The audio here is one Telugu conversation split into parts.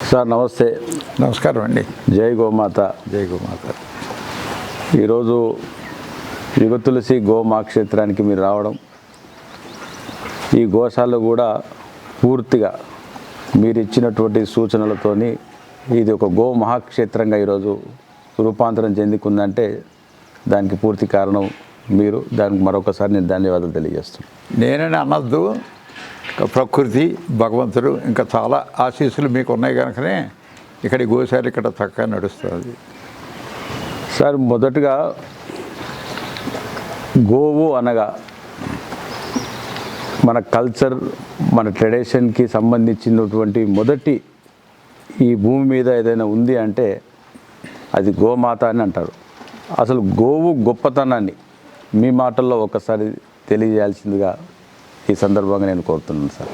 సార్ నమస్తే. నమస్కారం అండి. జై గోమాత. జై గోమాత. ఈరోజు యుగ తులసి గోమహాక్షేత్రానికి మీరు రావడం, ఈ గోశాల కూడా పూర్తిగా మీరు ఇచ్చినటువంటి సూచనలతోని ఇది ఒక గో మహాక్షేత్రంగా ఈరోజు రూపాంతరం చెందుకుందంటే దానికి పూర్తి కారణం మీరు. దానికి మరొకసారి నేను ధన్యవాదాలు తెలియజేస్తున్నాను. నేనని అనద్దు, ప్రకృతి, భగవంతుడు ఇంకా చాలా ఆశీస్సులు మీకు ఉన్నాయి కనుకనే ఇక్కడ గోశాల ఇక్కడ చక్కగా నడుస్తుంది. సార్, మొదటగా గోవు అనగా మన కల్చర్, మన ట్రెడిషన్కి సంబంధించినటువంటి మొదటి ఈ భూమి మీద ఏదైనా ఉంది అంటే అది గోమాత అని అంటారు. అసలు గోవు గొప్పతనాన్ని మీ మాటల్లో ఒకసారి తెలియజేయాల్సిందిగా ఈ సందర్భంగా నేను కోరుతున్నాను సార్.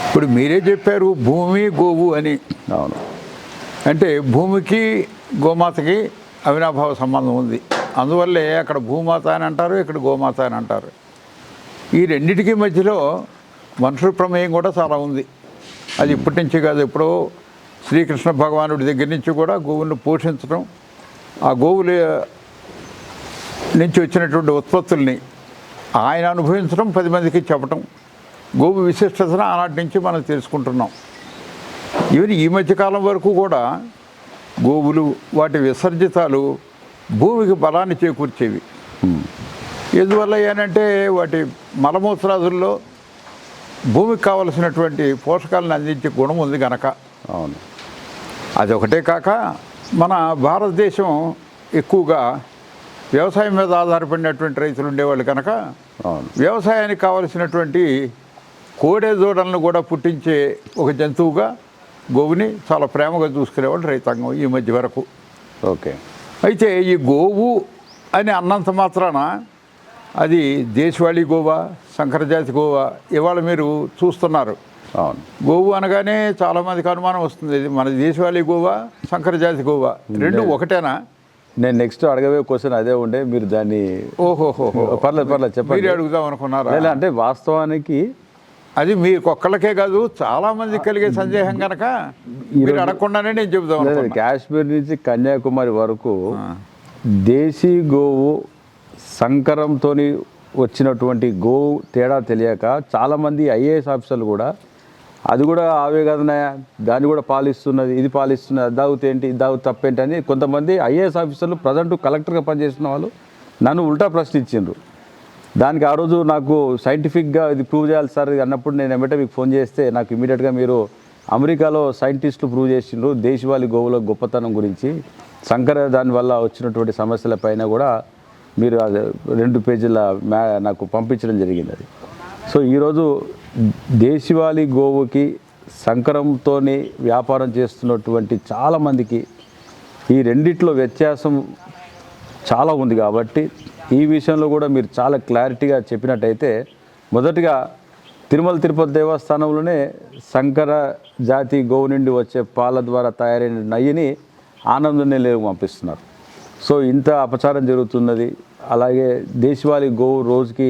ఇప్పుడు మీరే చెప్పారు భూమి గోవు అని. అవును. అంటే భూమికి గోమాతకి అవినాభావ సంబంధం ఉంది. అందువల్లే అక్కడ భూమాత అని అంటారు, ఇక్కడ గోమాత అని అంటారు. ఈ రెండింటికి మధ్యలో మనుషుల ప్రమేయం కూడా చాలా ఉంది. అది ఇప్పటి నుంచి కాదు, ఎప్పుడో శ్రీకృష్ణ భగవానుడి దగ్గర నుంచి కూడా గోవులను పోషించడం, ఆ గోవుల నుంచి వచ్చినటువంటి ఉత్పత్తుల్ని ఆయన అనుభవించడం, 10 మందికి చెప్పటం, గోవు విశిష్టతను ఆనాటి నుంచి మనం తెలుసుకుంటున్నాం. ఈవెన్ ఈ మధ్యకాలం వరకు కూడా గోవులు, వాటి విసర్జితాలు భూమికి బలాన్ని చేకూర్చేవి. ఎందువల్ల ఏనంటే వాటి మలమూత్రాదుల్లో భూమికి కావలసినటువంటి పోషకాలను అందించే గుణం ఉంది కనుక. అవును. అదొకటే కాక మన భారతదేశం ఎక్కువగా వ్యవసాయం మీద ఆధారపడినటువంటి రైతులు ఉండేవాళ్ళు కనుక వ్యవసాయానికి కావలసినటువంటి కోడె దూడలను కూడా పుట్టించే ఒక జంతువుగా గోవుని చాలా ప్రేమగా చూసుకునేవాళ్ళు రైతాంగం ఈ మధ్య వరకు. ఓకే. అయితే ఈ గోవు అని అన్నంత మాత్రాన అది దేశవాళీ గోవా, సంకరజాతి గోవా ఇవాళ మీరు చూస్తున్నారు. అవును. గోవు అనగానే చాలామందికి అనుమానం వస్తుంది, ఇది మన దేశవాళీ గోవా, సంకరజాతి గోవా రెండు ఒకటేనా? నేను నెక్స్ట్ అడగవే క్వశ్చన్ అదే ఉండే, మీరు దాన్ని పర్లేదు చెప్పండి. మీరు అడుగుదాం అనుకున్నారా? అంటే వాస్తవానికి అది మీకు ఒక్కళ్ళకే కాదు, చాలా మందికి కలిగే సందేహం కనుక మీరు అడగకుండానే నేను చెబుదాం. కాశ్మీర్ నుంచి కన్యాకుమారి వరకు దేశీ గోవు సంకరంతో వచ్చినటువంటి గోవు తేడా తెలియక చాలామంది ఐఏఎస్ ఆఫీసర్లు కూడా అది కూడా ఆవే కదనాయా, దాన్ని కూడా పాలిస్తున్నది, ఇది పాలిస్తున్నది, అది తాగుతే ఏంటి, ఇది తాగు తప్పేంటి అని కొంతమంది ఐఏఎస్ ఆఫీసర్లు ప్రజెంట్ కలెక్టర్గా పనిచేస్తున్న వాళ్ళు నన్ను ఉల్టా ప్రశ్నించిండ్రు. దానికి ఆ రోజు నాకు సైంటిఫిక్గా ఇది ప్రూవ్ చేయాలి సార్ అన్నప్పుడు నేను ఏమంటే మీకు ఫోన్ చేస్తే నాకు ఇమీడియట్గా మీరు అమెరికాలో సైంటిస్టులు ప్రూవ్ చేసిండ్రు దేశవాళీ గోవుల గొప్పతనం గురించి, సంకర దానివల్ల వచ్చినటువంటి సమస్యల పైన కూడా మీరు 2 పేజీల నాకు పంపించడం జరిగింది అది. సో ఈరోజు దేశవాళీ గోవుకి సంకరంతో వ్యాపారం చేస్తున్నటువంటి చాలామందికి ఈ రెండిట్లో వ్యత్యాసం చాలా ఉంది. కాబట్టి ఈ విషయంలో కూడా మీరు చాలా క్లారిటీగా చెప్పినట్టయితే, మొదటిగా తిరుమల తిరుపతి దేవస్థానంలోనే సంకర జాతి గోవు నుండి వచ్చే పాల ద్వారా తయారైన నెయ్యిని ఆనందం నిలయం పంపిస్తున్నారు. సో ఇంత అపచారం జరుగుతున్నది. అలాగే దేశవాళీ గోవు రోజుకి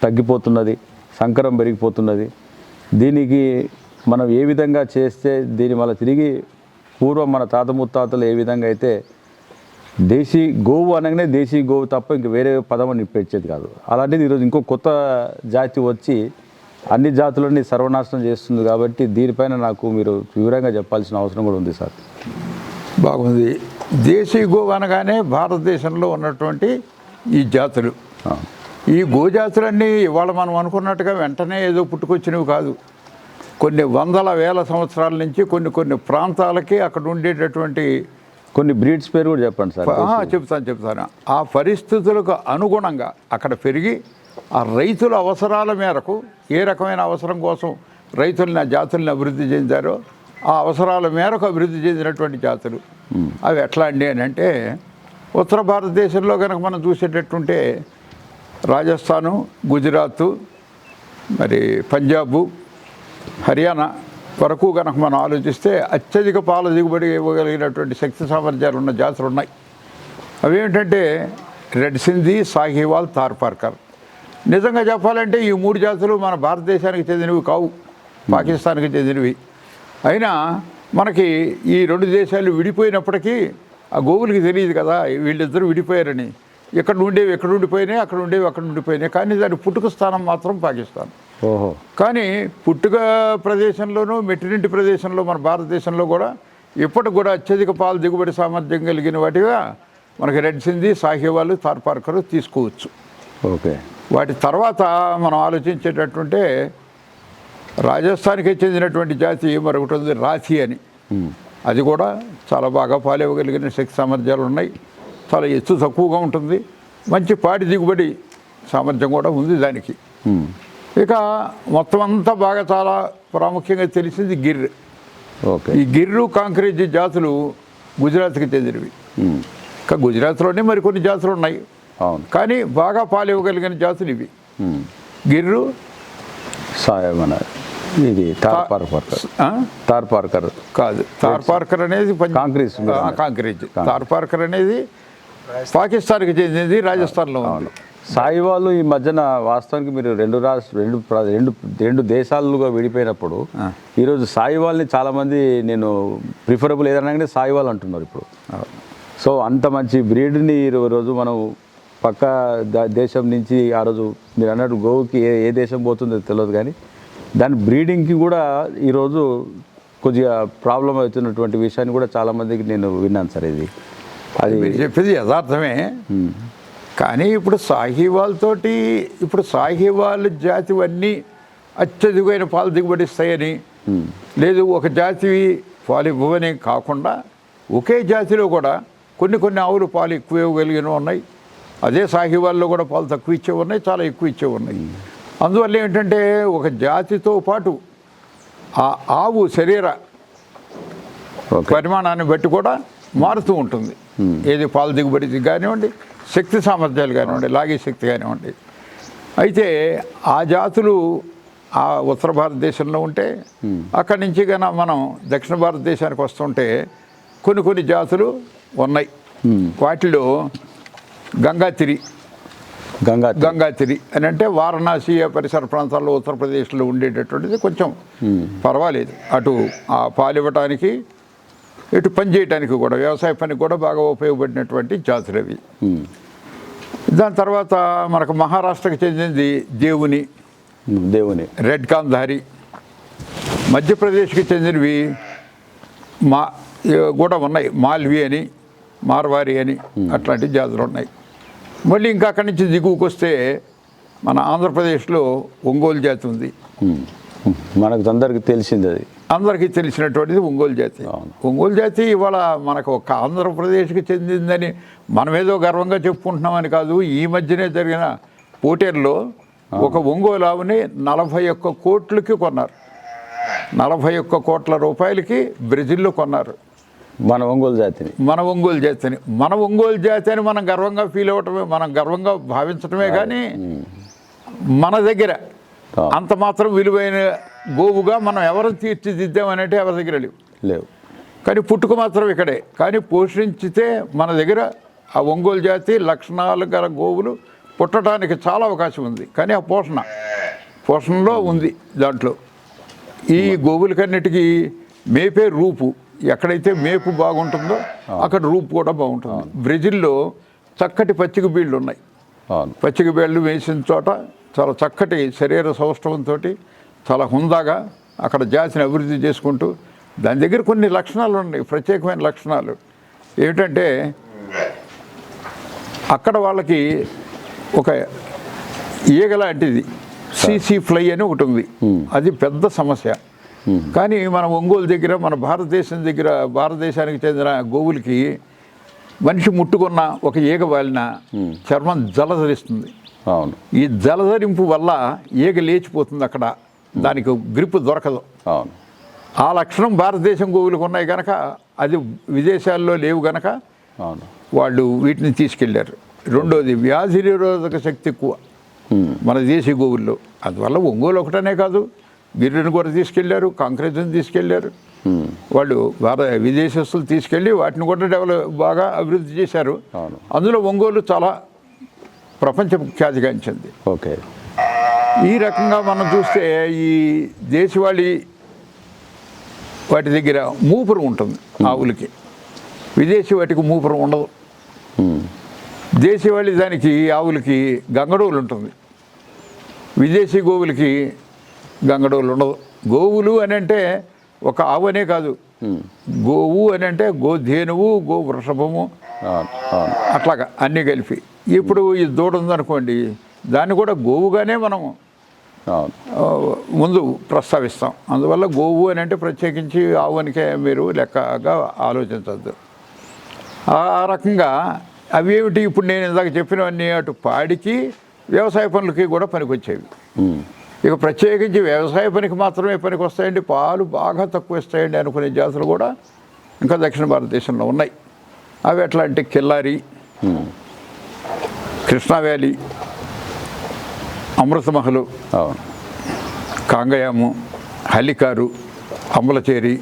తగ్గిపోతున్నది, సంకరం పెరిగిపోతున్నది. దీనికి మనం ఏ విధంగా చేస్తే దీని మళ్ళీ తిరిగి పూర్వం మన తాత ముత్తాతలు ఏ విధంగా అయితే దేశీ గోవు అనగానే దేశీ గోవు తప్ప ఇంక వేరే పదం నిప్పించేది కాదు. అలాంటిది ఈరోజు ఇంకో కొత్త జాతి వచ్చి అన్ని జాతులని సర్వనాశనం చేస్తుంది. కాబట్టి దీనిపైన నాకు మీరు వివరంగా చెప్పాల్సిన అవసరం కూడా ఉంది సార్. బాగుంది. దేశీ గోవు అనగానే భారతదేశంలో ఉన్నటువంటి ఈ జాతులు, ఈ గోజాతులన్నీ ఇవాళ మనం అనుకున్నట్టుగా వెంటనే ఏదో పుట్టుకొచ్చినవి కాదు. కొన్ని వందల వేల సంవత్సరాల నుంచి కొన్ని ప్రాంతాలకి అక్కడ ఉండేటటువంటి కొన్ని బ్రీడ్స్ పేరు కూడా చెప్పండి సార్. చెప్తాను. ఆ పరిస్థితులకు అనుగుణంగా అక్కడ పెరిగి ఆ రైతుల అవసరాల మేరకు ఏ రకమైన అవసరం కోసం రైతులని ఆ జాతుల్ని అభివృద్ధి చెందారో ఆ అవసరాల మేరకు అభివృద్ధి చెందినటువంటి జాతులు అవి ఎట్లా అండి అని అంటే, ఉత్తర భారతదేశంలో కనుక మనం చూసేటట్టుంటే రాజస్థాను, గుజరాత్, మరి పంజాబు, హర్యానా వరకు కనుక మనం ఆలోచిస్తే అత్యధిక పాల దిగుబడి ఇవ్వగలిగినటువంటి శక్తి సామర్థ్యాలు ఉన్న జాతులు ఉన్నాయి. అవేమిటంటే రెడ్ సింధీ, సాహివాల్, థార్పార్కర్. నిజంగా చెప్పాలంటే ఈ 3 జాతులు మన భారతదేశానికి చెందినవి కావు, పాకిస్తాన్కి చెందినవి. అయినా మనకి ఈ రెండు దేశాలు విడిపోయినప్పటికీ ఆ గోవులకి తెలియదు కదా వీళ్ళిద్దరూ విడిపోయారని. ఇక్కడ ఉండేవి ఎక్కడ ఉండిపోయినాయి, అక్కడ ఉండేవి అక్కడ ఉండిపోయినాయి. కానీ దాని పుట్టుక స్థానం మాత్రం పాకిస్తాన్. ఓహో. కానీ పుట్టుక ప్రదేశంలోనూ మెట్టినింటి ప్రదేశంలో మన భారతదేశంలో కూడా ఇప్పటికి కూడా అత్యధిక పాలు దిగుబడి సామర్థ్యం కలిగిన వాటిగా మనకి రెడ్ సింధీ, సాహివాల్, థార్పార్కర్ తీసుకోవచ్చు. ఓకే. వాటి తర్వాత మనం ఆలోచించేటట్టుంటే రాజస్థాన్కి చెందినటువంటి జాతి మరొకటి ఉంది, రాథీ అని. అది కూడా చాలా బాగా పాలు ఇవ్వగలిగిన శక్తి సామర్థ్యాలు ఉన్నాయి. చాలా ఎత్తు తక్కువగా ఉంటుంది. మంచి పాడి దిగుబడి సామర్థ్యం కూడా ఉంది దానికి. ఇక మొత్తం అంతా బాగా చాలా ప్రాముఖ్యంగా తెలిసింది గిర్. ఓకే. ఈ గిర్రు, కాంక్రేజ్ జాతులు గుజరాత్కి చెందినవి. ఇంకా గుజరాత్లోనే మరికొన్ని జాతులు ఉన్నాయి. అవును. కానీ బాగా పాలు ఇవ్వగలిగిన జాతులు ఇవి. గిర్రు, మన ఇది థార్పార్కర్ కాదు. థార్పార్కర్ అనేది కాంక్రీజ్. థార్పార్కర్ అనేది పాకిస్తాన్కి చెందింది, రాజస్థాన్లో ఉంది. సాయివాళ్ళు ఈ మధ్యన వాస్తవానికి మీరు రెండు దేశాలుగా విడిపోయినప్పుడు ఈరోజు సాయివాల్ని చాలామంది నేను ప్రిఫరబుల్ ఏదన్నా సాయివాల్ అంటున్నారు ఇప్పుడు. సో అంత మంచి బ్రీడ్ని ఈరోజు మనం పక్క దేశం నుంచి ఆ రోజు మీరు అన్నట్టు గోవుకి ఏ దేశం పోతుందో తెలియదు, కానీ దాని బ్రీడింగ్కి కూడా ఈరోజు కొద్దిగా ప్రాబ్లం అవుతున్నటువంటి విషయాన్ని కూడా చాలామందికి నేను విన్నాను సార్. ఇది అది మీరు చెప్పేది యథార్థమే. కానీ ఇప్పుడు సాహివాల్ జాతివన్నీ అత్యధికమైన పాలు దిగుబడిస్తాయని లేదు, ఒక జాతి పాలు ఇవ్వని కాకుండా ఒకే జాతిలో కూడా కొన్ని ఆవులు పాలు ఎక్కువ ఇవ్వగలిగినవి ఉన్నాయి. అదే సాహివాల్లో కూడా పాలు తక్కువ ఇచ్చేవి ఉన్నాయి, చాలా ఎక్కువ ఇచ్చేవి ఉన్నాయి. అందువల్ల ఏంటంటే ఒక జాతితో పాటు ఆ ఆవు శరీర పరిమాణాన్ని బట్టి కూడా మారుతూ ఉంటుంది. ఏది పాలు దిగుబడి కానివ్వండి, శక్తి సామర్థ్యాలు కానివ్వండి, లాగే శక్తి కానివ్వండి. అయితే ఆ జాతులు ఆ ఉత్తర భారతదేశంలో ఉంటే అక్కడి నుంచి కన్నా మనం దక్షిణ భారతదేశానికి వస్తుంటే కొన్ని జాతులు ఉన్నాయి. వాటిలో గంగాతిరి అని అంటే వారణాసి పరిసర ప్రాంతాల్లో ఉత్తరప్రదేశ్లో ఉండేటటువంటిది కొంచెం పర్వాలేదు. అటు ఆ పాలు ఇవ్వటానికి, ఇటు పని చేయడానికి కూడా, వ్యవసాయ పనికి కూడా బాగా ఉపయోగపడినటువంటి జాతులు అవి. దాని తర్వాత మనకు మహారాష్ట్రకి చెందింది దేవుని, రెడ్ కాంధారి. మధ్యప్రదేశ్కి చెందినవి కూడా ఉన్నాయి, మాల్వి అని, మార్వారి అని, అట్లాంటి జాతులు ఉన్నాయి. మళ్ళీ ఇంకా అక్కడి నుంచి దిగువకు వస్తే మన ఆంధ్రప్రదేశ్లో ఒంగోలు జాతి ఉంది. మనకు అందరికీ తెలిసింది, అది అందరికీ తెలిసినటువంటిది ఒంగోలు జాతి. ఒంగోలు జాతి ఇవాళ మనకు ఒక ఆంధ్రప్రదేశ్కి చెందిందని మనం ఏదో గర్వంగా చెప్పుకుంటున్నామని కాదు. ఈ మధ్యనే జరిగిన పోటీల్లో ఒక ఒంగోలు ఆవుని 41 కోట్లకి కొన్నారు. 41 కోట్ల రూపాయలకి బ్రెజిల్లో కొన్నారు. మన ఒంగోలు జాతిని మనం గర్వంగా ఫీల్ అవ్వటమే, మనం గర్వంగా భావించటమే. కానీ మన దగ్గర అంత మాత్రం విలువైన గోవుగా మనం ఎవరు తీర్చిదిద్దామనంటే ఎవరి దగ్గర లేవు. కానీ పుట్టుక మాత్రం ఇక్కడే. కానీ పోషించితే మన దగ్గర ఆ ఒంగోలు జాతి లక్షణాలు గల గోవులు పుట్టడానికి చాలా అవకాశం ఉంది. కానీ ఆ పోషణలో ఉంది. దాంట్లో ఈ గోవులకన్నిటికీ మేపే రూపు, ఎక్కడైతే మేపు బాగుంటుందో అక్కడ రూపు కూడా బాగుంటుంది. బ్రెజిల్లో చక్కటి పచ్చిక బీళ్ళు ఉన్నాయి. పచ్చిక బీళ్ళు వేసిన చోట చాలా చక్కటి శరీర సౌష్ఠవంతో చాలా హుందాగా అక్కడ జాతిని అభివృద్ధి చేసుకుంటూ, దాని దగ్గర కొన్ని లక్షణాలు ఉన్నాయి, ప్రత్యేకమైన లక్షణాలు. ఏమిటంటే అక్కడ వాళ్ళకి ఒక ఈగ లాంటిది సీసీ ఫ్లై అని ఒకటి ఉంది. అది పెద్ద సమస్య. కానీ మన ఒంగోలు దగ్గర, మన భారతదేశానికి చెందిన గోవులకి మనిషి ముట్టుకున్న ఒక ఈగ వాలిన చర్మం జలధరిస్తుంది. ఈ జలధరింపు వల్ల ఈగ లేచిపోతుంది, అక్కడ దానికి గ్రిప్ దొరకదు. ఆ లక్షణం భారతదేశం గోవులకు ఉన్నాయి కనుక, అది విదేశాల్లో లేవు కనుక వాళ్ళు వీటిని తీసుకెళ్లారు. రెండోది వ్యాధి నిరోధక శక్తి ఎక్కువ మన దేశీ గోవుల్లో. అందువల్ల ఒంగోలు ఒకటనే కాదు, గిర్రెను కూడా తీసుకెళ్లారు, కాంక్రీజ్ని తీసుకెళ్లారు. వాళ్ళు విదేశస్తులు తీసుకెళ్ళి వాటిని కూడా బాగా అభివృద్ధి చేశారు. అందులో ఒంగోలు చాలా ప్రపంచ ఖ్యాతిగాంచింది. ఓకే. ఈ రకంగా మనం చూస్తే ఈ దేశవాళీ వాటి దగ్గర మూపురం ఉంటుంది ఆవులకి. విదేశీ వాటికి మూపురం ఉండదు. దేశీవాళి దానికి ఆవులకి గంగడోలు ఉంటుంది. విదేశీ గోవులకి గంగడోలు ఉండదు. గోవులు అని అంటే ఒక ఆవు అనే కాదు, గోవు అని అంటే గోధేనువు, గో వృషభము, అట్లాగా అన్నీ కలిపి. ఇప్పుడు ఈ దూడ ఉందనుకోండి, దాన్ని కూడా గోవుగానే మనం ముందు ప్రస్తావిస్తాం. అందువల్ల గోవు అని అంటే ప్రత్యేకించి ఆవు అనికే మీరు లెక్కగా ఆలోచించద్దు. ఆ రకంగా అవేమిటి, ఇప్పుడు నేను ఇందాక చెప్పినవన్నీ అటు పాడికి వ్యవసాయ పనులకి కూడా పనికొచ్చేవి. ఇక ప్రత్యేకించి వ్యవసాయ పనికి మాత్రమే పనికి వస్తాయండి, పాలు బాగా తక్కువ ఇస్తాయండి అనుకునే జాతులు కూడా ఇంకా దక్షిణ భారతదేశంలో ఉన్నాయి. అవి ఎట్లా అంటే కిల్లారి, కృష్ణా వ్యాలీ, అమృతమహలు, కాంగయాము, హల్లికారు, అంబలచేరి,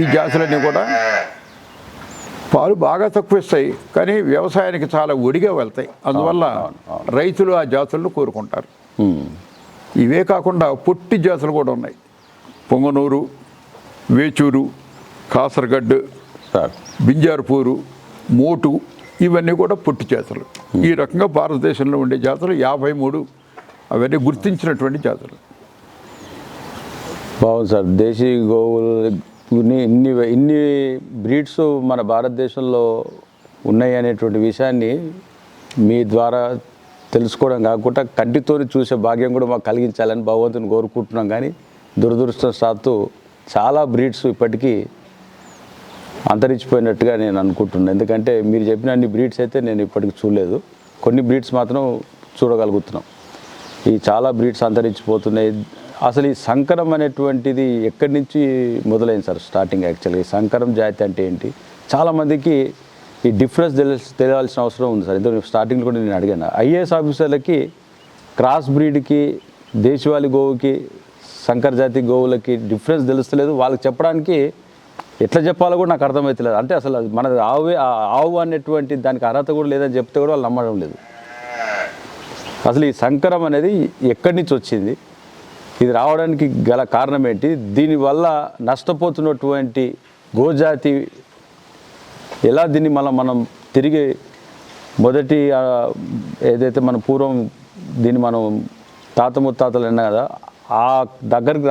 ఈ జాతులన్నీ కూడా పాలు బాగా తక్కువ ఇస్తాయి, కానీ వ్యవసాయానికి చాలా ఒడిగా వెళ్తాయి. అందువల్ల రైతులు ఆ జాతులను కోరుకుంటారు. ఇవే కాకుండా పొట్టి జాతులు కూడా ఉన్నాయి. పొంగనూరు, వేచూరు, కాసరగడ్డు, బింజార్పూరు, మోటు, ఇవన్నీ కూడా పొట్టి జాతులు. ఈ రకంగా భారతదేశంలో ఉండే జాతులు 53 అవన్నీ గుర్తించినటువంటి జాతులు. బాగుంది సార్. దేశీ గోవులు ఇన్ని బ్రీడ్స్ మన భారతదేశంలో ఉన్నాయి అనేటువంటి విషయాన్ని మీ ద్వారా తెలుసుకోవడం కాకుండా కంటితో చూసే భాగ్యం కూడా మాకు కలిగించాలని భగవంతుని కోరుకుంటున్నాం. కానీ దురదృష్టవశాత్తు చాలా బ్రీడ్స్ ఇప్పటికీ అంతరించిపోయినట్టుగా నేను అనుకుంటున్నాను. ఎందుకంటే మీరు చెప్పిన అన్ని బ్రీడ్స్ అయితే నేను ఇప్పటికి చూడలేదు, కొన్ని బ్రీడ్స్ మాత్రం చూడగలుగుతున్నాం. ఈ చాలా బ్రీడ్స్ అంతరించిపోతున్నాయి. అసలు ఈ సంకరం అనేటువంటిది ఎక్కడి నుంచి మొదలైంది సార్ స్టార్టింగ్? యాక్చువల్గా ఈ సంకరం జాతి అంటే ఏంటి? చాలామందికి ఈ డిఫరెన్స్ తెలియాల్సిన అవసరం ఉంది సార్. ఎందుకంటే స్టార్టింగ్లో కూడా నేను అడిగాను, ఐఏఎస్ ఆఫీసర్లకి క్రాస్ బ్రీడ్కి, దేశవాళీ గోవుకి, సంకర జాతి గోవులకి డిఫరెన్స్ తెలుస్తలేదు. వాళ్ళకి చెప్పడానికి ఎట్లా చెప్పాలో కూడా నాకు అర్థమవుతలేదు. అంటే అసలు మన ఆవు అనేటువంటి దానికి అర్హత కూడా లేదని చెప్తే కూడా వాళ్ళు నమ్మడం లేదు. అసలు ఈ సంకరం అనేది ఎక్కడి నుంచి వచ్చింది? ఇది రావడానికి గల కారణం ఏంటి? దీనివల్ల నష్టపోతున్నటువంటి గోజాతి ఎలా దీన్ని మనం తిరిగి మొదటి ఏదైతే మన పూర్వం దీన్ని మనం తాత ముత్తాతలు అన్నా కదా, ఆ దగ్గరికి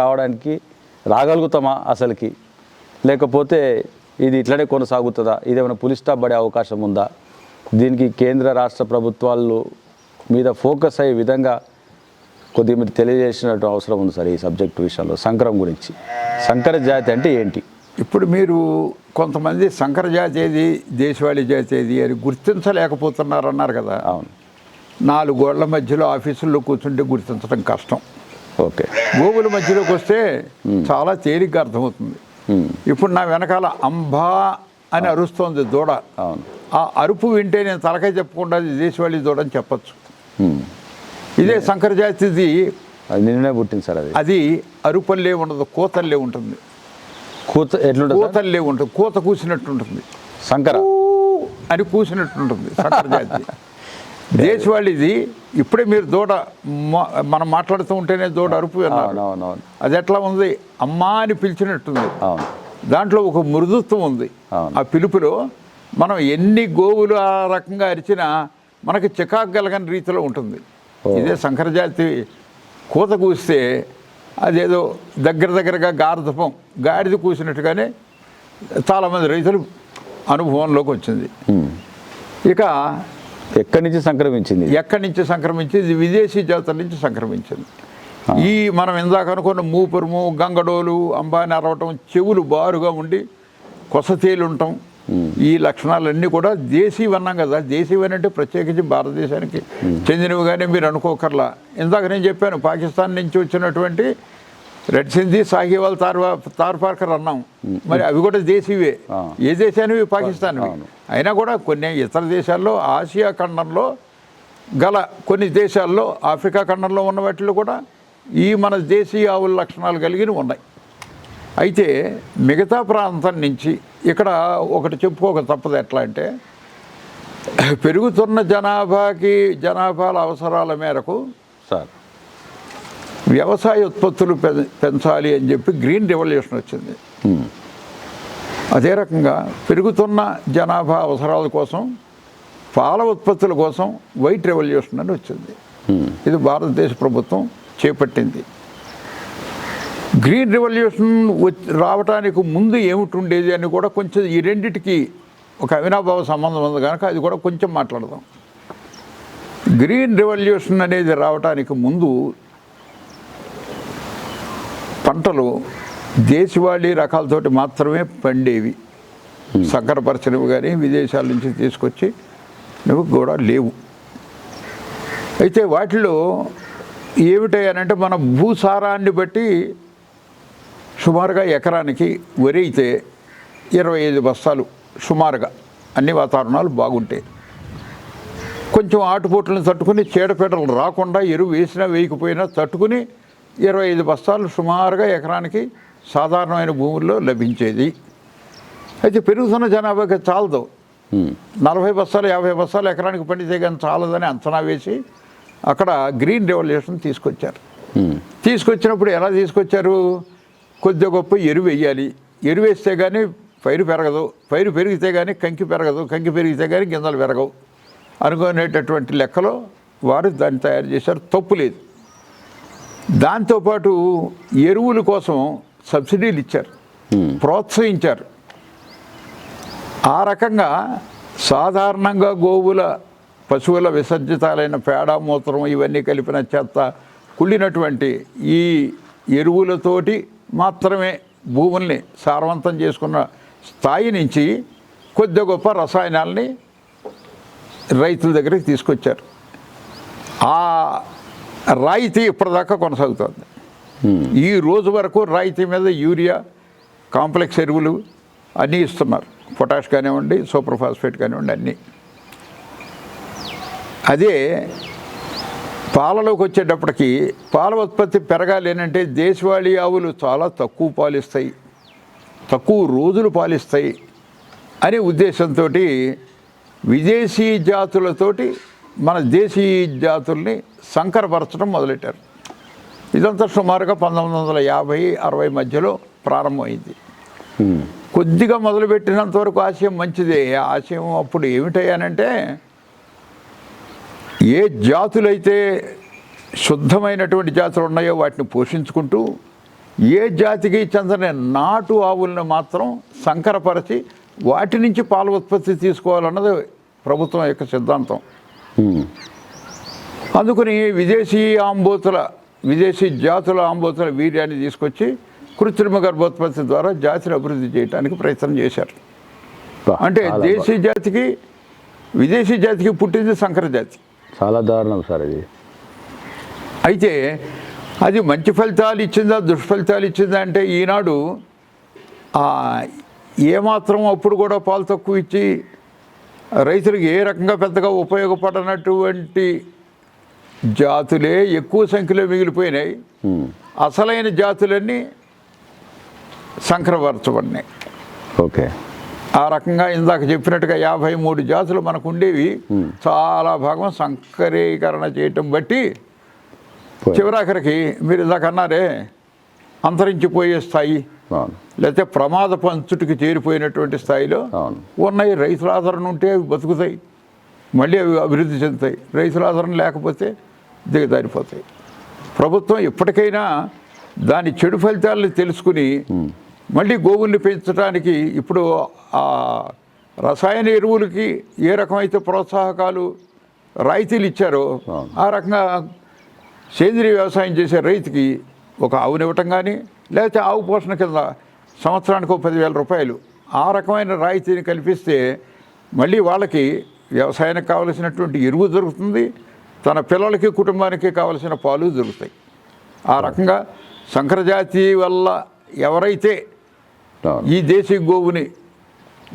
రాగలుగుతామా అసలుకి? లేకపోతే ఇది ఇట్లనే కొనసాగుతుందా? ఇదేమైనా పులి స్టాప్ పడే అవకాశం ఉందా? దీనికి కేంద్ర రాష్ట్ర ప్రభుత్వాలు మీద ఫోకస్ అయ్యే విధంగా కొద్దిగా మీరు తెలియజేసినట్టు అవసరం ఉంది సార్ ఈ సబ్జెక్ట్ విషయంలో, సంకరం గురించి. సంకర జాతి అంటే ఏంటి? ఇప్పుడు మీరు కొంతమంది సంకర జాతి ఏది, దేశవాళీ జాతి ఏది అని గుర్తించలేకపోతున్నారు అన్నారు కదా. అవును. 4 గోళ్ల మధ్యలో ఆఫీసుల్లో కూర్చుంటే గుర్తించడం కష్టం. ఓకే. గోవుల మధ్యలోకి వస్తే చాలా తేలిగ్గా అర్థమవుతుంది. ఇప్పుడు నా వెనకాల అంబా అని అరుస్తోంది దూడ. అవును. ఆ అరుపు వింటే నేను తలకాయ చెప్పకుండా దేశవాళీ దూడ అని చెప్పచ్చు. ఇదే సంకర జాతిది అది నిన్ననే పుట్టింది సార్. అది అరుపల్లే ఉండదు, కూతల్లే ఉంటుంది. కూత ఎట్లుంటుంది? కూతల్లే ఉంటుంది, కూత కూసినట్టు ఉంటుంది. సంకర అని కూసినట్టు ఉంటుంది సంకర జాతి. దేశవాళీది ఇప్పుడే మీరు దూడ మనం మాట్లాడుతూ ఉంటేనే దూడ అరుపు అన్నారు. అది ఎట్లా ఉంది? అమ్మా అని పిలిచినట్టుంది. దాంట్లో ఒక మృదుత్వం ఉంది. ఆ పిలుపులో మనం ఎన్ని గోవులు ఆ రకంగా అరిచినా మనకి చికాకు కలగని రీతిలో ఉంటుంది. ఇదే సంకర జాతి కూత కూస్తే అదేదో దగ్గరగా గార్ధపం, గాడిద కూసినట్టుగానే చాలామంది రైతులు అనుభవంలోకి వచ్చింది. ఇక ఎక్కడి నుంచి సంక్రమించింది? విదేశీ జాతుల నుంచి సంక్రమించింది. ఈ మనం ఇందాక అనుకున్న మూపురము, గంగడోలు, అంబాని అరవటం, చెవులు బారుగా ఉండి కొసతేలు ఉండటం, ఈ లక్షణాలన్నీ కూడా దేశీవి అన్నాం కదా. దేశీవి అంటే ప్రత్యేకించి భారతదేశానికి చెందినవిగానే మీరు అనుకోకర్లా. ఇందాక నేను చెప్పాను, పాకిస్తాన్ నుంచి వచ్చినటువంటి రెడ్ సింధీ, సాహివాల్, తార్పార్కర్ అన్నాం. మరి అవి కూడా దేశీవే. ఏ దేశానివి? పాకిస్తాన్వి. అయినా కూడా కొన్ని ఇతర దేశాల్లో, ఆసియా ఖండంలో గల కొన్ని దేశాల్లో, ఆఫ్రికా ఖండంలో ఉన్న వాటిలో కూడా ఈ మన దేశీయ ఆవుల లక్షణాలు కలిగినవి ఉన్నాయి. అయితే మిగతా ప్రాంతం నుంచి ఇక్కడ ఒకటి చెప్పుకోక తప్పదు. ఎట్లా అంటే పెరుగుతున్న జనాభాల అవసరాల మేరకు సార్ వ్యవసాయ ఉత్పత్తులు పెంచాలి అని చెప్పి గ్రీన్ రెవల్యూషన్ వచ్చింది. అదే రకంగా పెరుగుతున్న జనాభా అవసరాల కోసం పాల ఉత్పత్తుల కోసం వైట్ రెవల్యూషన్ అని వచ్చింది. ఇది భారతదేశ ప్రభుత్వం చేపట్టింది. గ్రీన్ రెవల్యూషన్ రావడానికి ముందు ఏమిటి ఉండేది అని కూడా కొంచెం ఈ రెండిటికి ఒక అవినాభావ సంబంధం ఉంది కనుక అది కూడా కొంచెం మాట్లాడదాం. గ్రీన్ రెవల్యూషన్ అనేది రావడానికి ముందు పంటలు దేశవాళీ రకాలతోటి మాత్రమే పండేవి. సంకరపరచనివి కానీ విదేశాల నుంచి తీసుకొచ్చి నువ్వు కూడా లేవు. అయితే వాటిలో ఏమిటంటే మన భూసారాన్ని బట్టి సుమారుగా ఎకరానికి వరి అయితే 25 బస్తాలు సుమారుగా అన్ని వాతావరణాలు బాగుంటాయి. కొంచెం ఆటుపోట్లను తట్టుకుని చీడపీడలు రాకుండా ఎరువు వేసినా వేయకపోయినా తట్టుకుని 25 బస్తాలు సుమారుగా ఎకరానికి సాధారణమైన భూముల్లో లభించేది. అయితే పెరుగుతున్న జనాభాకి చాలదు. 40 బస్తాలు 50 బస్తాలు ఎకరానికి పండితే కానీ చాలదని అంచనా వేసి అక్కడ గ్రీన్ రెవల్యూషన్ తీసుకొచ్చారు. తీసుకొచ్చినప్పుడు ఎలా తీసుకొచ్చారు? కొద్ది గొప్ప ఎరువు వేయాలి, ఎరువు వేస్తే కానీ పైరు పెరగదు, పైరు పెరిగితే కానీ కంకి పెరగదు, కంకి పెరిగితే కానీ గింజలు పెరగవు అనుకునేటటువంటి లెక్కలో వారు దాన్ని తయారు చేశారు. తప్పు లేదు. దాంతోపాటు ఎరువుల కోసం సబ్సిడీలు ఇచ్చారు, ప్రోత్సహించారు. ఆ రకంగా సాధారణంగా గోవుల పశువుల విసర్జితాలైన పేడ మూత్రం ఇవన్నీ కలిపిన చెత్త కుళ్ళినటువంటి ఈ ఎరువులతోటి మాత్రమే భూముల్ని సారవంతం చేసుకున్న స్థాయి నుంచి కొద్ది గొప్ప రసాయనాలని రైతుల దగ్గరికి తీసుకొచ్చారు. ఆ రాయితీ ఇప్పటిదాకా కొనసాగుతుంది. ఈ రోజు వరకు రాయితీ మీద యూరియా, కాంప్లెక్స్ ఎరువులు అన్నీ ఇస్తున్నారు. పొటాష్ కానివ్వండి, సూపర్ ఫాస్ఫేట్ కానివ్వండి, అన్నీ. అదే పాలలోకి వచ్చేటప్పటికి పాల ఉత్పత్తి పెరగాలి అంటే దేశవాళీ ఆవులు చాలా తక్కువ పాలిస్తాయి, తక్కువ రోజులు పాలిస్తాయి అనే ఉద్దేశంతో విదేశీ జాతులతోటి మన దేశీయ జాతుల్ని సంకరపరచడం మొదలెట్టారు. ఇదంతా సుమారుగా 1950-60 మధ్యలో ప్రారంభమైంది. కొద్దిగా మొదలుపెట్టినంత వరకు ఆశయం మంచిదే. ఆశయం అప్పుడు ఏమిటయ్యానంటే ఏ జాతులైతే శుద్ధమైనటువంటి జాతులు ఉన్నాయో వాటిని పోషించుకుంటూ ఏ జాతికి చెందిన నాటు ఆవులను మాత్రం సంకరపరిచి వాటి నుంచి పాల ఉత్పత్తి తీసుకోవాలన్నది ప్రభుత్వం యొక్క సిద్ధాంతం. అందుకని విదేశీ జాతుల ఆంబోతుల వీర్యాన్ని తీసుకొచ్చి కృత్రిమ గర్భోత్పత్తి ద్వారా జాతిని అభివృద్ధి చేయడానికి ప్రయత్నం చేశారు. అంటే దేశీ జాతికి విదేశీ జాతికి పుట్టింది సంకర జాతి. చాలా దారుణం సార్ ఇది. అయితే అది మంచి ఫలితాలు ఇచ్చిందా దుష్ఫలితాలు ఇచ్చిందా అంటే ఈనాడు ఏమాత్రం అప్పుడు కూడా పాలు తక్కువ ఇచ్చి రైతులకు ఏ రకంగా పెద్దగా ఉపయోగపడనటువంటి జాతులే ఎక్కువ సంఖ్యలో మిగిలిపోయినాయి. అసలైన జాతులన్నీ సంకరపరచబడినాయి. ఓకే. ఆ రకంగా ఇందాక చెప్పినట్టుగా 53 జాతులు మనకు ఉండేవి. చాలా భాగం సంకరీకరణ చేయటం బట్టి చివరాఖరికి మీరు ఇందాక అన్నారే అంతరించిపోయే స్థాయి లేకపోతే ప్రమాద పంచుటికి చేరిపోయినటువంటి స్థాయిలో ఉన్నాయి. రైతుల ఆదరణ ఉంటే అవి బతుకుతాయి, మళ్ళీ అవి అభివృద్ధి చెందుతాయి. రైతుల ఆదరణ లేకపోతే దిగజారిపోతాయి. ప్రభుత్వం ఎప్పటికైనా దాని చెడు ఫలితాలను తెలుసుకుని మళ్ళీ గోవుల్ని పెంచడానికి ఇప్పుడు ఆ రసాయన ఎరువులకి ఏ రకమైతే ప్రోత్సాహకాలు రాయితీలు ఇచ్చారో ఆ రకంగా సేంద్రీయ వ్యవసాయం చేసే రైతుకి ఒక ఆవునివ్వటం కానీ లేకపోతే ఆవు పోషణ కింద సంవత్సరానికి 10,000 రూపాయలు ఆ రకమైన రాయితీని కల్పిస్తే మళ్ళీ వాళ్ళకి వ్యవసాయానికి కావలసినటువంటి ఎరువు దొరుకుతుంది, తన పిల్లలకి కుటుంబానికి కావలసిన పాలు దొరుకుతాయి. ఆ రకంగా సంకరజాతి వల్ల ఎవరైతే ఈ దేశీ గోవుని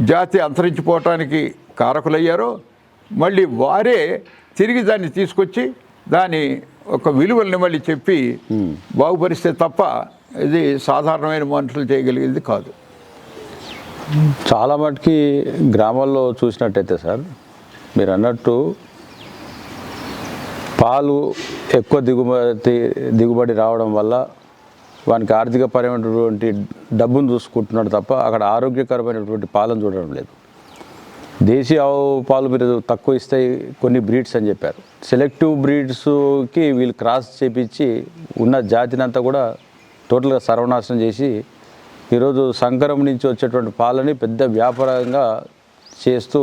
జాతి అంతరించిపోవటానికి కారకులయ్యారో మళ్ళీ వారే తిరిగి దాన్ని తీసుకొచ్చి దాని ఒక విలువల్ని మళ్ళీ చెప్పి బాగుపరిస్తే తప్ప ఇది సాధారణమైన మనుషులు చేయగలిగేది కాదు. చాలా మటుకి గ్రామాల్లో చూసినట్టయితే సార్ మీరు అన్నట్టు పాలు ఎక్కువ దిగుబడి రావడం వల్ల వానికి ఆర్థికపరమైనటువంటి డబ్బును చూసుకుంటున్నాడు తప్ప అక్కడ ఆరోగ్యకరమైనటువంటి పాలను చూడడం లేదు. దేశీ ఆవు పాలు మీరు తక్కువ ఇస్తాయి కొన్ని బ్రీడ్స్ అని చెప్పారు. సెలెక్టివ్ బ్రీడ్స్కి వీళ్ళు క్రాస్ చేపించి ఉన్న జాతిని అంతా కూడా టోటల్గా సర్వనాశనం చేసి ఈరోజు సంకరం నుంచి వచ్చేటువంటి పాలని పెద్ద వ్యాపారంగా చేస్తూ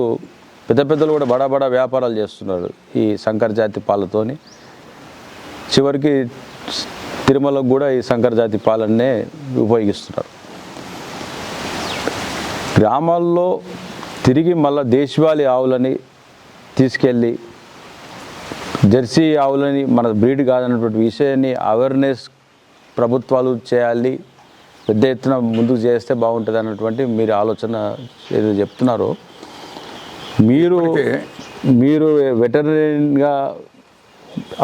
పెద్దలు కూడా బడా వ్యాపారాలు చేస్తున్నారు ఈ సంకర జాతి పాలతోని. చివరికి తిరుమలకు కూడా ఈ సంకర జాతి పాలన్నే ఉపయోగిస్తున్నారు. గ్రామాల్లో తిరిగి మళ్ళీ దేశవాళీ ఆవులని తీసుకెళ్ళి జెర్సీ ఆవులని మన బ్రీడ్ కాదన్నటువంటి విషయాన్ని అవేర్నెస్ ప్రభుత్వాలు చేయాలి, పెద్ద ఎత్తున ముందుకు చేస్తే బాగుంటుంది అన్నటువంటి మీరు ఆలోచన ఏదో చెప్తున్నారో, మీరు వెటర్నరీగా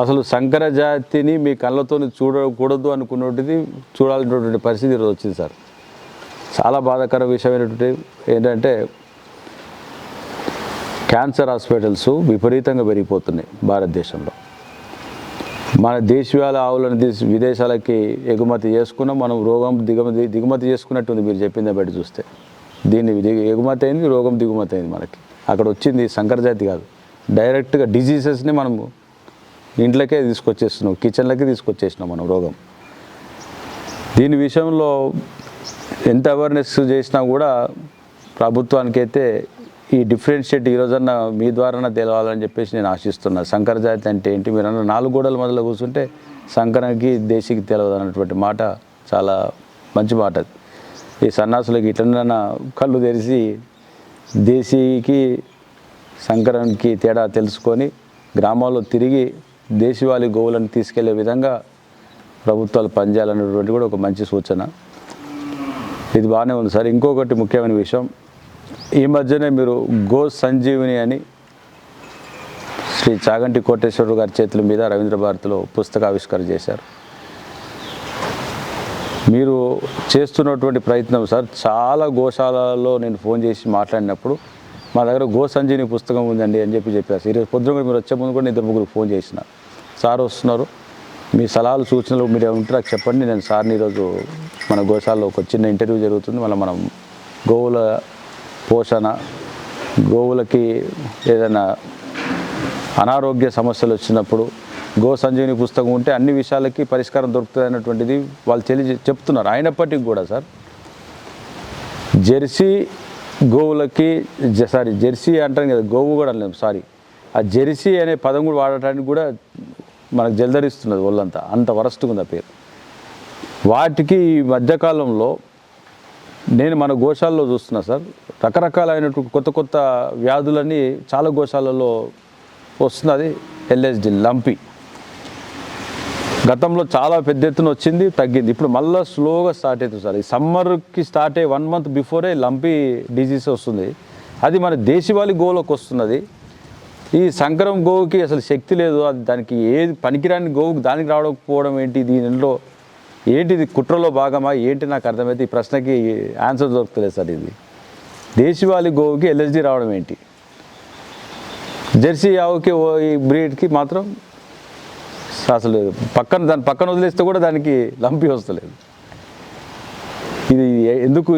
అసలు సంకర జాతిని మీ కళ్ళతో చూడకూడదు అనుకున్నది చూడాలనేటువంటి పరిస్థితి ఈరోజు వచ్చింది సార్. చాలా బాధాకర విషయమైనటువంటి ఏంటంటే క్యాన్సర్ హాస్పిటల్స్ విపరీతంగా పెరిగిపోతున్నాయి భారతదేశంలో. మన దేశీయాల ఆవులను విదేశాలకి ఎగుమతి చేసుకున్నాం, మనం రోగం దిగుమతి చేసుకున్నట్టుంది మీరు చెప్పిందే బట్టి చూస్తే. దీన్ని ఎగుమతి అయింది, రోగం దిగుమతి అయింది. మనకి అక్కడ వచ్చింది సంకర జాతి కాదు, డైరెక్ట్గా డిజీజెస్ని మనం ఇంట్లోకే తీసుకొచ్చేస్తున్నాం, కిచెన్లకి తీసుకొచ్చేసినాం మనం రోగం. దీని విషయంలో ఎంత అవేర్నెస్ చేసినా కూడా ప్రభుత్వానికైతే ఈ డిఫరెన్షియేట్ ఈరోజన్నా మీ ద్వారా తెలవాలని చెప్పేసి నేను ఆశిస్తున్నా. సంకర జాతి అంటే ఏంటి, మీరు అన్న 4 గోడల మొదలు కూర్చుంటే సంకరానికి దేశీకి తెలియదు అన్నటువంటి మాట చాలా మంచి మాట. ఈ సన్నాసులకి ఇట్లన్నా కళ్ళు తెరిచి దేశీకి సంకరానికి తేడా తెలుసుకొని గ్రామాల్లో తిరిగి దేశవాళీ గోవులను తీసుకెళ్లే విధంగా ప్రభుత్వాలు పనిచేయాలనేటువంటి కూడా ఒక మంచి సూచన. ఇది బాగానే ఉంది సార్. ఇంకొకటి ముఖ్యమైన విషయం, ఈ మధ్యనే మీరు గో సంజీవిని అని శ్రీ చాగంటి కోటేశ్వరరావు గారి చేతుల మీద రవీంద్ర భారతిలో పుస్తక ఆవిష్కరణ చేశారు. మీరు చేస్తున్నటువంటి ప్రయత్నం సార్, చాలా గోశాలలో నేను ఫోన్ చేసి మాట్లాడినప్పుడు మా దగ్గర గో సంజీవిని పుస్తకం ఉందండి అని చెప్పారు. ఈరోజు పొద్దున కూడా మీరు వచ్చే ముందు కూడా 2-3 ఫోన్ చేసిన, సార్ వస్తున్నారు, మీ సలహాలు సూచనలు మీరు ఉంటే నాకు చెప్పండి, నేను సార్ని ఈరోజు మన గోశాలలో ఒక చిన్న ఇంటర్వ్యూ జరుగుతుంది, మళ్ళీ మనం గోవుల పోషణ, గోవులకి ఏదైనా అనారోగ్య సమస్యలు వచ్చినప్పుడు గో సంజీవిని పుస్తకం ఉంటే అన్ని విషయాలకి పరిష్కారం దొరుకుతుంది అన్నటువంటిది వాళ్ళు చెప్తున్నారు. అయినప్పటికీ కూడా సార్ జెర్సీ గోవులకి జెర్సీ అంటాం కదా, గోవు కూడా అనలేము సారీ, ఆ జెర్సీ అనే పదం కూడా వాడటానికి కూడా మనకు జలధరిస్తున్నది ఒళ్ళంతా, అంత వరస్ట్గా ఉంది ఆ పేరు. వాటికి ఈ మధ్యకాలంలో నేను మన గోశాలలో చూస్తున్నా సార్, రకరకాలైనటువంటి కొత్త వ్యాధులని చాలా గోశాలలో వస్తున్నది. ఎల్ఎస్డి లంపి గతంలో చాలా పెద్ద ఎత్తున వచ్చింది, తగ్గింది, ఇప్పుడు మళ్ళీ స్లోగా స్టార్ట్ అవుతుంది సార్. ఈ సమ్మర్కి స్టార్ట్ అయ్యి 1 month బిఫోరే లంపీ డిజీజ్ వస్తుంది. అది మన దేశవాళీ గోవులకు వస్తున్నది. ఈ సంకరం గోవుకి అసలు శక్తి లేదు, అది దానికి ఏది పనికిరాని గోవుకి దానికి రావకపోవడం ఏంటి, దీనిలో ఏంటిది కుట్రలో భాగమా ఏంటి నాకు అర్థమైతే ఈ ప్రశ్నకి ఆన్సర్ దొరుకుతలేదు సార్. ఇది దేశవాళీ గోవుకి ఎల్ఎస్డి రావడం ఏంటి, జెర్సీ ఆవుకి ఈ బ్రీడ్కి మాత్రం అసలు దాని పక్కన వదిలేస్తే కూడా దానికి లంపి వస్తలేదు. ఇది ఎందుకు,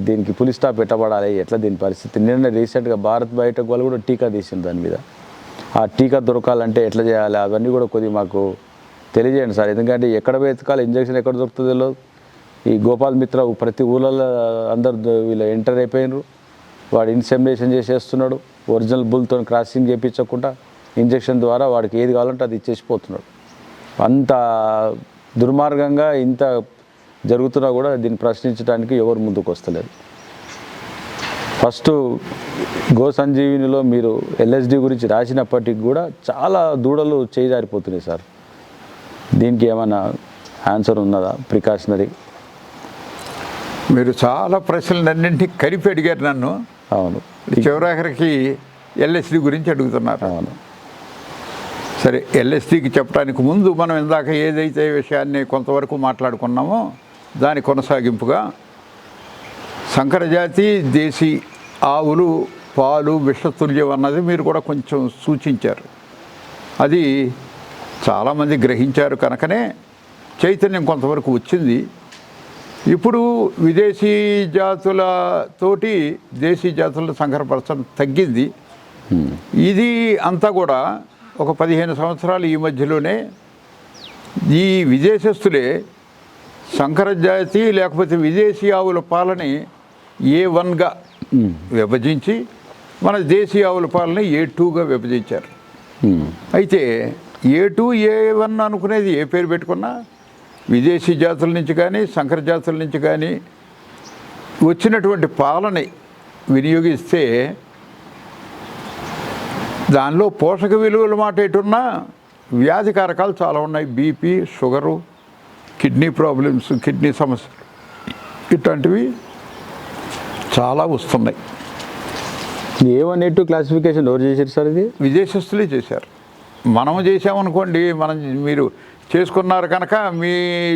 దీనికి పులి స్టాప్ పెట్టబడాలి, ఎట్లా దీని పరిస్థితి? నిన్న రీసెంట్గా భారత్ బయోటెక్ వాళ్ళు కూడా టీకా తీసింది దాని మీద. ఆ టీకా దొరకాలంటే ఎట్లా చేయాలి అవన్నీ కూడా కొద్దిగా మాకు తెలియజేయండి సార్. ఎందుకంటే ఎక్కడ వెతకాలి, ఇంజక్షన్ ఎక్కడ దొరుకుతుందో. ఈ గోపాల్ మిత్ర ప్రతి ఊళ్ళలో అందరు వీళ్ళు ఎంటర్ అయిపోయినారు, వాడు ఇన్సెమినేషన్ చేసేస్తున్నాడు, ఒరిజినల్ బుల్తో క్రాసింగ్ చేయించకుండా ఇంజక్షన్ ద్వారా వాడికి ఏది కావాలంటే అది ఇచ్చేసిపోతున్నాడు. అంత దుర్మార్గంగా ఇంత జరుగుతున్నా కూడా దీన్ని ప్రశ్నించడానికి ఎవరు ముందుకు వస్తలేదు. ఫస్ట్ గో సంజీవినిలో మీరు ఎల్ఎస్డి గురించి రాసినప్పటికి కూడా చాలా దూడలు చేజారిపోతున్నాయి సార్. దీనికి ఏమైనా ఆన్సర్ ఉన్నదా, ప్రికాషనరీ? మీరు చాలా ప్రశ్నలన్నింటినీ కలిపి అడిగారు నన్ను. అవును, చివరాఖరికి ఎల్ఎస్డి గురించి అడుగుతున్నారు. అవును. సరే, ఎల్ఎస్డికి చెప్పడానికి ముందు మనం ఇందాక ఏదైతే విషయాన్ని కొంతవరకు మాట్లాడుకున్నామో దాని కొనసాగింపుగా సంకరజాతి దేశీ ఆవులు పాలు విషతుల్యం అన్నది మీరు కూడా కొంచెం సూచించారు. అది చాలామంది గ్రహించారు కనుకనే చైతన్యం కొంతవరకు వచ్చింది. ఇప్పుడు విదేశీ జాతులతోటి దేశీ జాతులను సంకరపరచడం తగ్గింది. ఇది అంతా కూడా ఒక 15 సంవత్సరాలు ఈ మధ్యలోనే ఈ విదేశస్తులే సంకర జాతి లేకపోతే విదేశీ ఆవుల పాలని A1గా విభజించి మన దేశీ ఆవుల పాలని A2గా విభజించారు. అయితే A2 A1 అనుకునేది ఏ పేరు పెట్టుకున్నా విదేశీ జాతుల నుంచి కానీ సంకర జాతుల నుంచి కానీ వచ్చినటువంటి పాలని వినియోగిస్తే దానిలో పోషక విలువల మాట ఎటున్నా వ్యాధి కారకాలు చాలా ఉన్నాయి. BP, sugar, kidney problems, kidney సమస్యలు ఇట్లాంటివి చాలా వస్తున్నాయి. A1 A2 క్లాసిఫికేషన్ ఎవరు చేశారు సార్? ఇది విదేశస్తులే చేశారు. మనం చేసామనుకోండి, మీరు చేసుకున్నారు కనుక మీ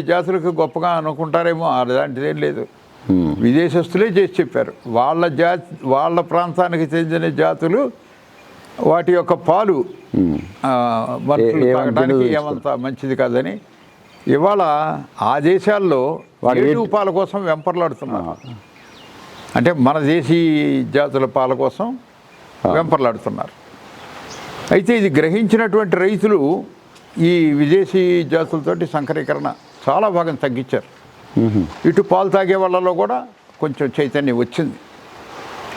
జాతులకు గొప్పగా అనుకుంటారేమో, అలాంటిదేం లేదు. విదేశస్తులే చేసి చెప్పారు. వాళ్ళ ప్రాంతానికి చెందిన జాతులు వాటి యొక్క పాలు మనుషులు తాగడానికి ఏమంత మంచిది కాదని ఇవాళ ఆ దేశాల్లో A2 పాల కోసం వెంపర్లాడుతున్నారు. అంటే మన దేశీ జాతుల పాల కోసం వెంపర్లాడుతున్నారు. అయితే ఇది గ్రహించినటువంటి రైతులు ఈ విదేశీ జాతులతోటి సంకరీకరణ చాలా భాగం తగ్గించారు. ఇటు పాలు తాగే వాళ్ళలో కూడా కొంచెం చైతన్యం వచ్చింది.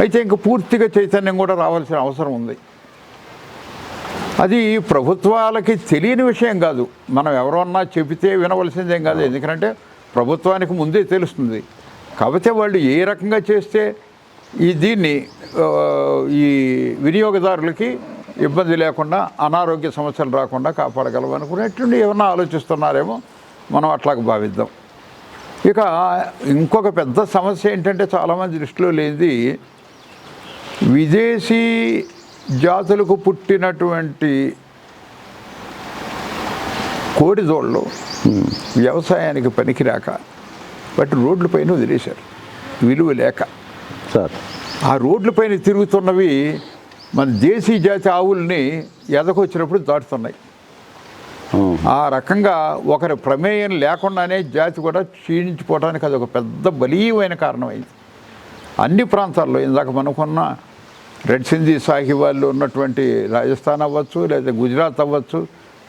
అయితే ఇంక పూర్తిగా చైతన్యం కూడా రావాల్సిన అవసరం ఉంది. అది ప్రభుత్వాలకి తెలియని విషయం కాదు. మనం ఎవరన్నా చెబితే వినవలసిందేం కాదు. ఎందుకంటే ప్రభుత్వానికి ముందే తెలుస్తుంది. కాకపోతే వాళ్ళు ఏ రకంగా చేస్తే దీన్ని ఈ వినియోగదారులకి ఇబ్బంది లేకుండా అనారోగ్య సమస్యలు రాకుండా కాపాడగలం అనుకునేటువంటి ఏమన్నా ఆలోచిస్తున్నారేమో, మనం అట్లాగ భావిద్దాం. ఇక ఇంకొక పెద్ద సమస్య ఏంటంటే చాలామంది దృష్టిలో లేనిది, విదేశీ జాతులకు పుట్టినటువంటి కోడిదోళ్ళు వ్యవసాయానికి పనికిరాక బట్ రోడ్లపైన వదిలేశారు విలువ లేక. సార్ ఆ రోడ్లపైన తిరుగుతున్నవి మన దేశీ జాతి ఆవుల్ని ఎదకొచ్చినప్పుడు దాటుతున్నాయి. ఆ రకంగా ఒకరి ప్రమేయం లేకుండానే జాతి కూడా క్షీణించిపోవడానికి అది ఒక పెద్ద బలీయమైన కారణమైంది. అన్ని ప్రాంతాల్లో ఇందాక మనకున్న రెడ్ సింధీ సాహివాళ్ళు ఉన్నటువంటి రాజస్థాన్ అవ్వచ్చు, లేదా గుజరాత్ అవ్వచ్చు,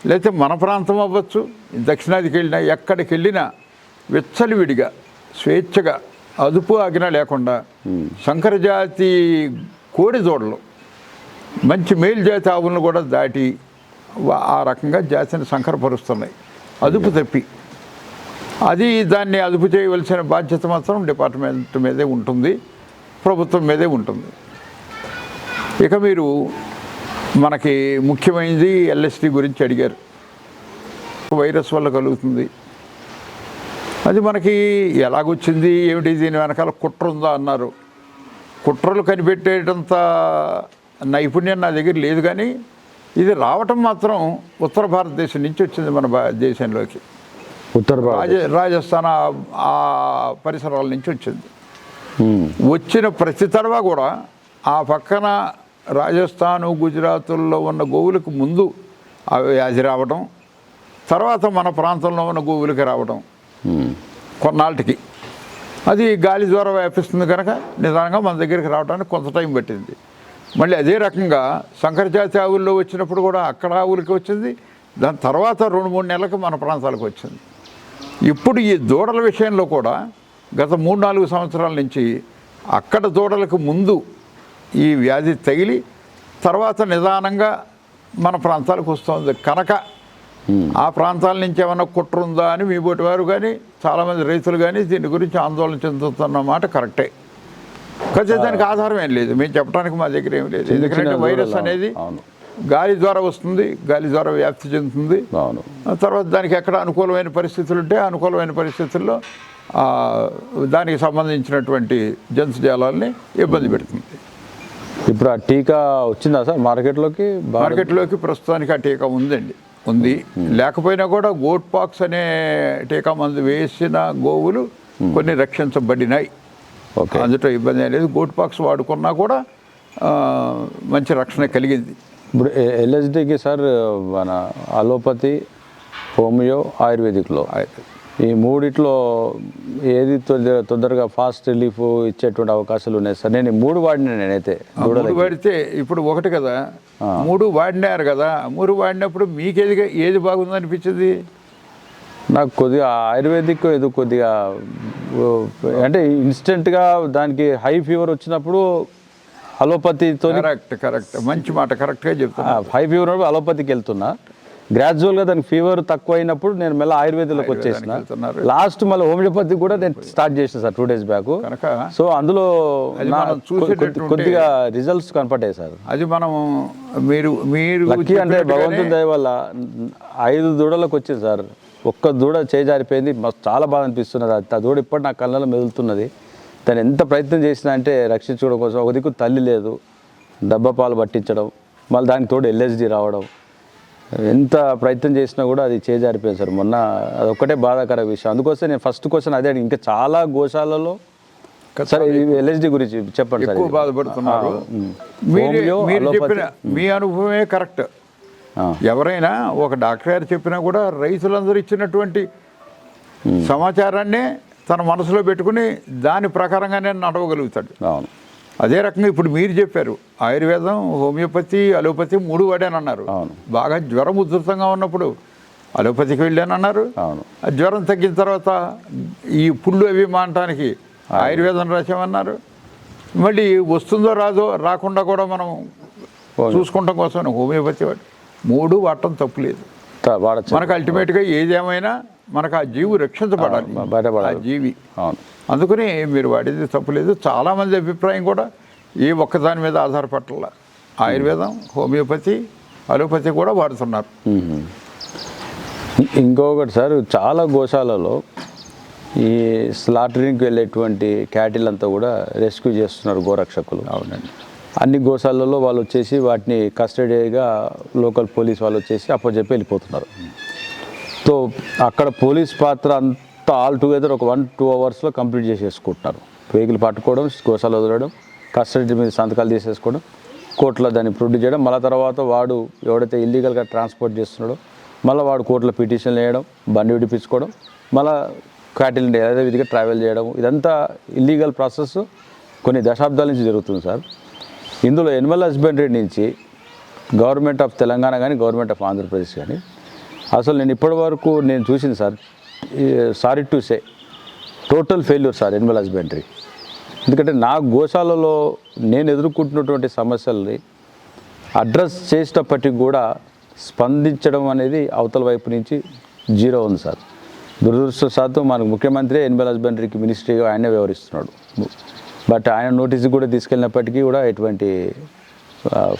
లేకపోతే మన ప్రాంతం అవ్వచ్చు, దక్షిణాదికి వెళ్ళినా ఎక్కడికి వెళ్ళినా విచ్చలవిడిగా స్వేచ్ఛగా అదుపు ఆజ్ఞ లేకుండా సంకరజాతి కోడిదోడలు మంచి మేలు జాతి ఆవులను కూడా దాటి ఆ రకంగా జాతిని సంకరపరుస్తున్నాయి అదుపు తప్పి. దాన్ని అదుపు చేయవలసిన బాధ్యత మాత్రం డిపార్ట్మెంట్ మీదే ఉంటుంది, ప్రభుత్వం మీదే ఉంటుంది. ఇక మీరు మనకి ముఖ్యమైనది LSD గురించి అడిగారు. వైరస్ వల్ల కలుగుతుంది. అది మనకి ఎలాగొచ్చింది ఏమిటి, దీని వెనకాల కుట్ర ఉందా అన్నారు. కుట్రలు కనిపెట్టేటంత నైపుణ్యం నా దగ్గర లేదు, కానీ ఇది రావటం మాత్రం ఉత్తర భారతదేశం నుంచి వచ్చింది మన దేశంలోకి. రాజస్థాన్ ఆ పరిసరాల నుంచి వచ్చింది. వచ్చిన ప్రతి తడవ కూడా ఆ పక్కన రాజస్థాను, గుజరాతుల్లో ఉన్న గోవులకు ముందు ఆ వ్యాధి రావడం, తర్వాత మన ప్రాంతంలో ఉన్న గోవులకి రావడం కొన్నాళ్ళకి. అది గాలి ద్వారా వ్యాపిస్తుంది కనుక నిదానంగా మన దగ్గరికి రావడానికి కొంత టైం పట్టింది. మళ్ళీ అదే రకంగా సంకరజాతి ఆవుల్లో వచ్చినప్పుడు కూడా అక్కడ ఆవులకి వచ్చింది. దాని తర్వాత 2-3 నెలలకు మన ప్రాంతాలకు వచ్చింది. ఇప్పుడు ఈ దూడల విషయంలో కూడా గత 3-4 సంవత్సరాల నుంచి అక్కడ దూడలకు ముందు ఈ వ్యాధి తగిలి తర్వాత నిదానంగా మన ప్రాంతాలకు వస్తుంది కనుక ఆ ప్రాంతాల నుంచి ఏమైనా కుట్ర ఉందా అని మీ బోటి వారు కానీ చాలామంది రైతులు కానీ దీని గురించి ఆందోళన చెందుతున్న మాట కరెక్టే. కాకపోతే దానికి ఆధారం ఏం లేదు, మేము చెప్పడానికి మా దగ్గర ఏం లేదు. ఎందుకంటే వైరస్ అనేది గాలి ద్వారా వస్తుంది, గాలి ద్వారా వ్యాప్తి చెందుతుంది. తర్వాత దానికి ఎక్కడ అనుకూలమైన పరిస్థితులు ఉంటే అనుకూలమైన పరిస్థితుల్లో దానికి సంబంధించినటువంటి జంతుజాలాల్ని ఇబ్బంది పెడుతుంది. ఇప్పుడు ఆ టీకా వచ్చిందా సార్ మార్కెట్లోకి? మార్కెట్లోకి ప్రస్తుతానికి ఆ టీకా ఉంది. లేకపోయినా కూడా గోట్ పాక్స్ అనే టీకా మందు వేసిన గోవులు కొన్ని రక్షించబడినాయి. అందులో ఇబ్బంది లేదు. గోట్ పాక్స్ వాడుకున్నా కూడా మంచి రక్షణ కలిగింది. ఇప్పుడు ఎల్ఎస్డికి సార్ మన అలోపతి, హోమియో, ఆయుర్వేదిక్లో ఈ మూడిట్లో ఏది తొందరగా ఫాస్ట్ రిలీఫ్ ఇచ్చేటువంటి అవకాశాలు ఉన్నాయి సార్? నేను 3 వాడినా నేనైతే. 3 వాడితే ఇప్పుడు ఒకటి కదా, 3 వాడినారు కదా, 3 వాడినప్పుడు మీకు ఏది బాగుంది అనిపించింది? నాకు కొద్దిగా ఆయుర్వేదిక్ ఏదో కొద్దిగా అంటే ఇన్స్టెంట్గా దానికి హై ఫీవర్ వచ్చినప్పుడు అలోపతితో. కరెక్ట్ మంచి మాట, కరెక్ట్గా చెప్తున్నా. హై ఫీవర్ ఉన్నప్పుడు అలోపతికి వెళ్తున్నా, గ్రాడ్యువల్గా దానికి ఫీవర్ తక్కువ అయినప్పుడు నేను మళ్ళీ ఆయుర్వేదంలోకి వచ్చేసిన. లాస్ట్ మళ్ళీ హోమియోపతి కూడా నేను స్టార్ట్ చేసిన సార్ 2 days బ్యాక్. సో అందులో కొద్దిగా రిజల్ట్స్ కనపడ్డాయి సార్. అది మనం మీరు లక్కీ అంటే భగవంతుని దయ వల్ల 5 దూడలకు వచ్చింది సార్. ఒక్క దూడ చేజారిపోయింది, చాలా బాధ అనిపిస్తున్నది. ఆ దూడ ఇప్పటి నా కళ్ళలో మెదులుతున్నది. తను ఎంత ప్రయత్నం చేసినా అంటే రక్షించుకోవడం కోసం, ఒక దిక్కు తల్లి లేదు, డబ్బా పాలు పట్టించడం, మళ్ళీ దానికి తోడు ఎల్ఎస్డి రావడం, ఎంత ప్రయత్నం చేసినా కూడా అది చేజారిపోయింది సార్ మొన్న. అదొక్కటే బాధాకర విషయం. అందుకోసం నేను ఫస్ట్ క్వశ్చన్ అదే అడిగి. ఇంకా చాలా గోశాలలో సార్ ఎల్ఎస్డి గురించి చెప్పండి సార్. ఎక్కువ బాధపడుతున్నారు. మీరు చెప్పిన మీ అనుభవమే కరెక్ట్. ఎవరైనా ఒక డాక్టర్ గారు చెప్పినా కూడా రైతులందరూ ఇచ్చినటువంటి సమాచారాన్ని తన మనసులో పెట్టుకుని దాని ప్రకారంగానే నడవగలుగుతాడు. అవును. అదే రకంగా ఇప్పుడు మీరు చెప్పారు, ఆయుర్వేదం, హోమియోపతి, అలోపతి 3 వాడానన్నారు. బాగా జ్వరం ఉధృతంగా ఉన్నప్పుడు అలోపతికి వెళ్ళానన్నారు. జ్వరం తగ్గిన తర్వాత ఈ పుళ్ళు అవి మానటానికి ఆయుర్వేదం రాసామన్నారు. మళ్ళీ వస్తుందో రాదో రాకుండా కూడా మనం చూసుకుంటాం కోసం హోమియోపతి వాడు. 3 వాడటం తప్పులేదు. మనకు అల్టిమేట్గా ఏదేమైనా మనకు ఆ జీవి రక్షించబడాలి, ఆ జీవి. అందుకని మీరు వాడేది తప్పులేదు. చాలామంది అభిప్రాయం కూడా ఏ ఒక్కదాని మీద ఆధారపడాల. ఆయుర్వేదం, హోమియోపతి, అలోపతి కూడా వాడుతున్నారు. ఇంకొకటి సార్, చాలా గోశాలలో ఈ స్లాటరింగ్కి వెళ్ళేటువంటి క్యాటిల్ అంతా కూడా రెస్క్యూ చేస్తున్నారు గోరక్షకులు. అవునండి. అన్ని గోశాలలో వాళ్ళు వచ్చేసి వాటిని కస్టడీగా లోకల్ పోలీస్ వాళ్ళు వచ్చేసి అప్పచెప్పి వెళ్ళిపోతున్నారు. సో అక్కడ పోలీస్ పాత్ర అంతా ఆల్ టుగెదర్ ఒక 1-2 అవర్స్లో కంప్లీట్ చేసేసుకుంటున్నారు. వెహికల్ పట్టుకోవడం, గోశాల వదలడం, కస్టడీ మీద సంతకాలు తీసేసుకోవడం, కోర్టులో దాన్ని ప్రొడ్యూస్ చేయడం, మళ్ళీ తర్వాత వాడు ఎవడైతే ఇల్లీగల్గా ట్రాన్స్పోర్ట్ చేస్తున్నాడో మళ్ళీ వాడు కోర్టులో పిటిషన్లు వేయడం, బండి విడిపించుకోవడం, మళ్ళీ క్యాటిల్ అదే విధిగా ట్రావెల్ చేయడం. ఇదంతా ఇల్లీగల్ ప్రాసెస్ కొన్ని దశాబ్దాల నుంచి జరుగుతుంది సార్. ఇందులో ఎనిమల్ హస్బెండరీ నుంచి గవర్నమెంట్ ఆఫ్ తెలంగాణ కానీ గవర్నమెంట్ ఆఫ్ ఆంధ్రప్రదేశ్ కానీ అసలు నేను ఇప్పటి వరకు నేను చూసింది sir, sorry to say, total failure sir Animal husbandry. ఎందుకంటే నా గోశాలలో నేను ఎదుర్కొంటున్నటువంటి సమస్యల్ని అడ్రస్ చేసేటప్పటికి కూడా స్పందించడం అనేది అవతల వైపు నుంచి 0 ఉంది సార్. దురదృష్టవశాత్తు మనకు ముఖ్యమంత్రి ఎనిమల్ హస్బెండరీకి మినిస్ట్రీగా ఆయనే వ్యవహరిస్తున్నాడు. బట్ ఆయన నోటీస్ కూడా తీసుకెళ్ళినప్పటికీ కూడా ఎటువంటి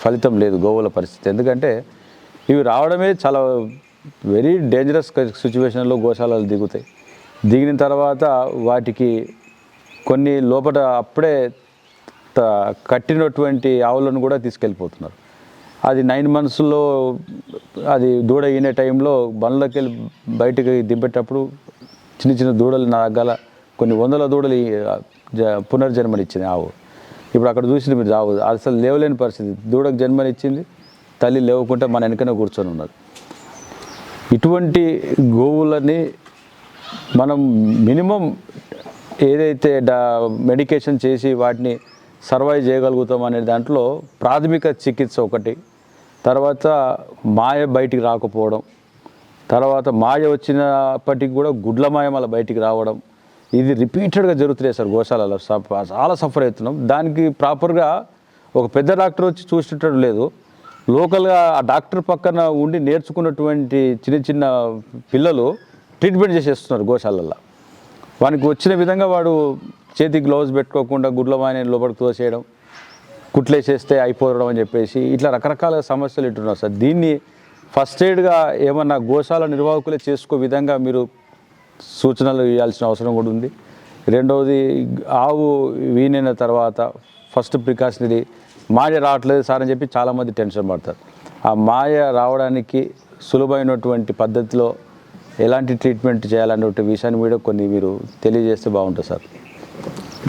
ఫలితం లేదు గోవుల పరిస్థితి. ఎందుకంటే ఇవి రావడమే చాలా వెరీ డేంజరస్ సిచ్యువేషన్లో గోశాలలు దిగుతాయి. దిగిన తర్వాత వాటికి కొన్ని లోపల అప్పుడే కట్టినటువంటి ఆవులను కూడా తీసుకెళ్ళిపోతున్నారు. అది 9 monthsలో అది దూడ అయిన టైంలో బండ్లోకి వెళ్ళి బయటకు దింపేటప్పుడు చిన్న చిన్న దూడలు నా దగ్గర కొన్ని 100 దూడలు పునర్జన్మనిచ్చింది ఆవు. ఇప్పుడు అక్కడ చూసింది మీరు ఆవు అసలు లేవలేని పరిస్థితి. దూడకు జన్మనిచ్చింది, తల్లి లేవకుంటే మన వెనకనే కూర్చొని ఉన్నది. ఇటువంటి గోవులని మనం మినిమం ఏదైతే మెడికేషన్ చేసి వాటిని సర్వైవ్ చేయగలుగుతాం అనే దాంట్లో ప్రాథమిక చికిత్స ఒకటి, తర్వాత మాయ బయటికి రాకపోవడం, తర్వాత మాయ వచ్చినప్పటికి కూడా గుడ్ల మాయ మళ్ళీ బయటికి రావడం, ఇది రిపీటెడ్గా జరుగుతున్నాయి సార్ గోశాలలో. చాలా సఫర్ అవుతున్నాం. దానికి ప్రాపర్గా ఒక పెద్ద డాక్టర్ వచ్చి చూసేటట్టు లేదు. లోకల్గా ఆ డాక్టర్ పక్కన ఉండి నేర్చుకున్నటువంటి చిన్న చిన్న పిల్లలు ట్రీట్మెంట్ చేసేస్తున్నారు గోశాలల్లో. వానికి వచ్చిన విధంగా వాడు చేతికి గ్లౌజ్ పెట్టుకోకుండా గుడ్ల మాయని లోపలికి తోసేయడం, కుట్లేసేస్తే అయిపోవడం అని చెప్పేసి ఇట్లా రకరకాల సమస్యలు ఇట్టున్నారు సార్. దీన్ని ఫస్ట్ ఎయిడ్గా ఏమన్నా గోశాల నిర్వాహకులే చేసుకో విధంగా మీరు సూచనలు ఇవ్వాల్సిన అవసరం కూడా ఉంది. రెండవది, ఆవు వీనైన తర్వాత ఫస్ట్ ప్రికాషనరీ మాయ రావట్లేదు సార్ అని చెప్పి చాలామంది టెన్షన్ పడతారు. ఆ మాయ రావడానికి సులభమైనటువంటి పద్ధతిలో ఎలాంటి ట్రీట్మెంట్ చేయాలనే విషయాన్ని కూడా కొన్ని మీరు తెలియజేస్తే బాగుంటుంది సార్.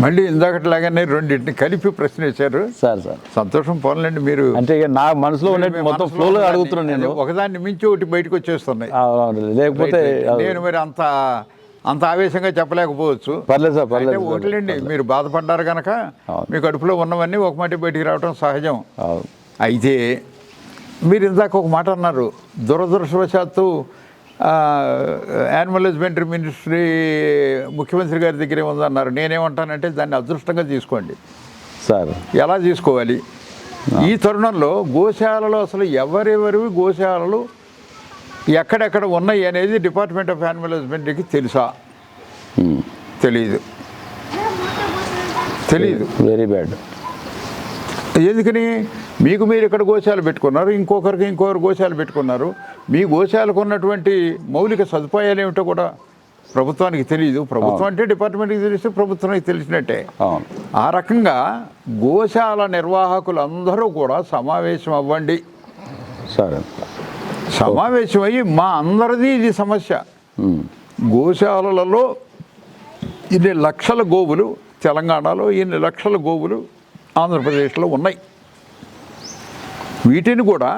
మళ్ళీ ఇందాకట్లాగానే రెండింటిని కలిపి ప్రశ్న వేశారు. సార్ సంతోషం, పోన్లండి. మీరు అంటే ఇక నా మనసులో ఉన్నట్టు మొత్తం ఫ్లోలో అడుగుతున్నాను నేను. ఒకదాన్ని మించి ఒకటి బయటకు వచ్చేస్తున్నాయి. లేకపోతే నేను మరి అంత ఆవేశంగా చెప్పలేకపోవచ్చు. పర్లేదు సార్, పర్లేదు. ఒకటిలేండి, మీరు బాధపడ్డారు కనుక మీ కడుపులో ఉన్నవన్నీ ఒక మాట బయటికి రావడం సహజం. అయితే మీరు ఇందాక ఒక మాట అన్నారు, దురదృష్టవశాత్తు యానిమల్ హస్బెండరీ మినిస్ట్రీ ముఖ్యమంత్రి గారి దగ్గరే ఉందన్నారు. నేనేమంటానంటే దాన్ని అదృష్టంగా తీసుకోండి సార్. ఎలా తీసుకోవాలి? ఈ తరుణంలో గోశాలలో అసలు ఎవరెవరివి గోశాలలు ఎక్కడెక్కడ ఉన్నాయి అనేది డిపార్ట్మెంట్ ఆఫ్ యానిమల్ హస్బెండరీకి తెలుసా? తెలీదు. Very bad. ఎందుకని? మీకు మీరు ఇక్కడ గోశాల పెట్టుకున్నారు, ఇంకొకరు గోశాల పెట్టుకున్నారు. మీ గోశాలకు ఉన్నటువంటి మౌలిక సదుపాయాలు ఏమిటో కూడా ప్రభుత్వానికి తెలియదు. ప్రభుత్వం అంటే డిపార్ట్మెంట్కి తెలిస్తే ప్రభుత్వానికి తెలిసినట్టే. ఆ రకంగా గోశాల నిర్వాహకులందరూ కూడా సమావేశం అవ్వండి. సరే, సమావేశమయ్యి మా అందరిది ఇది సమస్య. గోశాలలో ఇన్ని లక్షల గోవులు తెలంగాణలో, ఇన్ని లక్షల గోవులు ఆంధ్రప్రదేశ్లో ఉన్నాయి. వీటిని కూడా,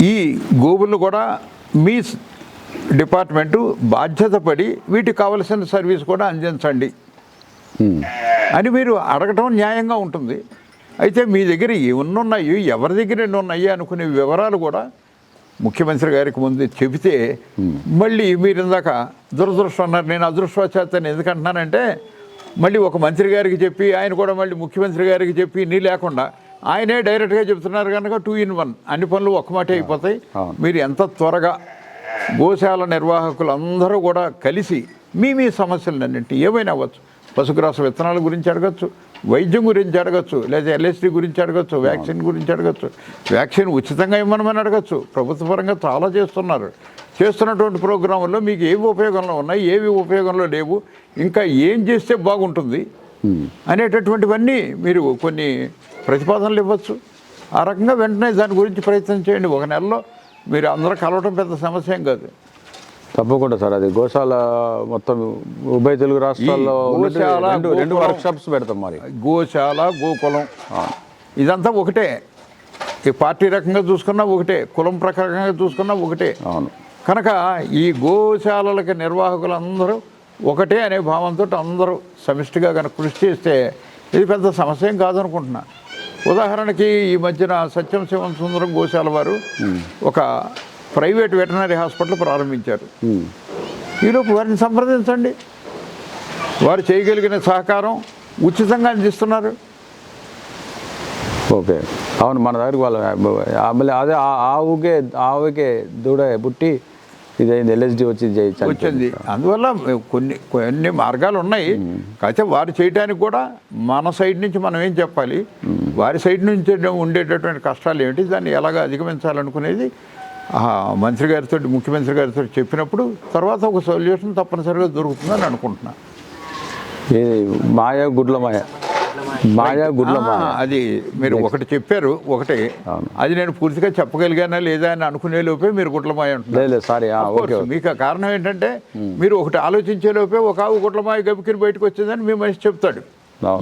ఈ గోవులను కూడా మీ డిపార్ట్మెంటు బాధ్యత పడి వీటికి కావలసిన సర్వీస్ కూడా అందించండి అని మీరు అడగటం న్యాయంగా ఉంటుంది. అయితే మీ దగ్గర ఎన్నున్నాయి, ఎవరి దగ్గర ఎన్ని ఉన్నాయి అనుకునే వివరాలు కూడా ముఖ్యమంత్రి గారికి ముందు చెబితే, మళ్ళీ మీరు ఇందాక దురదృష్టం అన్నారు. నేను అదృష్టవశాత్తని ఎందుకంటున్నానంటే, మళ్ళీ ఒక మంత్రి గారికి చెప్పి ఆయన కూడా మళ్ళీ ముఖ్యమంత్రి గారికి చెప్పి నీ లేకుండా ఆయనే డైరెక్ట్గా చెప్తున్నారు కనుక 2 in 1 అన్ని పనులు ఒక్క మాట అయిపోతాయి. మీరు ఎంత త్వరగా గోశాల నిర్వాహకులు అందరూ కూడా కలిసి మీ సమస్యలన్నింటి ఏమైనా అవ్వచ్చు, పశుగ్రాస విత్తనాల గురించి అడగచ్చు, వైద్యం గురించి అడగచ్చు, లేదా LSD గురించి అడగచ్చు, వ్యాక్సిన్ గురించి అడగచ్చు, వ్యాక్సిన్ ఉచితంగా ఇవ్వమని అడగచ్చు. ప్రభుత్వ పరంగా చాలా చేస్తున్నటువంటి ప్రోగ్రాముల్లో మీకు ఏవి ఉపయోగంలో ఉన్నాయి, ఏవి ఉపయోగంలో లేవు, ఇంకా ఏం చేస్తే బాగుంటుంది అనేటటువంటివన్నీ మీరు కొన్ని ప్రతిపాదనలు ఇవ్వచ్చు. ఆ రకంగా వెంటనే దాని గురించి ప్రయత్నం చేయండి. 1 నెలలో మీరు అందరూ కలవటం పెద్ద సమస్య ఏం కాదు. తప్పకుండా సార్. అది గోశాల మొత్తం ఉభయ తెలుగు రాష్ట్రాల్లో రెండు వర్క్షాప్స్ పెడతాం. మరి గోశాల, గోకులం ఇదంతా ఒకటే. ఈ పార్టీ రకంగా చూసుకున్నా ఒకటే, కులం ప్రకారంగా చూసుకున్నా ఒకటే. అవును. కనుక ఈ గోశాలలకి నిర్వాహకులందరూ ఒకటే అనే భావంతో అందరూ సమిష్టిగా కనుక కృషి చేస్తే ఇది పెద్ద సమస్య ఏం కాదనుకుంటున్నా. ఉదాహరణకి ఈ మధ్యన సత్యం శివం సుందరం గోశాల వారు ఒక ప్రైవేట్ వెటనరీ హాస్పిటల్ ప్రారంభించారు. ఈలోపు వారిని సంప్రదించండి, వారు చేయగలిగిన సహకారం ఉచితంగా అందిస్తున్నారు. ఓకే, అవును. మన దగ్గరికి వాళ్ళు అదే ఆవుకే దూడ పుట్టి ఇదైంది, LSD వచ్చింది. అందువల్ల కొన్ని మార్గాలు ఉన్నాయి. కాకపోతే వారు చేయడానికి కూడా మన సైడ్ నుంచి మనం ఏం చెప్పాలి, వారి సైడ్ నుంచి ఉండేటటువంటి కష్టాలు ఏమిటి, దాన్ని ఎలాగ అధిగమించాలనుకునేది మంత్రి గారితో, ముఖ్యమంత్రి గారితో చెప్పినప్పుడు తర్వాత ఒక సొల్యూషన్ తప్పనిసరిగా దొరుకుతుందని అనుకుంటున్నా. గుడ్ల మాయ అది మీరు ఒకటి చెప్పారు, ఒకటి అది నేను పూర్తిగా చెప్పగలిగానా లేదా అని అనుకునే లోపే మీరు గుడ్లమాయ అంటున్నారు. మీకు కారణం ఏంటంటే మీరు ఒకటి ఆలోచించే లోపే ఒక ఆవు గుడ్లమాయ గబికిని బయటకు వచ్చిందని మీ మనిషి చెప్తాడు.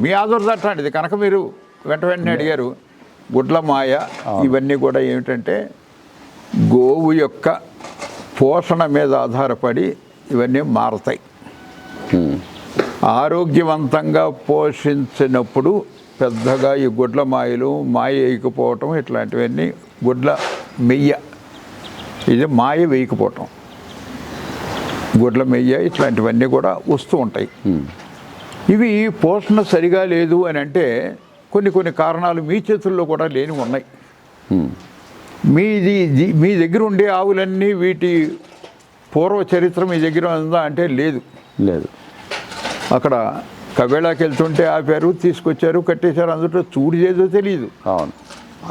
మీ ఆదర్శ అట్లాంటిది కనుక మీరు వెంటనే అడిగారు. గుడ్లమాయ ఇవన్నీ కూడా ఏమిటంటే గోవు యొక్క పోషణ మీద ఆధారపడి ఇవన్నీ మారతాయి. ఆరోగ్యవంతంగా పోషించినప్పుడు పెద్దగా ఈ గుడ్ల మాయలు వేయకపోవటం ఇట్లాంటివన్నీ, గుడ్ల మెయ్య ఇది మాయ వేయకపోవటం, గుడ్ల మెయ్య ఇట్లాంటివన్నీ కూడా వస్తూ ఉంటాయి. ఇవి పోషణ సరిగా లేదు అని అంటే కొన్ని కారణాలు మీ చేతుల్లో కూడా లేని ఉన్నాయి. మీ దగ్గర ఉండే ఆవులన్నీ వీటి పూర్వ చరిత్ర మీ దగ్గర ఉందా అంటే లేదు. అక్కడ కబేళాకి వెళ్తుంటే ఆపారు, తీసుకొచ్చారు, కట్టేశారు. అందులో చూడు ఏదో తెలియదు. అవును.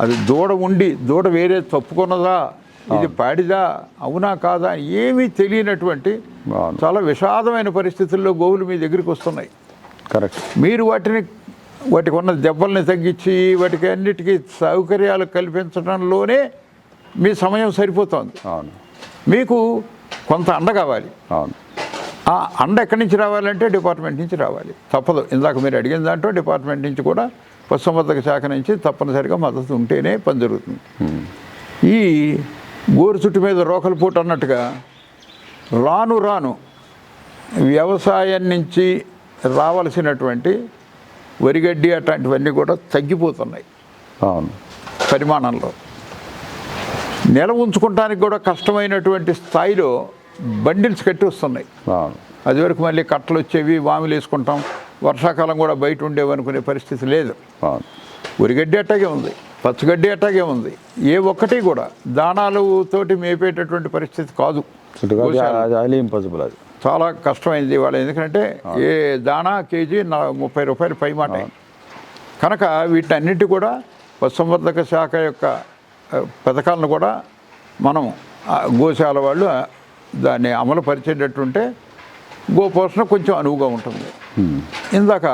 అది దూడ వేరే తప్పుకున్నదా, ఇది పాడిదా, అవునా కాదా ఏమీ తెలియనటువంటి చాలా విషాదమైన పరిస్థితుల్లో గోవులు మీ దగ్గరికి వస్తున్నాయి. కరెక్ట్. మీరు వాటికి ఉన్న దెబ్బల్ని తగ్గించి వాటికి అన్నిటికీ సౌకర్యాలు కల్పించడంలోనే మీ సమయం సరిపోతుంది. అవును. మీకు కొంత అండ కావాలి. అవును. ఆ అండ ఎక్కడి నుంచి రావాలంటే డిపార్ట్మెంట్ నుంచి రావాలి, తప్పదు. ఇందాక మీరు అడిగిన దాంట్లో డిపార్ట్మెంట్ నుంచి కూడా పశుసంవర్ధక శాఖ నుంచి తప్పనిసరిగా మద్దతు ఉంటేనే పని జరుగుతుంది. ఈ గోరు చుట్టు మీద రోకలు పూట అన్నట్టుగా రాను రాను వ్యవసాయం నుంచి రావాల్సినటువంటి వరిగడ్డి అట్లాంటివన్నీ కూడా తగ్గిపోతున్నాయి అవును. పరిమాణంలో. నెల ఉంచుకోవడానికి కూడా కష్టమైనటువంటి స్థాయిలో బండిల్స్ కట్టి వస్తున్నాయి. అవును. అది వరకు మళ్ళీ కట్టలు వచ్చేవి, వాములు వేసుకుంటాం, వర్షాకాలం కూడా బయట ఉండేవి అనుకునే పరిస్థితి లేదు. అవును. ఉరిగడ్డి అట్టాగే ఉంది, పచ్చగడ్డి అట్టాగే ఉంది. ఏ ఒక్కటి కూడా దానాలతోటి మేపేటటువంటి పరిస్థితి కాదు. అది ఇంపాసిబుల్. అది చాలా కష్టమైంది ఇవాళ. ఎందుకంటే ఏ దానా కేజీ 30 రూపాయలు పై మాట. కనుక వీటన్నిటి కూడా పశుసంవర్ధక శాఖ యొక్క పథకాలను కూడా మనం గోశాల వాళ్ళు దాన్ని అమలు పరిచేటట్టుంటే గోపోషణ కొంచెం అనువుగా ఉంటుంది. ఇందాక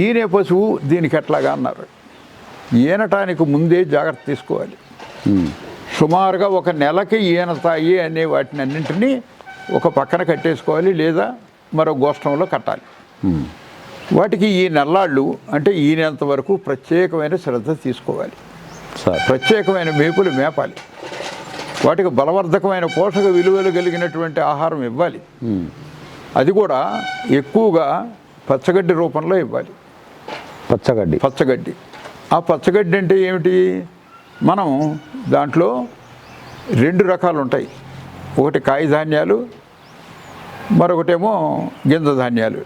ఈనే పశువు దీనికి ఎట్లాగా అన్నారు. ఈనటానికి ముందే జాగ్రత్త తీసుకోవాలి. సుమారుగా ఒక నెలకి ఈన తాయి అనే వాటిని అన్నింటినీ ఒక పక్కన కట్టేసుకోవాలి, లేదా మరో గోష్ఠంలో కట్టాలి. వాటికి ఈ నెల్లాళ్ళు అంటే ఈనేంత వరకు ప్రత్యేకమైన శ్రద్ధ తీసుకోవాలి. ప్రత్యేకమైన మేపులు మేపాలి. వాటికి బలవర్ధకమైన పోషక విలువలు కలిగినటువంటి ఆహారం ఇవ్వాలి. అది కూడా ఎక్కువగా పచ్చగడ్డి రూపంలో ఇవ్వాలి. పచ్చగడ్డి. ఆ పచ్చగడ్డి అంటే ఏమిటి? మనం దాంట్లో 2 రకాలు ఉంటాయి. ఒకటి కాయధాన్యాలు, మరొకటేమో గింజ ధాన్యాలు.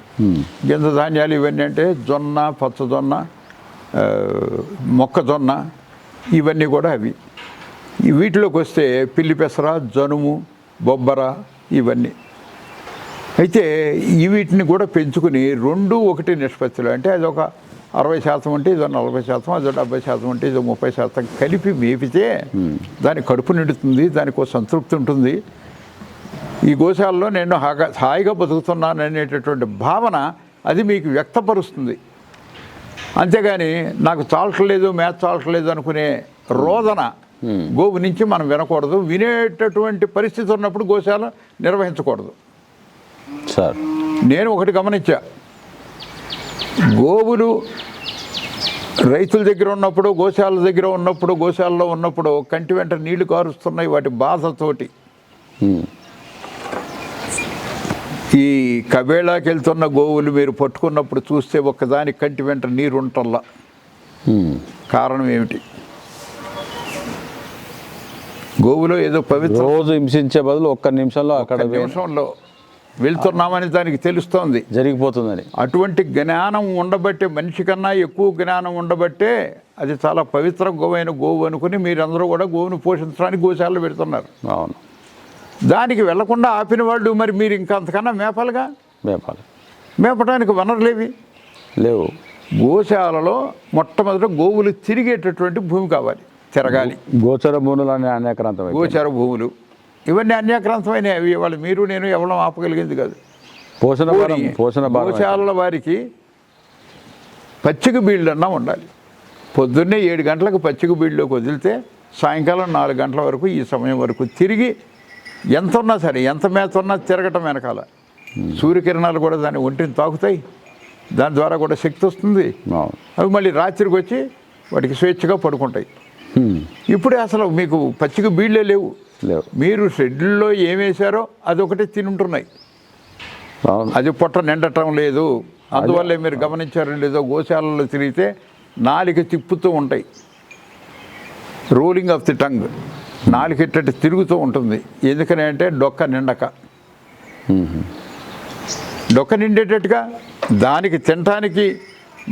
గింజ ధాన్యాలు ఇవన్నీ అంటే జొన్న, పచ్చజొన్న, మొక్కజొన్న, ఇవన్నీ కూడా అవి. వీటిలోకి వస్తే పిల్లి పెసర, జనుము, బొబ్బర ఇవన్నీ. అయితే వీటిని కూడా పెంచుకుని 2:1 నిష్పత్తిలో, అంటే అది ఒక 60% ఉంటే ఇదో 40%, అదో 70% ఉంటే ఇదో 30% కలిపి మేపితే దాని కడుపు నిండుతుంది, దానికి ఒక సంతృప్తి ఉంటుంది. ఈ గోశాలలో నేను హాయిగా బతుకుతున్నాను అనేటటువంటి భావన అది మీకు వ్యక్తపరుస్తుంది. అంతేగాని నాకు చాలట్లేదు, మేత చాలట్లేదు అనుకునే రోదన గోవు నుంచి మనం వినకూడదు. వినేటటువంటి పరిస్థితి ఉన్నప్పుడు గోశాల నిర్వహించకూడదు. నేను ఒకటి గమనించా, గోవులు రైతుల దగ్గర ఉన్నప్పుడు, గోశాల దగ్గర ఉన్నప్పుడు, గోశాలలో ఉన్నప్పుడు కంటి వెంట నీళ్లు కారుస్తున్నాయి వాటి బాధతోటి. ఈ కబేళాకి వెళ్తున్న గోవులు మీరు పట్టుకున్నప్పుడు చూస్తే ఒక్కదాని కంటి వెంట నీరు ఉంటల్లా. కారణం ఏమిటి? గోవులో ఏదో పవిత్ర, రోజు హింసించే బదులు ఒక్క నిమిషంలో అక్కడ నిమిషంలో వెళ్తున్నామని దానికి తెలుస్తోంది, జరిగిపోతుందని. అటువంటి జ్ఞానం ఉండబట్టే, మనిషి కన్నా ఎక్కువ జ్ఞానం ఉండబట్టే అది చాలా పవిత్ర గోవైన గోవు అనుకుని మీరందరూ కూడా గోవును పోషించడానికి గోశాలలో పెడుతున్నారు. అవును. దానికి వెళ్లకుండా ఆపిన వాళ్ళు మరి మీరు ఇంకా అంతకన్నా మేపాలి. మేపడానికి వనరులేవి లేవు. గోశాలలో మొట్టమొదట గోవులు తిరిగేటటువంటి భూమి కావాలి, తిరగాలి. గోచర భూములు అనే అన్యాక్రాంతం, గోచర భూములు ఇవన్నీ అన్యాక్రాంతమైనవి. అవి వాళ్ళు మీరు నేను ఎవరో ఆపగలిగింది కాదు. పోషణ గోశాలల వారికి పచ్చిక బీళ్ళన్నా ఉండాలి. పొద్దున్నే 7 గంటలకు పచ్చిక బీళ్ళలోకి వదిలితే సాయంకాలం 4 గంటల వరకు, ఈ సమయం వరకు తిరిగి ఎంత ఉన్నా సరే, ఎంత మేత ఉన్నా తిరగటం వెనకాల. సూర్యకిరణాలు కూడా దాన్ని ఒంటిని తాకుతాయి, దాని ద్వారా కూడా శక్తి వస్తుంది. అవి మళ్ళీ రాత్రికి వచ్చి వాటికి స్వేచ్ఛగా పడుకుంటాయి. ఇప్పుడే అసలు మీకు పచ్చిక బీళ్ళే లేవు. మీరు షెడ్యూల్లో ఏమేశారో అదొకటి తినుంటున్నాయి. అది పొట్ట నిండటం లేదు. అందువల్లే మీరు గమనించారో లేదో, గోశాలలో తిరిగితే నాలిక తిప్పుతూ ఉంటాయి. రోలింగ్ ఆఫ్ ది టంగ్, నాలిక ఇట్టటి తిరుగుతూ ఉంటుంది. ఎందుకని అంటే డొక్క నిండక. డొక్క నిండేటట్టుగా దానికి తినటానికి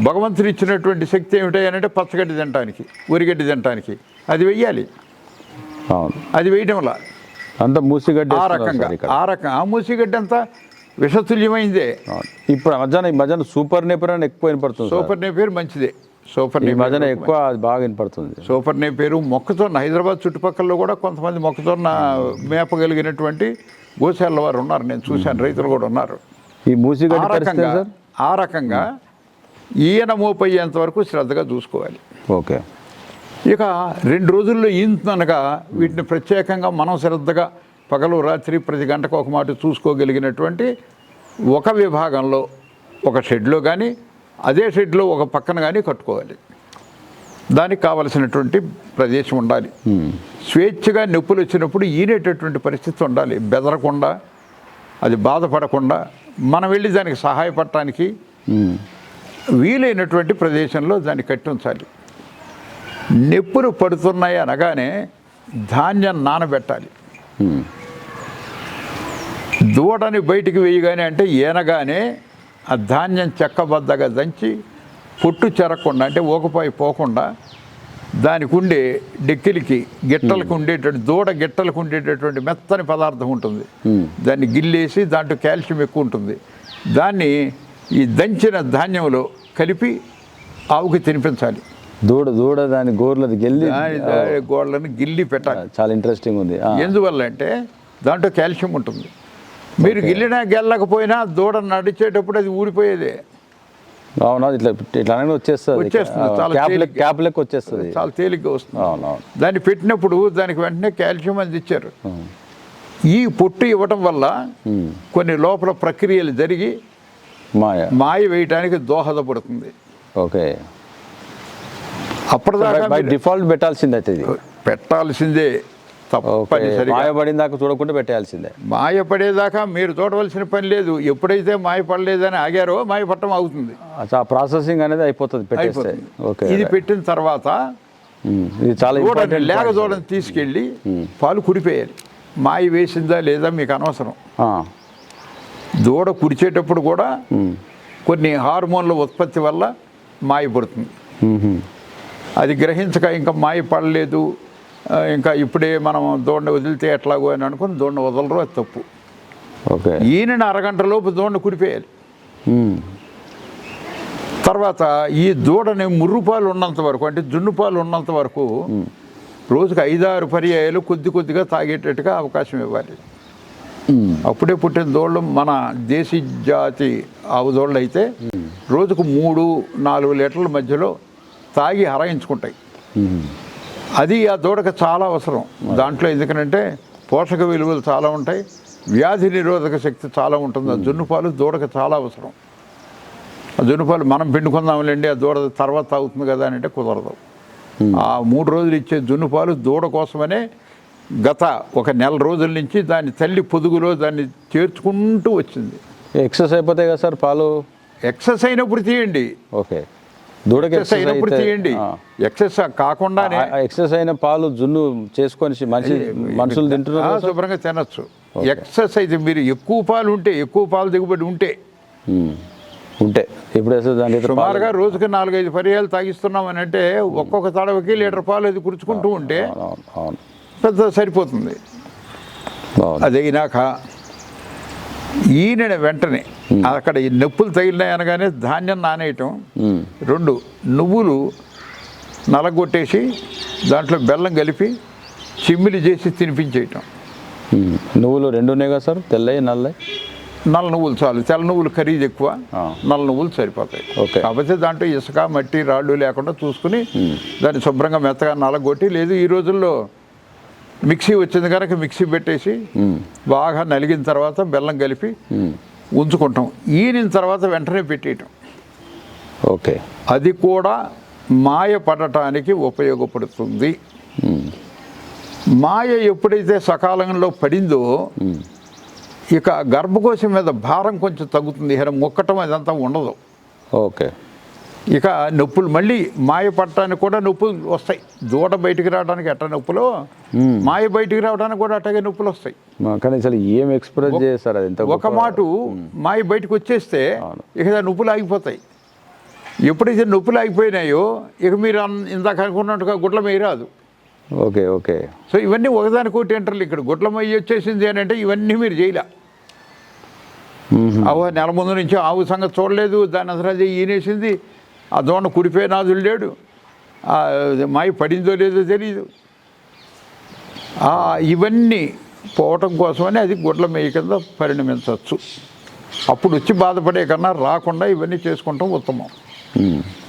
భగవంతుడు ఇచ్చినటువంటి శక్తి ఏమిటాయనంటే పచ్చగడ్డి తినటానికి, ఉరిగడ్డి తినటానికి అది వెయ్యాలి. అది వేయడంలా అంత మూసిగడ్డి ఆ మూసిగడ్డి అంతా విషతుల్యమైందే. ఇప్పుడు మధ్యాహ్నం సూపర్ నేపర్ అని ఎక్కువ వినపడుతుంది. సూపర్ నేపేరు మంచిదే. సూపర్ మధ్యాహ్నం ఎక్కువ అది బాగా వినపడుతుంది. సూపర్ నేపేరు, మొక్కజొన్న. హైదరాబాద్ చుట్టుపక్కల కూడా కొంతమంది మొక్కజొన్న మేపగలిగినటువంటి గోశాల వారు ఉన్నారు, నేను చూశాను. రైతులు కూడా ఉన్నారు. ఈ మూసిగడ్డి ఆ రకంగా ఈయన మోపయ్యేంత వరకు శ్రద్ధగా చూసుకోవాలి. ఓకే. ఇక 2 రోజుల్లో ఈంతనగా వీటిని ప్రత్యేకంగా మనం శ్రద్ధగా పగలు రాత్రి ప్రతి గంటకు ఒక మాట చూసుకోగలిగినటువంటి ఒక విభాగంలో ఒక షెడ్లో కానీ అదే షెడ్లో ఒక పక్కన కానీ కట్టుకోవాలి. దానికి కావలసినటువంటి ప్రదేశం ఉండాలి. స్వేచ్ఛగా నొప్పులు వచ్చినప్పుడు ఈనేటటువంటి పరిస్థితి ఉండాలి. బెదరకుండా, అది బాధపడకుండా మనం వెళ్ళి దానికి సహాయపడటానికి వీలైనటువంటి ప్రదేశంలో దాన్ని కట్టి ఉంచాలి. నొప్పులు పడుతున్నాయి అనగానే ధాన్యం నానబెట్టాలి. దూడని బయటికి వేయగానే అంటే ఏనగానే ఆ ధాన్యం చెక్కబద్దగా దంచి పొట్టు చెరగకుండా అంటే ఊకపోయి పోకుండా దానికి ఉండే డెక్కిలికి గిట్టలకు ఉండేటటువంటి దూడ గిట్టలకు ఉండేటటువంటి మెత్తని పదార్థం ఉంటుంది. దాన్ని గిల్లేసి దాంట్లో కాల్షియం ఎక్కువ ఉంటుంది. దాన్ని ఈ దంచిన ధాన్యంలో కలిపి ఆవుకి తినిపించాలి. దూడ దాని గోర్లది గిల్లి గోళ్ళని గిల్లి పెట్టాలి. చాలా ఇంట్రెస్టింగ్ ఉంది. ఎందువల్ల అంటే దాంట్లో కాల్షియం ఉంటుంది. మీరు గిల్లినా గెల్లకపోయినా దూడ నడిచేటప్పుడు అది ఊడిపోయేదే. అవునా, ఇట్లా వచ్చేస్తుంది, క్యాప్ లెక్క వచ్చేస్తుంది, చాలా తేలిగ్గా వస్తుంది. దాన్ని పెట్టినప్పుడు దానికి వెంటనే కాల్షియం అందించారు. ఈ పొట్టు ఇవ్వటం వల్ల కొన్ని లోపల ప్రక్రియలు జరిగి మాయ వేయటానికి దోహదపడుతుంది. ఓకే, అప్పటిదాకా డిఫాల్ట్ పెట్టాల్సిందే, పెట్టాల్సిందే, తప్పనిసరిగా. మాయపడిన దాకా చూడకుండా పెట్టాల్సిందే. మాయపడేదాకా మీరు చూడవలసిన పని లేదు. ఎప్పుడైతే మాయపడలేదని ఆగారో మాయపడటం అవుతుంది. ప్రాసెసింగ్ అనేది అయిపోతుంది. ఇది పెట్టిన తర్వాత ఇది చాలా లేక దూడని తీసుకెళ్ళి పాలు కుడిపేయాలి. మాయ వేసిందా లేదా మీకు అనవసరం. దూడ కుడిచేటప్పుడు కూడా కొన్ని హార్మోన్ల ఉత్పత్తి వల్ల మాయ పడుతుంది. అది గ్రహించక ఇంకా మాయ పడలేదు, ఇంకా ఇప్పుడే మనం దూడని వదిలితే ఎట్లాగో అని అనుకుని దూడని వదలరు, అది తప్పు. ఓకే, ఈయనని అరగంటలోపు దూడని కుడిపేయాలి. తర్వాత ఈ దూడని ముర్రుపాలు ఉన్నంత వరకు అంటే జున్నుపాలు ఉన్నంత వరకు రోజుకు 5-6 పర్యాయాలు కొద్దిగా తాగేటట్టుగా అవకాశం ఇవ్వాలి. అప్పుడే పుట్టిన దూడలు మన దేశీ జాతి ఆవు దూడలు అయితే రోజుకు 3-4 లీటర్ల మధ్యలో తాగి హరాయించుకుంటాయి. అది ఆ దూడకు చాలా అవసరం. దాంట్లో ఎందుకంటే పోషక విలువలు చాలా ఉంటాయి, వ్యాధి నిరోధక శక్తి చాలా ఉంటుంది. ఆ జున్నుపాలు దూడకు చాలా అవసరం. ఆ జున్నుపాలు మనం పిండుకుందాంలేండి, ఆ దూడ తర్వాత తాగుతుంది కదా అని అంటే కుదరదు. ఆ 3 రోజులు ఇచ్చే జున్నుపాలు దూడ కోసమనే గత 1 నెల రోజుల నుంచి దాని తల్లి పొదుగులో దాన్ని చేర్చుకుంటూ వచ్చింది. ఎక్సెస్ అయిపోతాయి కదా సార్ పాలు? ఎక్సెస్ అయినప్పుడు తీయండి. ఓకే, దూడకి అయినప్పుడు తీయండి. ఎక్సెస్ కాకుండానే ఎక్సెస్ అయిన పాలు జున్ను చేసుకొని మనుషులు తింటున్నారు, శుభ్రంగా తినచ్చు. ఎక్సెస్ అయితే మీరు ఎక్కువ పాలు ఉంటే, ఎక్కువ పాలు దిగుబడి ఉంటే ఇప్పుడు సుమారుగా రోజుకి 4-5 పర్యాలు తాగిస్తున్నాం అని అంటే ఒక్కొక్క తడవకి లీటర్ పాలు అది కురుచుకుంటూ ఉంటే పెద్ద సరిపోతుంది. అది అయినాక ఈయన వెంటనే అక్కడ ఈ నొప్పులు తగిలినాయి అనగానే ధాన్యం నానేయటం, 2 నువ్వులు నలగొట్టేసి దాంట్లో బెల్లం కలిపి చిమ్మిలి చేసి తినిపించేయటం. నువ్వులు 2 ఉన్నాయి కదా సార్, తెల్లయి నల్లయి? నల్ల నువ్వులు చాలు. తెల్ల నువ్వులు ఖరీదు ఎక్కువ, నల్ల నువ్వులు సరిపోతాయి. కాకపోతే దాంట్లో ఇసుక మట్టి రాళ్ళు లేకుండా చూసుకుని దాన్ని శుభ్రంగా మెత్తగా నలగొట్టి, లేదు ఈ రోజుల్లో మిక్సీ వచ్చింది కనుక మిక్సీ పెట్టేసి బాగా నలిగిన తర్వాత బెల్లం కలిపి ఉంచుకుంటాం. ఈనిన తర్వాత వెంటనే పెట్టేయటం. ఓకే, అది కూడా మాయ పడటానికి ఉపయోగపడుతుంది. మాయ ఎప్పుడైతే సకాలంలో పడిందో ఇక గర్భకోశం మీద భారం కొంచెం తగ్గుతుంది. మొక్కటం అదంతా ఉండదు. ఓకే, ఇక నొప్పులు మళ్ళీ మాయ పడటానికి కూడా నొప్పులు వస్తాయి. దూడ బయటికి రావడానికి ఎట్ట నొప్పులో మాయ బయటికి రావడానికి కూడా అట్టగే నొప్పులు వస్తాయి. కానీ అసలు ఏం ఎక్స్ప్రెస్ చేస్తారు అది? ఒక మాట మాయ బయటకు వచ్చేస్తే ఇక నొప్పులు ఆగిపోతాయి. ఎప్పుడైతే నొప్పులు ఆగిపోయినాయో ఇక మీరు ఇందాక అనుకున్నట్టుగా గుడ్లమయ్యి రాదు. ఓకే ఓకే, సో ఇవన్నీ ఒకదానికోటి ఎంటర్లు. ఇక్కడ గుడ్లమయ్యి వచ్చేసింది అని అంటే ఇవన్నీ మీరు చేయలే. ఆవు నెల ముందు నుంచి ఆవు సంగతి చూడలేదు, దాని అసలు అది ఈనేసింది, ఆ దోణ కుడిపోయినాదులు లేడు, మాయ పడిందో లేదో తెలియదు. ఇవన్నీ పోవటం కోసమని అది గుడ్ల మేయ కింద పరిణమించవచ్చు. అప్పుడు వచ్చి బాధపడే కన్నా రాకుండా ఇవన్నీ చేసుకుంటాం ఉత్తమం.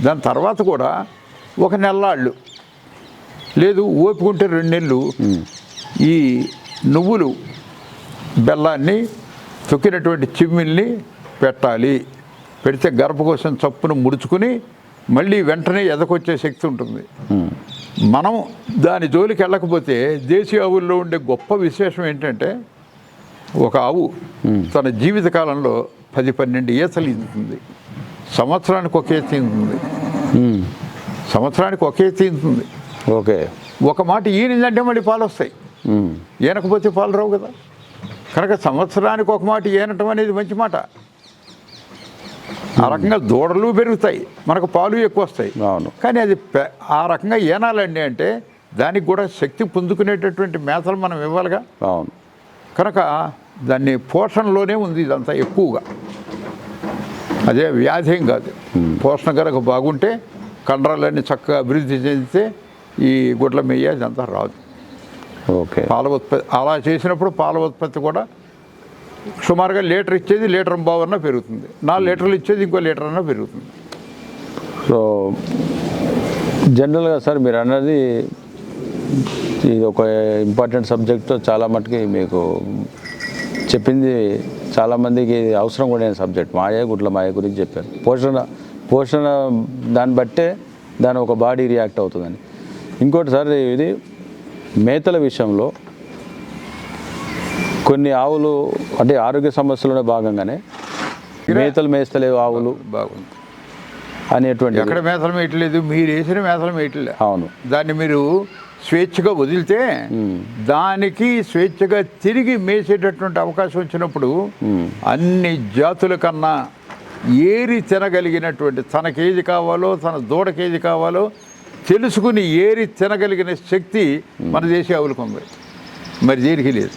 దాని తర్వాత కూడా 1 నెలలాళ్ళు లేదు ఓపుకుంటే 2 నెలలు ఈ నువ్వులు బెల్లాన్ని తొక్కినటువంటి చిమ్మిల్ని పెట్టాలి. పెడితే గర్భకోశం చప్పును ముడుచుకుని మళ్ళీ వెంటనే ఎదకొచ్చే శక్తి ఉంటుంది. మనం దాని జోలికి వెళ్ళకపోతే దేశీయ ఆవుల్లో ఉండే గొప్ప విశేషం ఏంటంటే ఒక ఆవు తన జీవితకాలంలో 10-12 ఈతలు ఈదుతుంది. సంవత్సరానికి ఒక ఈత ఈదుతుంది. సంవత్సరానికి ఒక ఈత ఈదుతుంది. ఓకే. ఒక మాట ఈనిందంటే మళ్ళీ పాలు వస్తాయి. ఈనకపోతే పాలు రావు కదా. కనుక సంవత్సరానికి ఒక మాట ఈనటం అనేది మంచి మాట. ఆ రకంగా దూడలు పెరుగుతాయి, మనకు పాలు ఎక్కువ వస్తాయి. అవును. కానీ అది ఆ రకంగా ఏనాలండి అంటే దానికి కూడా శక్తి పుంజుకునేటటువంటి మేతలు మనం ఇవ్వాలిగా. అవును. కనుక దాన్ని పోషణలోనే ఉంది ఇదంతా ఎక్కువగా. అదే వ్యాధి ఏం కాదు. పోషణ కనుక బాగుంటే కండరాలన్నీ చక్కగా అభివృద్ధి చెందితే ఈ గుడ్ల మెయ్య ఇదంతా రాదు. ఓకే. పాల ఉత్పత్తి అలా చేసినప్పుడు పాల ఉత్పత్తి కూడా సుమారుగా లీటర్ ఇచ్చేది 1.5 లీటర్న పెరుగుతుంది. 4 లీటర్లు ఇచ్చేది ఇంకో 1 లీటర్న పెరుగుతుంది. సో జనరల్గా సార్ మీరు అన్నది ఇది ఒక ఇంపార్టెంట్ సబ్జెక్ట్. చాలా మటుకి మీకు చెప్పింది చాలామందికి అవసరం కూడా సబ్జెక్ట్. గుడ్ల మాయ గురించి చెప్పారు. పోషణ దాన్ని బట్టే దాని ఒక బాడీ రియాక్ట్ అవుతుందని. ఇంకోటి సార్, ఇది మేతల విషయంలో కొన్ని ఆవులు అంటే ఆరోగ్య సమస్యలోనే భాగంగానే మేతలు మేస్తలేవు ఆవులు బాగుంది అనేటువంటి. ఎక్కడ మేతలు మేయట్లేదు, మీరు వేసిన మేతలు మేయట్లేదు. అవును. దాన్ని మీరు స్వేచ్ఛగా వదిలితే దానికి స్వేచ్ఛగా తిరిగి మేసేటటువంటి అవకాశం వచ్చినప్పుడు అన్ని జాతుల కన్నా ఏరి తినగలిగినటువంటి తనకేది కావాలో తన దూడకేది కావాలో తెలుసుకుని ఏరి తినగలిగిన శక్తి మన దేశీయ ఆవులకు ఉంది, మరి దేనికి లేదు.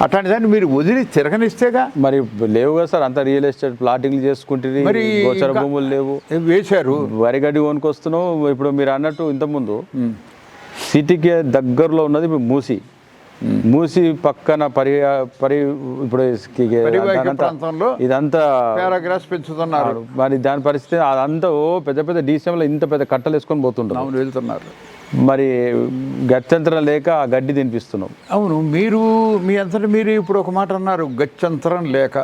అట్లాంటి దాన్ని మీరు వదిలి తిరగనిస్తేగా. మరి లేవు కదా సార్, అంత రియల్ ఎస్టేట్ ప్లాటింగ్లు చేసుకుంటే మరి గోచర భూములు లేవు, వేశారు. వరిగడ్డి కొనుకొస్తున్నావు. ఇప్పుడు మీరు అన్నట్టు ఇంతకుముందు సిటీకి దగ్గరలో ఉన్నది మూసి పక్కన ఇప్పుడు ప్రాంతంలో ఇదంతా పారాగ్రాస్ పెంచుతున్నారు. మరి దాని పరిస్థితి అదంతా పెద్ద పెద్ద డీసీఎంలో ఇంత పెద్ద కట్టలు వేసుకొని పోతుంటారు. వెళ్తున్నారు. మరి గత్యంతరం లేక ఆ గడ్డి తినిపిస్తున్నాం. అవును. మీరు మీ అంతటా మీరు ఇప్పుడు ఒక మాట అన్నారు, గత్యంతరం లేక.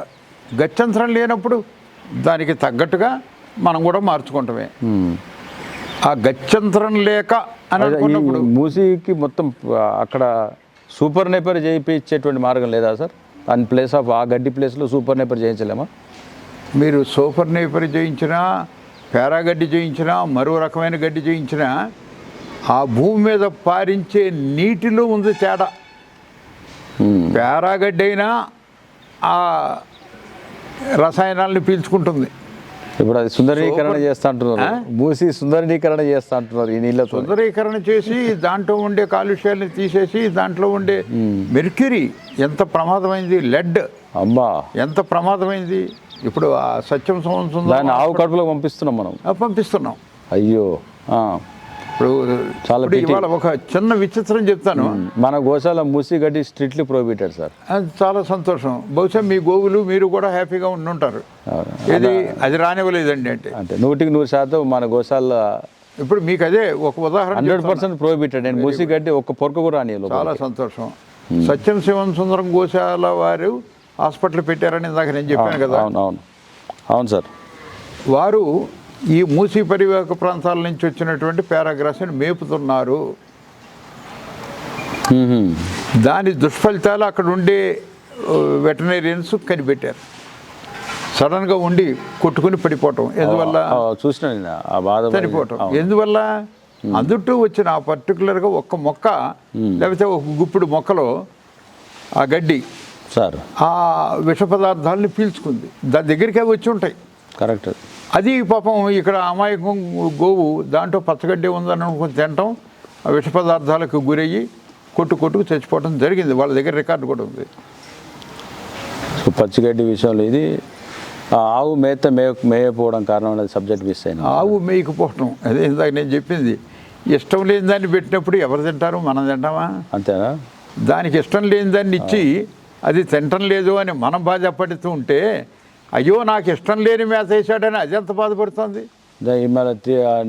గత్యంతరం లేనప్పుడు దానికి తగ్గట్టుగా మనం కూడా మార్చుకుంటామే. ఆ గత్యంతరం లేక అని అనుకున్నప్పుడు మూసీకి మొత్తం అక్కడ సూపర్ నేపర్ చేయించేటువంటి మార్గం లేదా సార్? దాని ప్లేస్ ఆఫ్ ఆ గడ్డి ప్లేస్లో సూపర్ నేపర్ చేయించలేమా? మీరు సూపర్ నేపర్ చేయించినా, పారాగడ్డి చేయించినా, మరో రకమైన గడ్డి చేయించినా ఆ భూమి మీద పారించే నీటిలో ఉంది తేడా. పారాగడ్డి అయినా ఆ రసాయనాలను పీల్చుకుంటుంది. ఇప్పుడు అది సుందరీకరణ చేస్తా అంటున్నారు, మూసి సుందరీకరణ చేస్తా అంటున్నారు. ఈ నీళ్ళ సుందరీకరణ చేసి దాంట్లో ఉండే కాలుష్యాన్ని తీసేసి దాంట్లో ఉండే మెర్క్యూరీ ఎంత ప్రమాదమైంది, లెడ్ అమ్మా ఎంత ప్రమాదమైంది. ఇప్పుడు ఆ సత్యం సంవత్సరం దాన్ని ఆవు కడుపులో పంపిస్తున్నాం మనం. పంపిస్తున్నాం. అయ్యో. ఇప్పుడు చాలా ఇవాళ ఒక చిన్న విచిత్రం చెప్తాను. మన గోశాల మూసి గడ్డి స్ట్రిక్ట్లీ ప్రొహిబిటెడ్ సార్. చాలా సంతోషం. బహుశా మీ గోవులు మీరు కూడా హ్యాపీగా ఉండుంటారు. ఏది అది రానివ్వలేదండి అంటే 100% మన గోశాల. ఇప్పుడు మీకు అదే ఒక ఉదాహరణ 100% ప్రొహిబిటెడ్. నేను మూసి గడ్డి ఒక్క పొరక కూడా రానివ్వలేదు. చాలా సంతోషం. సత్యం శివన్ సుందరం గోశాల వారు హాస్పిటల్ పెట్టారని ఇందాక నేను చెప్పాను కదా. అవును సార్. వారు ఈ మూసీ పరివాహక ప్రాంతాల నుంచి వచ్చినటువంటి పారాగ్రాస్ని మేపుతున్నారు. దాని దుష్ఫలితాలు అక్కడ ఉండే వెటనరీయన్స్ కనిపెట్టారు. సడన్గా ఉండి కొట్టుకుని పడిపోవటం, ఎందువల్ల చనిపోవటం, ఎందువల్ల అందుటూ వచ్చిన ఆ పర్టికులర్గా ఒక్క మొక్క లేకపోతే ఒక గుప్పుడు మొక్కలో ఆ గడ్డి సార్ ఆ విష పదార్థాలని పీల్చుకుంది. దాని దగ్గరికి అవి వచ్చి ఉంటాయి. కరెక్ట్. అది పాపం ఇక్కడ అమాయకం గోవు దాంట్లో పచ్చగడ్డి ఉందని అనుకుని తినటం, ఆ విష పదార్థాలకు గురయ్యి కొట్టుకు చచ్చిపోవడం జరిగింది. వాళ్ళ దగ్గర రికార్డు కూడా ఉంది. పచ్చిగడ్డి విషయంలో ఇది ఆవు మేయపోవడం కారణం సబ్జెక్ట్ మిస్ అయినా. ఆవు మేయకపోవటం అదే ఇందాక నేను చెప్పింది. ఇష్టం లేని దాన్ని పెట్టినప్పుడు ఎవరు తింటారు? మనం తింటామా? అంతేనా? దానికి ఇష్టం లేని దాన్ని ఇచ్చి అది తింటం లేదు అని మనం బాధపడుతూ ఉంటే, అయ్యో నాకు ఇష్టం లేని మేత వేసాడని అది ఎంత బాధపడుతుంది.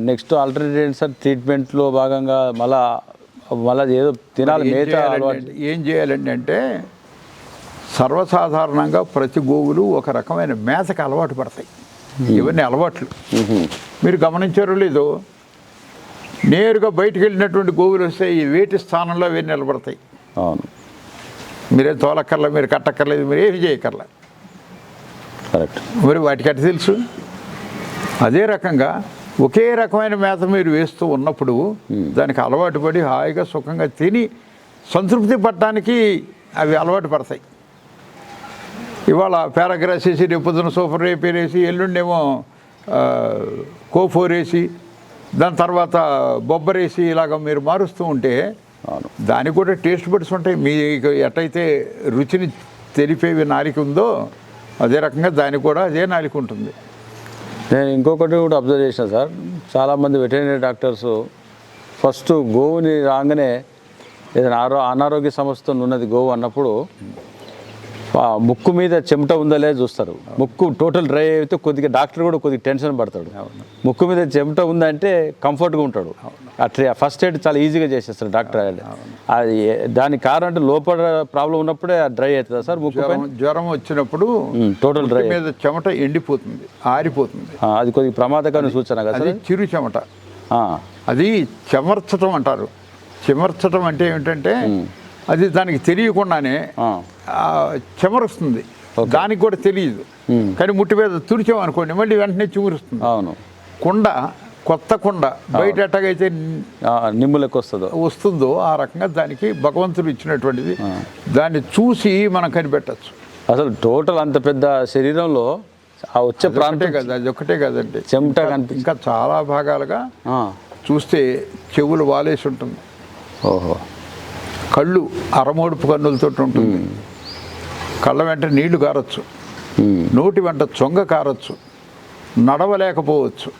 నెక్స్ట్ ఆల్టర్నేటివ్ సార్, ట్రీట్మెంట్లో భాగంగా మళ్ళీ ఏదో తినాలి. ఏం చేయాలండి అంటే సర్వసాధారణంగా ప్రతి గోవులు ఒక రకమైన మేతకు అలవాటు పడతాయి. ఇవన్నీ అలవాట్లు మీరు గమనించారో లేదో, నేరుగా బయటికి వెళ్ళినటువంటి గోవులు వస్తే ఈ వేటి స్థానంలో అవి నిలబడతాయి. అవును, మీరేం తోలక్కర్లా, మీరు కట్టక్కర్లేదు, మీరు ఏమి చేయక్కర్లా. కరెక్ట్. మరి వాటికి అట్ట తెలుసు. అదే రకంగా ఒకే రకమైన మేత మీరు వేస్తూ ఉన్నప్పుడు దానికి అలవాటు పడి హాయిగా సుఖంగా తిని సంతృప్తి పడటానికి అవి అలవాటు పడతాయి. ఇవాళ పారాగ్రాస్ వేసి, రేపు పొద్దున సూపర్ రేపేర్ వేసి, ఎల్లుండేమో కోఫోర్ వేసి, దాని తర్వాత బొబ్బరేసి ఇలాగ మీరు మారుస్తూ ఉంటే దానికి కూడా టేస్ట్ బడ్స్ ఉంటాయి. మీకు ఎట్టయితే రుచిని తెలిపేవి నాలిక ఉందో అదే రకంగా దానికి కూడా అదే నాలిక ఉంటుంది. నేను ఇంకొకటి కూడా అబ్జర్వ్ చేసిన సార్, చాలామంది వెటర్నరీ డాక్టర్స్ ఫస్ట్ గోవుని రాగానే ఏదైనా అనారోగ్య సమస్యతో ఉన్నది గోవు అన్నప్పుడు ముక్కు మీద చెమట ఉందా లేదా చూస్తారు. ముక్కు టోటల్ డ్రై అయితే కొద్దిగా డాక్టర్ కూడా కొద్దిగా టెన్షన్ పడతాడు. ముక్కు మీద చెమట ఉందంటే కంఫర్ట్గా ఉంటాడు. అట్లా ఫస్ట్ ఎయిడ్ చాలా ఈజీగా చేసేస్తారు డాక్టర్. అది దానికి కారణం అంటే లోపల ప్రాబ్లం ఉన్నప్పుడే డ్రై అవుతుందా సార్? ముక్కు జ్వరం వచ్చినప్పుడు టోటల్ డ్రై మీద చెమట ఎండిపోతుంది, ఆరిపోతుంది. అది కొద్దిగా ప్రమాదకరమైన సూచన కదా. అది చిరు చెమట, అది చెమర్చటం అంటారు. చెమర్చటం అంటే ఏమిటంటే అది దానికి తెలియకుండానే చెమరుస్తుంది, దానికి కూడా తెలియదు. కానీ ముట్టి మీద తుడిచామనుకోండి మళ్ళీ వెంటనే చిమురుస్తుంది. అవును. కుండ, కొత్త కుండ బయట ఎట్టగైతే నిమ్ములకు వస్తుందో ఆ రకంగా దానికి భగవంతుడు ఇచ్చినటువంటిది. దాన్ని చూసి మనం కనిపెట్టచ్చు. అసలు టోటల్ అంత పెద్ద శరీరంలో వచ్చే ప్రాంతం కదా, అది ఒక్కటే కదండి, చెమట ఇంకా చాలా భాగాలుగా చూస్తే చెవులు వాలేసి ఉంటుంది. ఓహో. కళ్ళు అరమోడుపు కన్నులతో ఉంటుంది. కళ్ళ వెంట నీళ్లు కారచ్చు, నోటి వెంట చొంగ కారచ్చు, నడవలేకపోవచ్చు.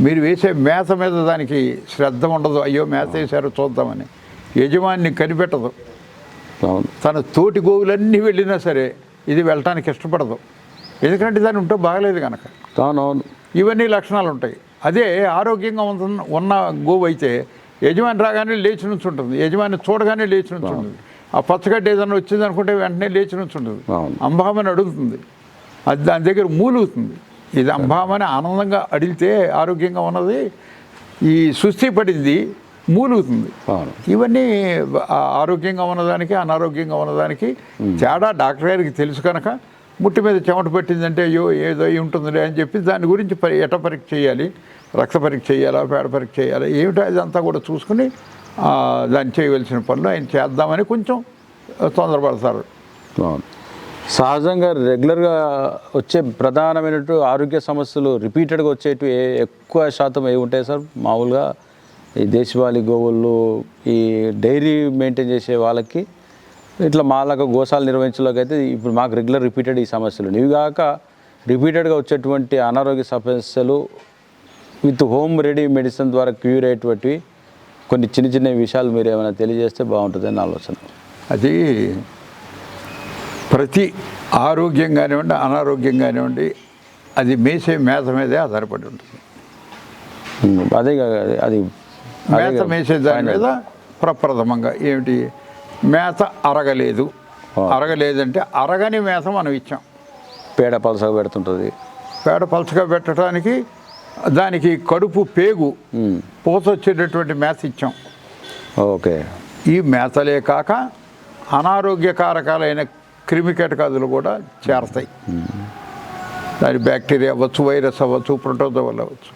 మీరు వేసే మేత మీద దానికి శ్రద్ధ ఉండదు. అయ్యో మేత వేసారో చూద్దామని యజమాని కనిపెట్టదు. తన తోటి గోవులన్నీ వెళ్ళినా సరే ఇది వెళ్ళటానికి ఇష్టపడదు, ఎందుకంటే దాని ఉంటే బాగలేదు కనుక. అవునవును. ఇవన్నీ లక్షణాలు ఉంటాయి. అదే ఆరోగ్యంగా ఉన్న గోవు అయితే యజమాని రాగానే లేచి నుంచి ఉంటుంది, యజమాని చూడగానే లేచి నుంచి ఉంటుంది. ఆ పచ్చగడ్డ ఏదైనా వచ్చింది అనుకుంటే వెంటనే లేచి నుంచి ఉంటుంది, అంబామని అడుగుతుంది, అది దాని దగ్గర మూలుగుతుంది. ఇది అంబామని ఆనందంగా అడిగితే ఆరోగ్యంగా ఉన్నది, ఈ సుస్థి పడింది మూలుగుతుంది. ఇవన్నీ ఆరోగ్యంగా ఉన్నదానికి అనారోగ్యంగా ఉన్నదానికి తేడా డాక్టర్ గారికి తెలుసు కనుక ముట్టి మీద చెమట పెట్టిందంటే అయ్యో ఏదో ఉంటుందిలే అని చెప్పి దాని గురించి ఎట పరీక్ష చేయాలి, రక్త పరీక్ష చేయాలా, పేడ పరీక్ష చేయాలా, ఏమిటో అదంతా కూడా చూసుకుని దాన్ని చేయవలసిన పనులు ఆయన చేద్దామని కొంచెం తొందరపడతారు. సహజంగా రెగ్యులర్గా వచ్చే ప్రధానమైనటు ఆరోగ్య సమస్యలు రిపీటెడ్గా వచ్చేటివి ఎక్కువ శాతం ఏవి ఉంటాయి సార్? మామూలుగా ఈ దేశవాళీ గోవులు, ఈ డైరీ మెయింటైన్ చేసే వాళ్ళకి, ఇట్లా మాలాగా గోశాల నిర్వహించలోకి అయితే ఇప్పుడు మాకు రెగ్యులర్ రిపీటెడ్ ఈ సమస్యలు. ఇవి కాక రిపీటెడ్గా వచ్చేటువంటి అనారోగ్య సమస్యలు విత్ హోమ్ రెడీ మెడిసిన్ ద్వారా క్యూర్ అయ్యేటువంటివి కొన్ని చిన్న చిన్న విషయాలు మీరు ఏమైనా తెలియజేస్తే బాగుంటుందని ఆలోచన. అది ప్రతి ఆరోగ్యం కానివ్వండి అనారోగ్యం కానివ్వండి అది మేసే మేత మీదే ఆధారపడి ఉంటుంది. అదే అది మేత మేసే దాని మీద ప్రప్రథమంగా ఏమిటి, మేత అరగలేదంటే అరగని మేత మనం ఇచ్చాం. పేడ పలసగా పెడుతుంటుంది. పేడ పలసగా పెట్టడానికి దానికి కడుపు పేగు పూత వచ్చేటటువంటి మేత ఇచ్చాం. ఓకే. ఈ మేతలే కాక అనారోగ్యకారకాలైన క్రిమికీటకాదులు కూడా చేరతాయి. దాని బ్యాక్టీరియా అవ్వచ్చు, వైరస్ అవ్వచ్చు, ప్రోటోజోవల్ అవ్వచ్చు.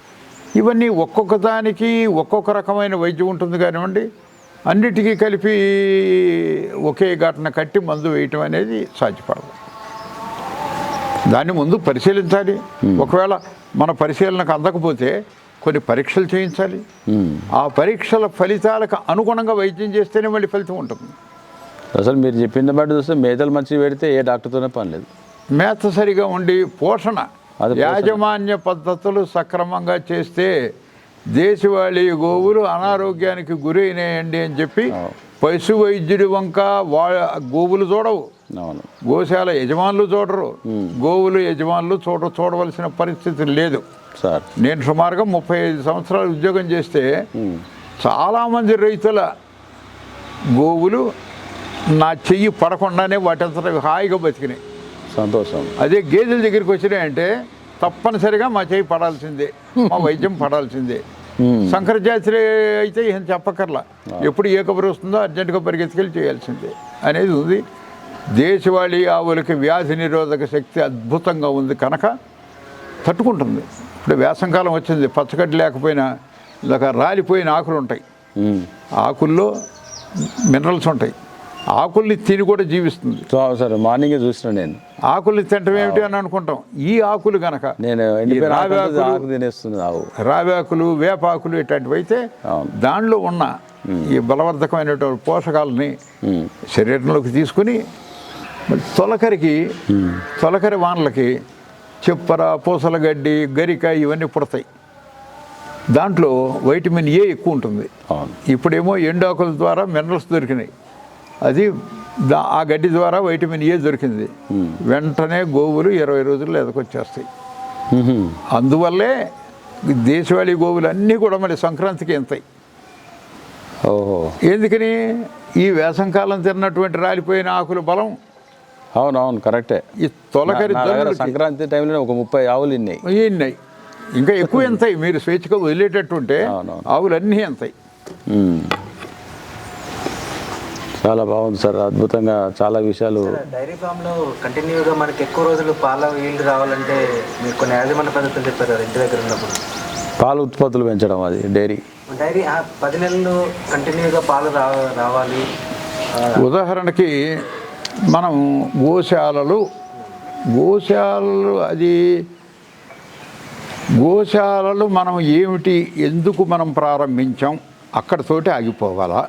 ఇవన్నీ ఒక్కొక్క దానికి ఒక్కొక్క రకమైన వైద్యం ఉంటుంది కానివ్వండి, అన్నిటికీ కలిపి ఒకే ఘటన కట్టి మందు వేయటం అనేది సాధ్యపడదు. దాన్ని ముందు పరిశీలించాలి. ఒకవేళ మన పరిశీలనకు అందకపోతే కొన్ని పరీక్షలు చేయించాలి. ఆ పరీక్షల ఫలితాలకు అనుగుణంగా వైద్యం చేస్తేనే మళ్ళీ ఫలితం ఉంటుంది. అసలు మీరు చెప్పిన బట్టి చూస్తే మేతలు మంచిగా పెడితే ఏ డాక్టర్తోనే పని లేదు. మేత సరిగా ఉండి పోషణ యాజమాన్య పద్ధతులు సక్రమంగా చేస్తే దేశవాళీ గోవులు అనారోగ్యానికి గురైనాయండి అని చెప్పి పశు వైద్యుడి వంక గోవులు చూడవు, గోశాల యజమానులు చూడరు, గోవులు యజమానులు చూడవలసిన పరిస్థితి లేదు సార్. నేను సుమారుగా 35 సంవత్సరాలు ఉద్యోగం చేస్తే చాలామంది రైతుల గోవులు నా చెయ్యి పడకుండానే వాటంతట హాయిగా బతికినాయి. సంతోషం. అదే గేదెల దగ్గరికి వచ్చినాయంటే తప్పనిసరిగా మా చెయ్యి పడాల్సిందే, మా వైద్యం పడాల్సిందే. సంకర జాతి అయితే ఏం చెప్పక్కర్లా, ఎప్పుడు ఏ కబురు వస్తుందో అర్జెంటుగా పరిగెత్తుకెళ్ళి చేయాల్సిందే అనేది ఉంది. దేశవాళీ ఆవులకి వ్యాధి నిరోధక శక్తి అద్భుతంగా ఉంది కనుక తట్టుకుంటుంది. ఇప్పుడు వేసంకాలం వచ్చింది, పచ్చగడ్డి లేకపోయినా ఇలాగ రాలిపోయిన ఆకులు ఉంటాయి, ఆకుల్లో మినరల్స్ ఉంటాయి, ఆకుల్ని తిని కూడా జీవిస్తుంది. సరే మార్నింగే చూసిన నేను. ఆకుల్ని తినటం ఏమిటి అని అనుకుంటాం, ఈ ఆకులు గనక నేను తినేస్తుంది ఆవు. రావాకులు, వేపాకులు ఇట్లాంటివి అయితే దానిలో ఉన్న ఈ బలవర్ధకమైనటువంటి పోషకాలని శరీరంలోకి తీసుకుని తొలకరి వానలకి చెప్పర, పూసల గడ్డి, గరిక ఇవన్నీ పుడతాయి. దాంట్లో వైటమిన్ ఏ ఎక్కువ ఉంటుంది. ఇప్పుడేమో ఎండాకుల ద్వారా మినరల్స్ దొరికినాయి, అది ఆ గడ్డి ద్వారా వైటమిన్ ఏ దొరికింది. వెంటనే గోవులు 20 రోజుల్లో ఎదకొచ్చేస్తాయి. అందువల్లే దేశవాళీ గోవులు అన్నీ కూడా మళ్ళీ సంక్రాంతికి ఎంతాయి. ఓహో, ఎందుకని ఈ వేసంకాలం తిన్నటువంటి రాలిపోయిన ఆకుల బలం. అవునవును, కరెక్టే. ఈ తొలకరి సంక్రాంతి టైంలో ఒక 30 ఆవులు ఇన్నాయి, ఇంకా ఎక్కువ ఎంతాయి. మీరు స్వేచ్ఛగా వదిలేటట్టుంటే ఆవులు అన్నీ ఎంతాయి. చాలా బాగుంది సార్, అద్భుతంగా చాలా విషయాలు. డైరీ ఫామ్లో కంటిన్యూగా మనకి ఎక్కువ రోజులు పాల ఈల్డ్ రావాలంటే మీరు కొన్ని యాజమాన్య పద్ధతులు చెప్పారు కదా ఇంటి దగ్గర ఉన్నప్పుడు. పాల ఉత్పత్తులు పెంచడం, అది డైరీ 10 నెలలు కంటిన్యూగా పాలు రావాలి. ఉదాహరణకి మనం గోశాలలు గోశాలలు మనం ఏమిటి, ఎందుకు మనం ప్రారంభించాం, అక్కడితోటి ఆగిపోవాలా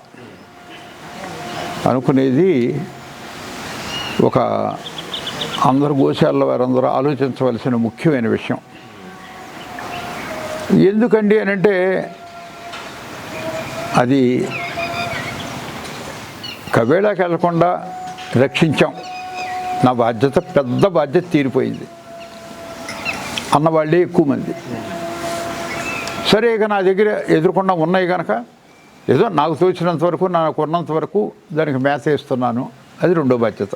అనుకునేది ఒక అందరు గోశాల వారందరూ ఆలోచించవలసిన ముఖ్యమైన విషయం. ఎందుకండి అని అంటే అది కబేళాకి వెళ్లకుండా రక్షించాం, నా బాధ్యత, పెద్ద బాధ్యత తీరిపోయింది అన్నవాళ్ళే ఎక్కువ మంది. సరే, ఇక నా దగ్గర ఎదుర్కొన్నా ఉన్నాయి కనుక ఏదో నాకు తోచినంత వరకు, నాకు ఉన్నంత వరకు దానికి మేత వేస్తున్నాను, అది రెండో బాధ్యత.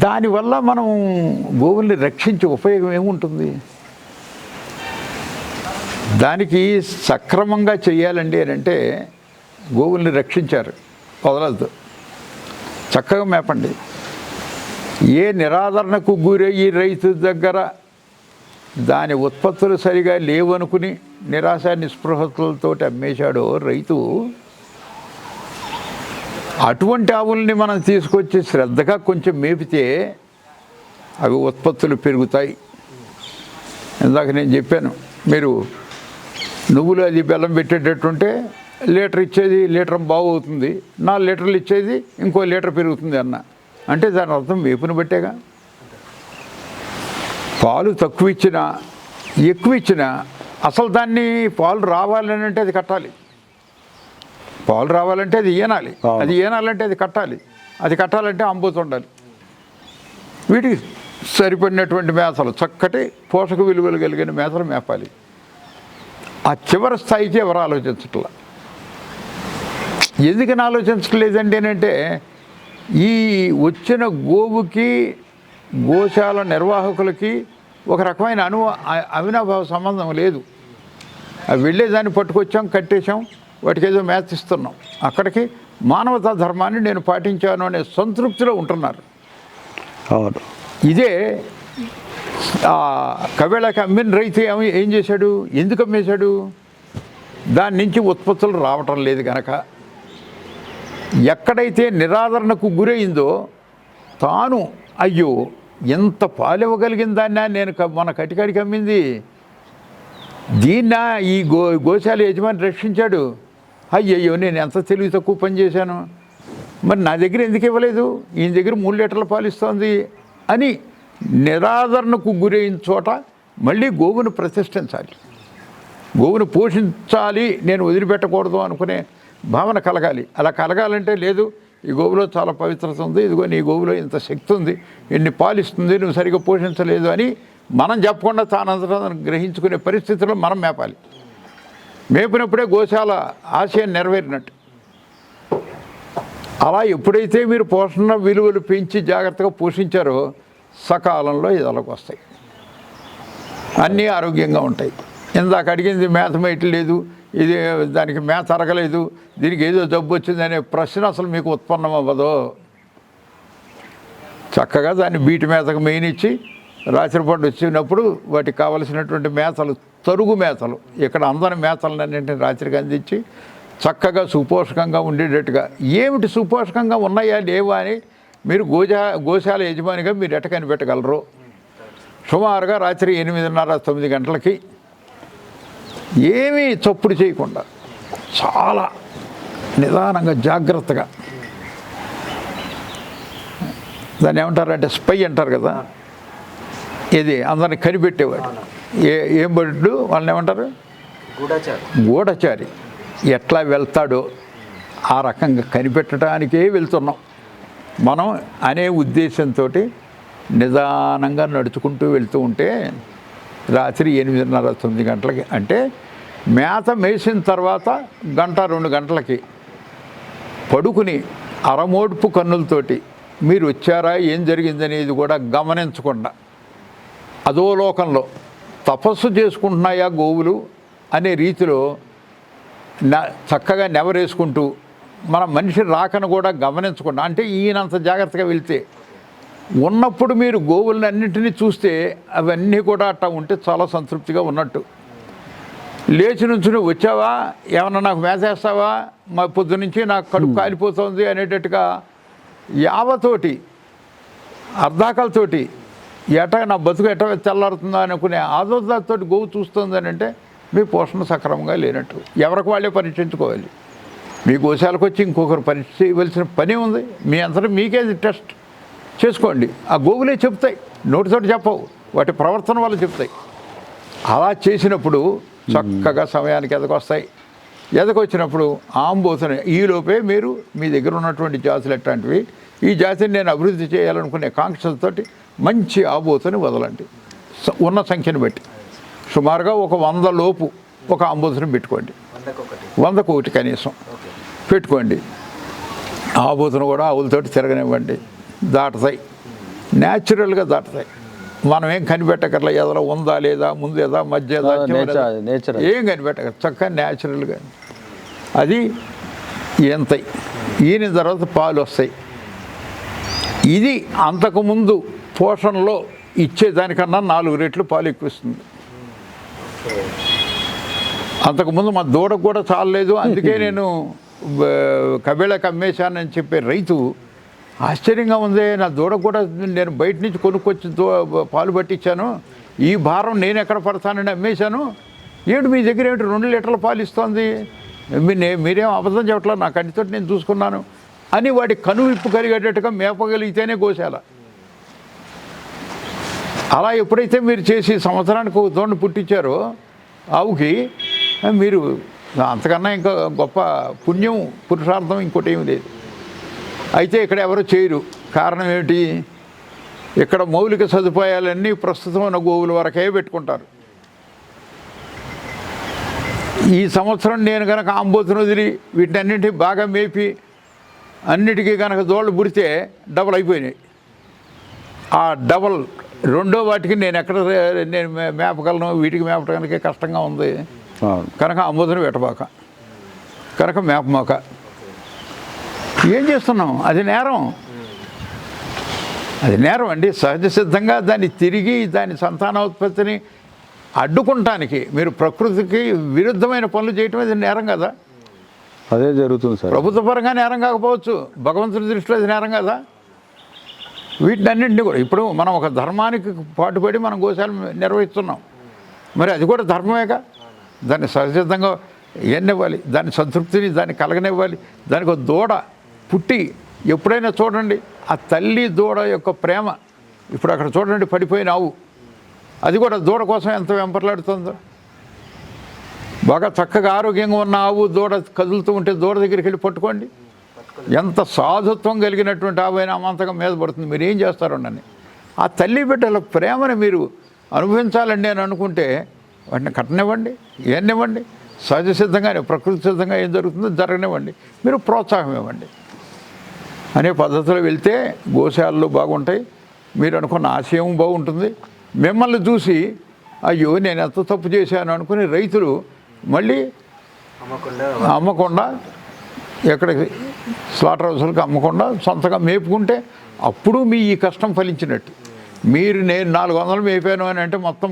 దానివల్ల మనం గోవుల్ని రక్షించే ఉపయోగం ఏముంటుంది? దానికి సక్రమంగా చేయాలండి అని అంటే గోవుల్ని రక్షించారు, వదలద్దు, చక్కగా మేపండి. ఏ నిరాదరణకు గురయ్యి రైతు దగ్గర దాని ఉత్పత్తులు సరిగా లేవనుకుని నిరాశ నిస్పృహలతో అమ్మేశాడో రైతు, అటువంటి ఆవుల్ని మనం తీసుకొచ్చి శ్రద్ధగా కొంచెం మేపితే అవి ఉత్పత్తులు పెరుగుతాయి. ఇందాక నేను చెప్పాను, మీరు నువ్వులు అది బెల్లం పెట్టేటట్టుంటే లీటర్ ఇచ్చేది లీటర్ బాగు అవుతుంది, 4 లీటర్లు ఇచ్చేది ఇంకో లీటర్ పెరుగుతుంది అన్న అంటే దాని అర్థం మేపుని బట్టేగా. పాలు తక్కువ ఇచ్చినా ఎక్కువ ఇచ్చినా అసలు దాన్ని పాలు రావాలని అంటే అది కట్టాలి, పాలు రావాలంటే అది ఈనాలి, అది ఈనాలంటే అది కట్టాలి, అది కట్టాలంటే అంబోతు ఉండాలి. వీటికి సరిపడినటువంటి మేతలు, చక్కటి పోషక విలువలు కలిగిన మేతలు మేపాలి. ఆ చివరి స్థాయికి ఎవరు ఆలోచించట్లా. ఎందుకని ఆలోచించట్లేదండి అంటే ఈ వచ్చిన గోవుకి గోశాల నిర్వాహకులకి ఒక రకమైన అవినాభావ సంబంధం లేదు. అవి వెళ్ళేదాన్ని పట్టుకొచ్చాం, కట్టేశాం, వాటికి ఏదో మేత ఇస్తున్నాం, అక్కడికి మానవతా ధర్మాన్ని నేను పాటించాను అనే సంతృప్తిలో ఉంటున్నారు. ఇదే కబేళాకి అమ్మిన రైతు ఏం చేశాడు, ఎందుకు అమ్మేశాడు? దాని నుంచి ఉత్పత్తులు రావటం లేదు కనుక. ఎక్కడైతే నిరాదరణకు గురైందో తాను అయ్యో ఎంత పాలివ్వగలిగిన దాన్నా నేను మన కటికాడికి అమ్మింది, దీన్నా ఈ గోశాల యజమాని రక్షించాడు, అయ్యయ్యో నేను ఎంత తెలివి తక్కువ పని చేశాను, మరి నా దగ్గర ఎందుకు ఇవ్వలేదు, ఈయన దగ్గర 3 లీటర్ల పాలు ఇస్తోంది అని నిరాదరణకు గురైన చోట మళ్ళీ గోవును ప్రతిష్ఠించాలి, గోవును పోషించాలి, నేను వదిలిపెట్టకూడదు అనుకునే భావన కలగాలి. అలా కలగాలంటే లేదు, ఈ గోవులో చాలా పవిత్రత ఉంది, ఇదిగో నీ గోవులో ఇంత శక్తి ఉంది, ఎన్ని పాలిస్తుంది, నువ్వు సరిగ్గా పోషించలేదు అని మనం చెప్పకుండా తానంతటా గ్రహించుకునే పరిస్థితుల్లో మనం మేపాలి. మేపినప్పుడే గోశాల ఆశయం నెరవేరినట్టు. అలా ఎప్పుడైతే మీరు పోషణ విలువలు పెంచి జాగ్రత్తగా పోషించారో సకాలంలో ఇదలకు వస్తాయి, అన్నీ ఆరోగ్యంగా ఉంటాయి. ఇందాక అడిగింది మేత మేయట్లేదు, ఇది దానికి మేత అరగలేదు, దీనికి ఏదో జబ్బు వచ్చిందనే ప్రశ్న అసలు మీకు ఉత్పన్నం అవ్వదు. చక్కగా దాన్ని బీటి మేతకు మేయనిచ్చి రాత్రిపూట వచ్చినప్పుడు వాటికి కావలసినటువంటి మేతలు, తరుగు మేతలు, ఇక్కడ అందని మేతలన్నింటినీ రాత్రికి అందించి చక్కగా సుపోషకంగా ఉండేటట్టుగా, ఏమిటి సుపోషకంగా ఉన్నాయా లేవా అని మీరు గోశాల యజమానిగా మీరు ఎట్ట కనిపెట్టగలరు. సుమారుగా రాత్రి 8:30-9 గంటలకి ఏమీ చప్పుడు చేయకుండా చాలా నిదానంగా జాగ్రత్తగా, దాన్ని ఏమంటారంటే స్పై అంటారు కదా, ఇది అందరిని కనిపెట్టేవాడు. ఏం బడ్డు వాళ్ళని ఏమంటారు, గూఢచారి. ఎట్లా వెళ్తాడో ఆ రకంగా కనిపెట్టడానికే వెళ్తున్నాం మనం అనే ఉద్దేశంతో నిదానంగా నడుచుకుంటూ వెళ్తూ ఉంటే రాత్రి 8:30-9 గంటలకి, అంటే మేత మేసిన తర్వాత 1-2 గంటలకి పడుకుని అరమోడ్పు కన్నులతోటి మీరు వచ్చారా, ఏం జరిగిందనేది కూడా గమనించకుండా అదో లోకంలో తపస్సు చేసుకుంటున్నాయా గోవులు అనే రీతిలో చక్కగా నెవరేసుకుంటూ మన మనిషి రాకను కూడా గమనించకుండా, అంటే ఈయనంత జాగ్రత్తగా వెళ్తే ఉన్నప్పుడు మీరు గోవులని అన్నింటినీ చూస్తే అవన్నీ కూడా అట్టా ఉంటే చాలా సంతృప్తిగా ఉన్నట్టు. లేచి నుంచి నువ్వు వచ్చావా, ఏమన్నా నాకు మేసేస్తావా, మా పొద్దు నుంచి నాకు కడుపు కాలిపోతుంది అనేటట్టుగా యావతోటి అర్ధాకలతోటి ఎట నా బతుకు ఎట తెల్లారుతుందా అనుకునే ఆదోదాతో గోవు చూస్తుంది అని అంటే మీ పోషణ సక్రమంగా లేనట్టు. ఎవరికి వాళ్ళే పరీక్షించుకోవాలి. మీ గోశాలకు వచ్చి ఇంకొకరు పరీక్ష చేయవలసిన పని ఉంది. మీ అంతటా మీకే టెస్ట్ చేసుకోండి. ఆ గోవులే చెప్తాయి, నోటితోటి చెప్పవు, వాటి ప్రవర్తన వల్ల చెప్తాయి. అలా చేసినప్పుడు చక్కగా సమయానికి ఎదకొస్తాయి. ఎదకొచ్చినప్పుడు ఆంబోతుని ఈలోపే మీరు మీ దగ్గర ఉన్నటువంటి జాతులు ఎట్లాంటివి, ఈ జాతిని నేను అభివృద్ధి చేయాలనుకునే కాంక్షలతోటి మంచి ఆబోతుని వదలండి. ఉన్న సంఖ్యను బట్టి సుమారుగా ఒక 100 లోపు ఒక ఆంబోతుని పెట్టుకోండి. 100కి కనీసం పెట్టుకోండి. ఆబోతును కూడా ఆవులతోటి తిరగనివ్వండి, దాటుతాయి, న్యాచురల్గా దాటుతాయి. మనం ఏం కనిపెట్టకర్లా, ఎదలో ఉందా లేదా, ముందేదా, మధ్యదా, ఏం కనిపెట్టక చక్కగా న్యాచురల్గా అది ఎంతయి ఈయన తర్వాత పాలు వస్తాయి. ఇది అంతకుముందు పోషణలో ఇచ్చేదానికన్నా 4 రెట్లు పాలు ఎక్కువస్తుంది. అంతకుముందు మా దూడకు కూడా చాలలేదు, అందుకే నేను కబేళకు అమ్మేశానని చెప్పే రైతు ఆశ్చర్యంగా ఉంది. నా దూడకు కూడా నేను బయట నుంచి కొనుక్కొచ్చి పాలు పట్టించాను, ఈ భారం నేను ఎక్కడ పడతానని అమ్మేశాను, ఏమిటి మీ దగ్గర ఏమిటి 2 లీటర్ల పాలు ఇస్తోంది, మీరేం అబద్ధం చెప్పట్లేదు, నా కంటితో నేను చూసుకున్నాను అని వాడి కనువిప్పు కలిగేటట్టుగా మేపగలిగితేనే గోశాల. అలా ఎప్పుడైతే మీరు చేసి సంవత్సరానికి ఒక దూడను పుట్టించారో ఆవుకి, మీరు అంతకన్నా ఇంకా గొప్ప పుణ్యం పురుషార్థం ఇంకోటి ఏమి లేదు. అయితే ఇక్కడ ఎవరు చేయరు. కారణం ఏమిటి, ఇక్కడ మౌలిక సదుపాయాలన్నీ ప్రస్తుతం ఉన్న గోవుల వరకే పెట్టుకుంటారు. ఈ సంవత్సరం నేను కనుక ఆంబోతును వదిలి వీటన్నింటినీ బాగా మేపి అన్నిటికీ కనుక దోళ్ళు పుడితే డబల్ అయిపోయినాయి. ఆ డబల్ రెండో వాటికి నేను ఎక్కడ నేను మేపగలను, వీటికి మేపడానికి కష్టంగా ఉంది కనుక ఆంబోతును పెట్టబాక, కనుక మేపమాక. ఏం చేస్తున్నాం, అది నేరం, అది నేరం అండి. సహజ సిద్ధంగా దాన్ని తిరిగి దాని సంతానోత్పత్తిని అడ్డుకుంటానికి మీరు ప్రకృతికి విరుద్ధమైన పనులు చేయటం అది నేరం కదా. అదే జరుగుతుంది సార్. ప్రభుత్వ పరంగా నేరం కాకపోవచ్చు, భగవంతుడి దృష్టిలో అది నేరం కదా. వీటినన్నింటినీ కూడా ఇప్పుడు మనం ఒక ధర్మానికి పాటుపడి మనం గోశాల నిర్వహిస్తున్నాం, మరి అది కూడా ధర్మమేగా. దాన్ని సహజసిద్ధంగా ఎన్నివ్వాలి, దాని సంతృప్తిని దాన్ని కలగనివ్వాలి. దానికి ఒక దూడ పుట్టి ఎప్పుడైనా చూడండి ఆ తల్లి దూడ యొక్క ప్రేమ. ఇప్పుడు అక్కడ చూడండి పడిపోయిన ఆవు, అది కూడా దూడ కోసం ఎంత వెంపర్లాడుతుందో. బాగా చక్కగా ఆరోగ్యంగా ఉన్న ఆవు దూడ కదులుతూ ఉంటే దూడ దగ్గరికి వెళ్ళి పట్టుకోండి, ఎంత సాధుత్వం కలిగినటువంటి ఆవైనా అమాంతకం మీద పడుతుంది. మీరు ఏం చేస్తారోనని ఆ తల్లి బిడ్డల ప్రేమను మీరు అనుభవించాలండి అని అనుకుంటే వాటిని కట్టనివ్వండి, ఏనివ్వండి. సహజ సిద్ధంగానే ప్రకృతి సిద్ధంగా ఏం జరుగుతుందో జరగనివ్వండి, మీరు ప్రోత్సాహం ఇవ్వండి. అనే పద్ధతిలో వెళ్తే గోశాలలు బాగుంటాయి, మీరు అనుకున్న ఆశయం బాగుంటుంది. మిమ్మల్ని చూసి అయ్యో నేను ఎంత తప్పు చేశాను అనుకుని రైతులు మళ్ళీ అమ్మకుండా ఎక్కడికి స్లాటర్ హౌస్లకు అమ్మకుండా సొంతగా మేపుకుంటే అప్పుడు మీ ఈ కష్టం ఫలించినట్టు. నేను 400 మేపాను అని అంటే మొత్తం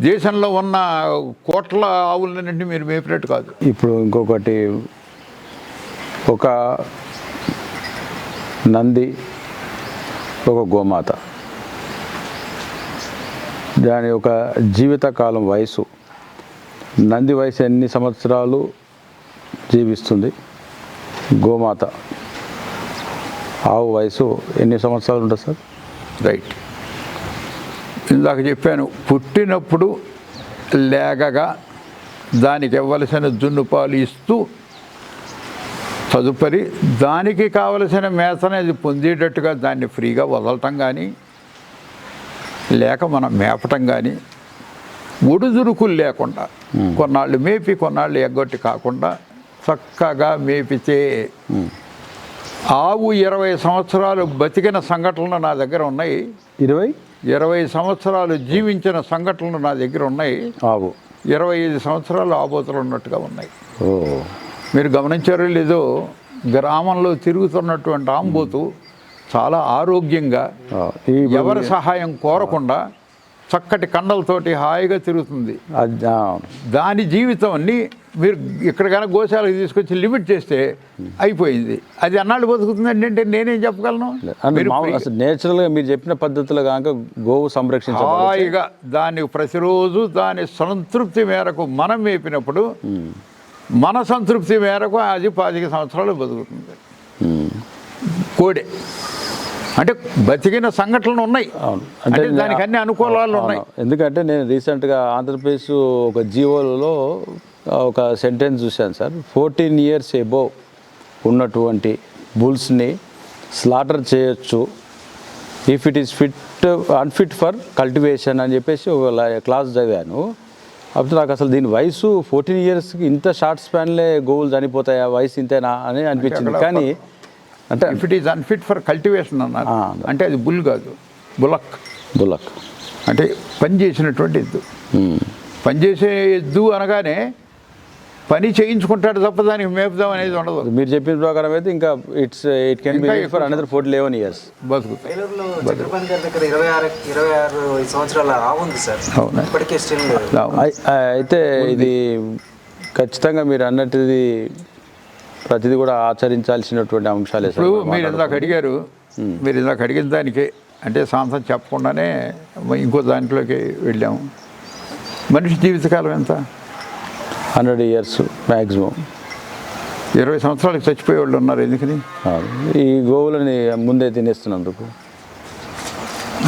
దేశంలో ఉన్న కోట్ల ఆవులన్నింటినీ మీరు మేపినట్టు కాదు. ఇప్పుడు ఇంకొకటి, ఒక నంది, ఒక గోమాత, దాని యొక్క జీవితకాలం వయసు, నంది వయసు ఎన్ని సంవత్సరాలు జీవిస్తుంది, గోమాత ఆవు వయసు ఎన్ని సంవత్సరాలు ఉంటుంది సార్? రైట్, ఇందాక చెప్పాను, పుట్టినప్పుడు లేగగా దానికి ఇవ్వలసిన జున్ను పాలు ఇస్తూ తదుపరి దానికి కావలసిన మేతనేది పొందేటట్టుగా దాన్ని ఫ్రీగా వదలటం కానీ లేక మనం మేపటం కానీ ఒడుదురుకులు లేకుండా కొన్నాళ్ళు మేపి కొన్నాళ్ళు ఎగ్గొట్టి కాకుండా చక్కగా మేపితే ఆవు 20 సంవత్సరాలు బతికిన సంఘటనలు నా దగ్గర ఉన్నాయి. 20 సంవత్సరాలు జీవించిన సంఘటనలు నా దగ్గర ఉన్నాయి. ఆవు 25 సంవత్సరాలు ఆబోతులు ఉన్నట్టుగా ఉన్నాయి. ఓ, మీరు గమనించారో లేదో, గ్రామంలో తిరుగుతున్నటువంటి ఆంబోతు చాలా ఆరోగ్యంగా ఎవరి సహాయం కోరకుండా చక్కటి కండలతోటి హాయిగా తిరుగుతుంది. దాని జీవితాన్ని మీరు ఎక్కడికైనా గోశాలకు తీసుకొచ్చి లిమిట్ చేస్తే అయిపోయింది. అది అన్నాళ్ళు బతుకుతుందండి అంటే నేనేం చెప్పగలను? నేచురల్గా మీరు చెప్పిన పద్ధతిలో కనుక గోవు సంరక్షించ హాయిగా దాన్ని ప్రతిరోజు దాని సంతృప్తి మేరకు మనం మేపినప్పుడు మన సంతృప్తి మేరకు అది 25 సంవత్సరాలు బతుకుతుంది. కోడే అంటే బతికిన సంఘటనలు ఉన్నాయి. అంటే దానికి అన్ని అనుకూలాలు ఉన్నాయి. ఎందుకంటే నేను రీసెంట్గా ఆంధ్రప్రదేశ్ ఒక జీవోలలో ఒక సెంటెన్స్ చూశాను సార్. 14 years ఎబోవ్ ఉన్నటువంటి బుల్స్ని స్లాటర్ చేయొచ్చు if it is unfit for cultivation అని చెప్పేసి ఒక క్లాస్ చదివాను. అప్పుడు నాకు అసలు దీని వయసు 14 yearsకి ఇంత షార్ట్ స్పాన్లే గోవులు చనిపోతాయా, వయసు ఇంతేనా అని అనిపించింది. కానీ అంటే if it is unfit for cultivation అన్నారు అంటే అది బుల్ కాదు, బులక్ అంటే పని చేసినటువంటి ఎద్దు. పనిచేసే ఎద్దు అనగానే పని చేయించుకుంటాడు తప్ప దానికి మేపుదాం అనేది ఉండదు. మీరు చెప్పిన ప్రకారం అయితే ఇంకా it can be for another 11 years బతుకుతాయి. దగ్గర 26 సంవత్సరాల ఆవు ఉంది సార్. ఇప్పటికే స్టిల్ అయితే ఇది ఖచ్చితంగా మీరు అన్నట్టుది ప్రతిదీ కూడా ఆచరించాల్సినటువంటి అంశాలే సార్. ఇప్పుడు మీరు ఇందాక అడిగిన దానికే అంటే సాంతం చెప్పకుండానే ఇంకో దాంట్లోకి వెళ్ళాము. మనిషి జీవితకాలం ఎంత? 100 years మ్యాక్సిమం. 20 సంవత్సరాలకు చచ్చిపోయే వాళ్ళు ఉన్నారు. ఎందుకని? ఈ గోవులని ముందే తినేస్తున్నందుకు.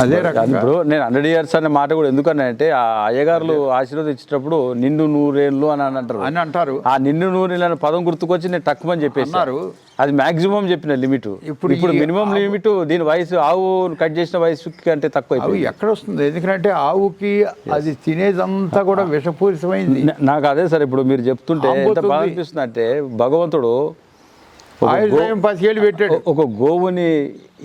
అదే రకం బ్రో, నేను 100 years అనే మాట కూడా ఎందుకన్నానంటే ఆ అయ్యగారులు ఆశీర్వదించేటప్పుడు నిండు 100 ఏళ్ళు అని అంటారు. ఆ నిండు 100 ఏళ్ళ పదం గుర్తుకొచ్చి నేను తక్కువని చెప్పేసారు. అది మాక్సిమం చెప్పిన లిమిట్. ఇప్పుడు మినిమం లిమిట్ దీని వయసు, ఆవు కట్ చేసిన వయసు కంటే తక్కువ ఎక్కడ వస్తుంది? ఎందుకంటే ఆవుకి అది తినేదంతా కూడా విషపూరితమైంది. నాకు అదే సార్ ఇప్పుడు మీరు చెప్తుంటే ఎంత బాగా అనిపిస్తుంది అంటే భగవంతుడు 10 ఏళ్ళు పెట్టాడు. ఒక గోవుని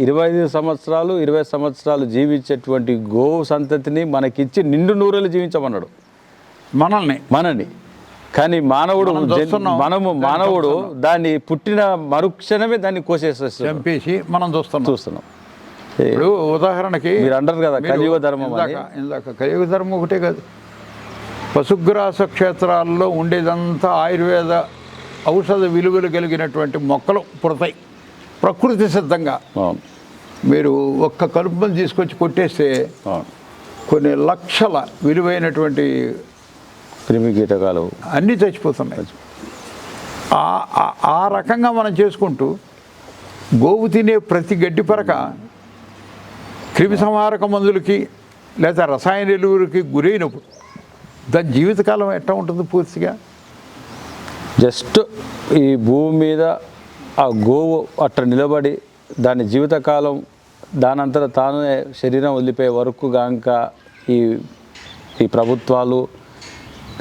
25 సంవత్సరాలు 20 సంవత్సరాలు జీవించేటువంటి గోవు సంతతిని మనకిచ్చి నిండు 100 ఏళ్ళు జీవించమన్నాడు మనల్ని. కానీ మానవుడు దాన్ని పుట్టిన మరుక్షణమే దాన్ని కోసేసేసి చంపేసి మనం చూస్తున్నాం. ఇప్పుడు ఉదాహరణకి మీరు అంటారు కదా కలియుగ ధర్మం. ఇందాక కలియుగ ధర్మం ఒకటే కాదు, పశుగ్రాస క్షేత్రాల్లో ఉండేదంతా ఆయుర్వేద ఔషధ విలువలు కలిగినటువంటి మొక్కలు పుడతాయి ప్రకృతి సిద్ధంగా. మీరు ఒక్క కలుపుని తీసుకొచ్చి కొట్టేస్తే కొన్ని లక్షల విలువైనటువంటి క్రిమి కీటకాలు అన్నీ చచ్చిపోతున్నాయి. ఆ రకంగా మనం చేసుకుంటూ గోవు తినే ప్రతి గడ్డి పరక క్రిమి సంహారక మందులకి లేదా రసాయన ఎరువులకి గురైనప్పుడు దాని జీవితకాలం ఎట్లా ఉంటుంది? పూర్తిగా జస్ట్ ఈ భూమి మీద ఆ గోవు అట్లా నిలబడి దాని జీవితకాలం దానంతట తానే శరీరం వదిలిపోయే వరకు గాంక ఈ ప్రభుత్వాలు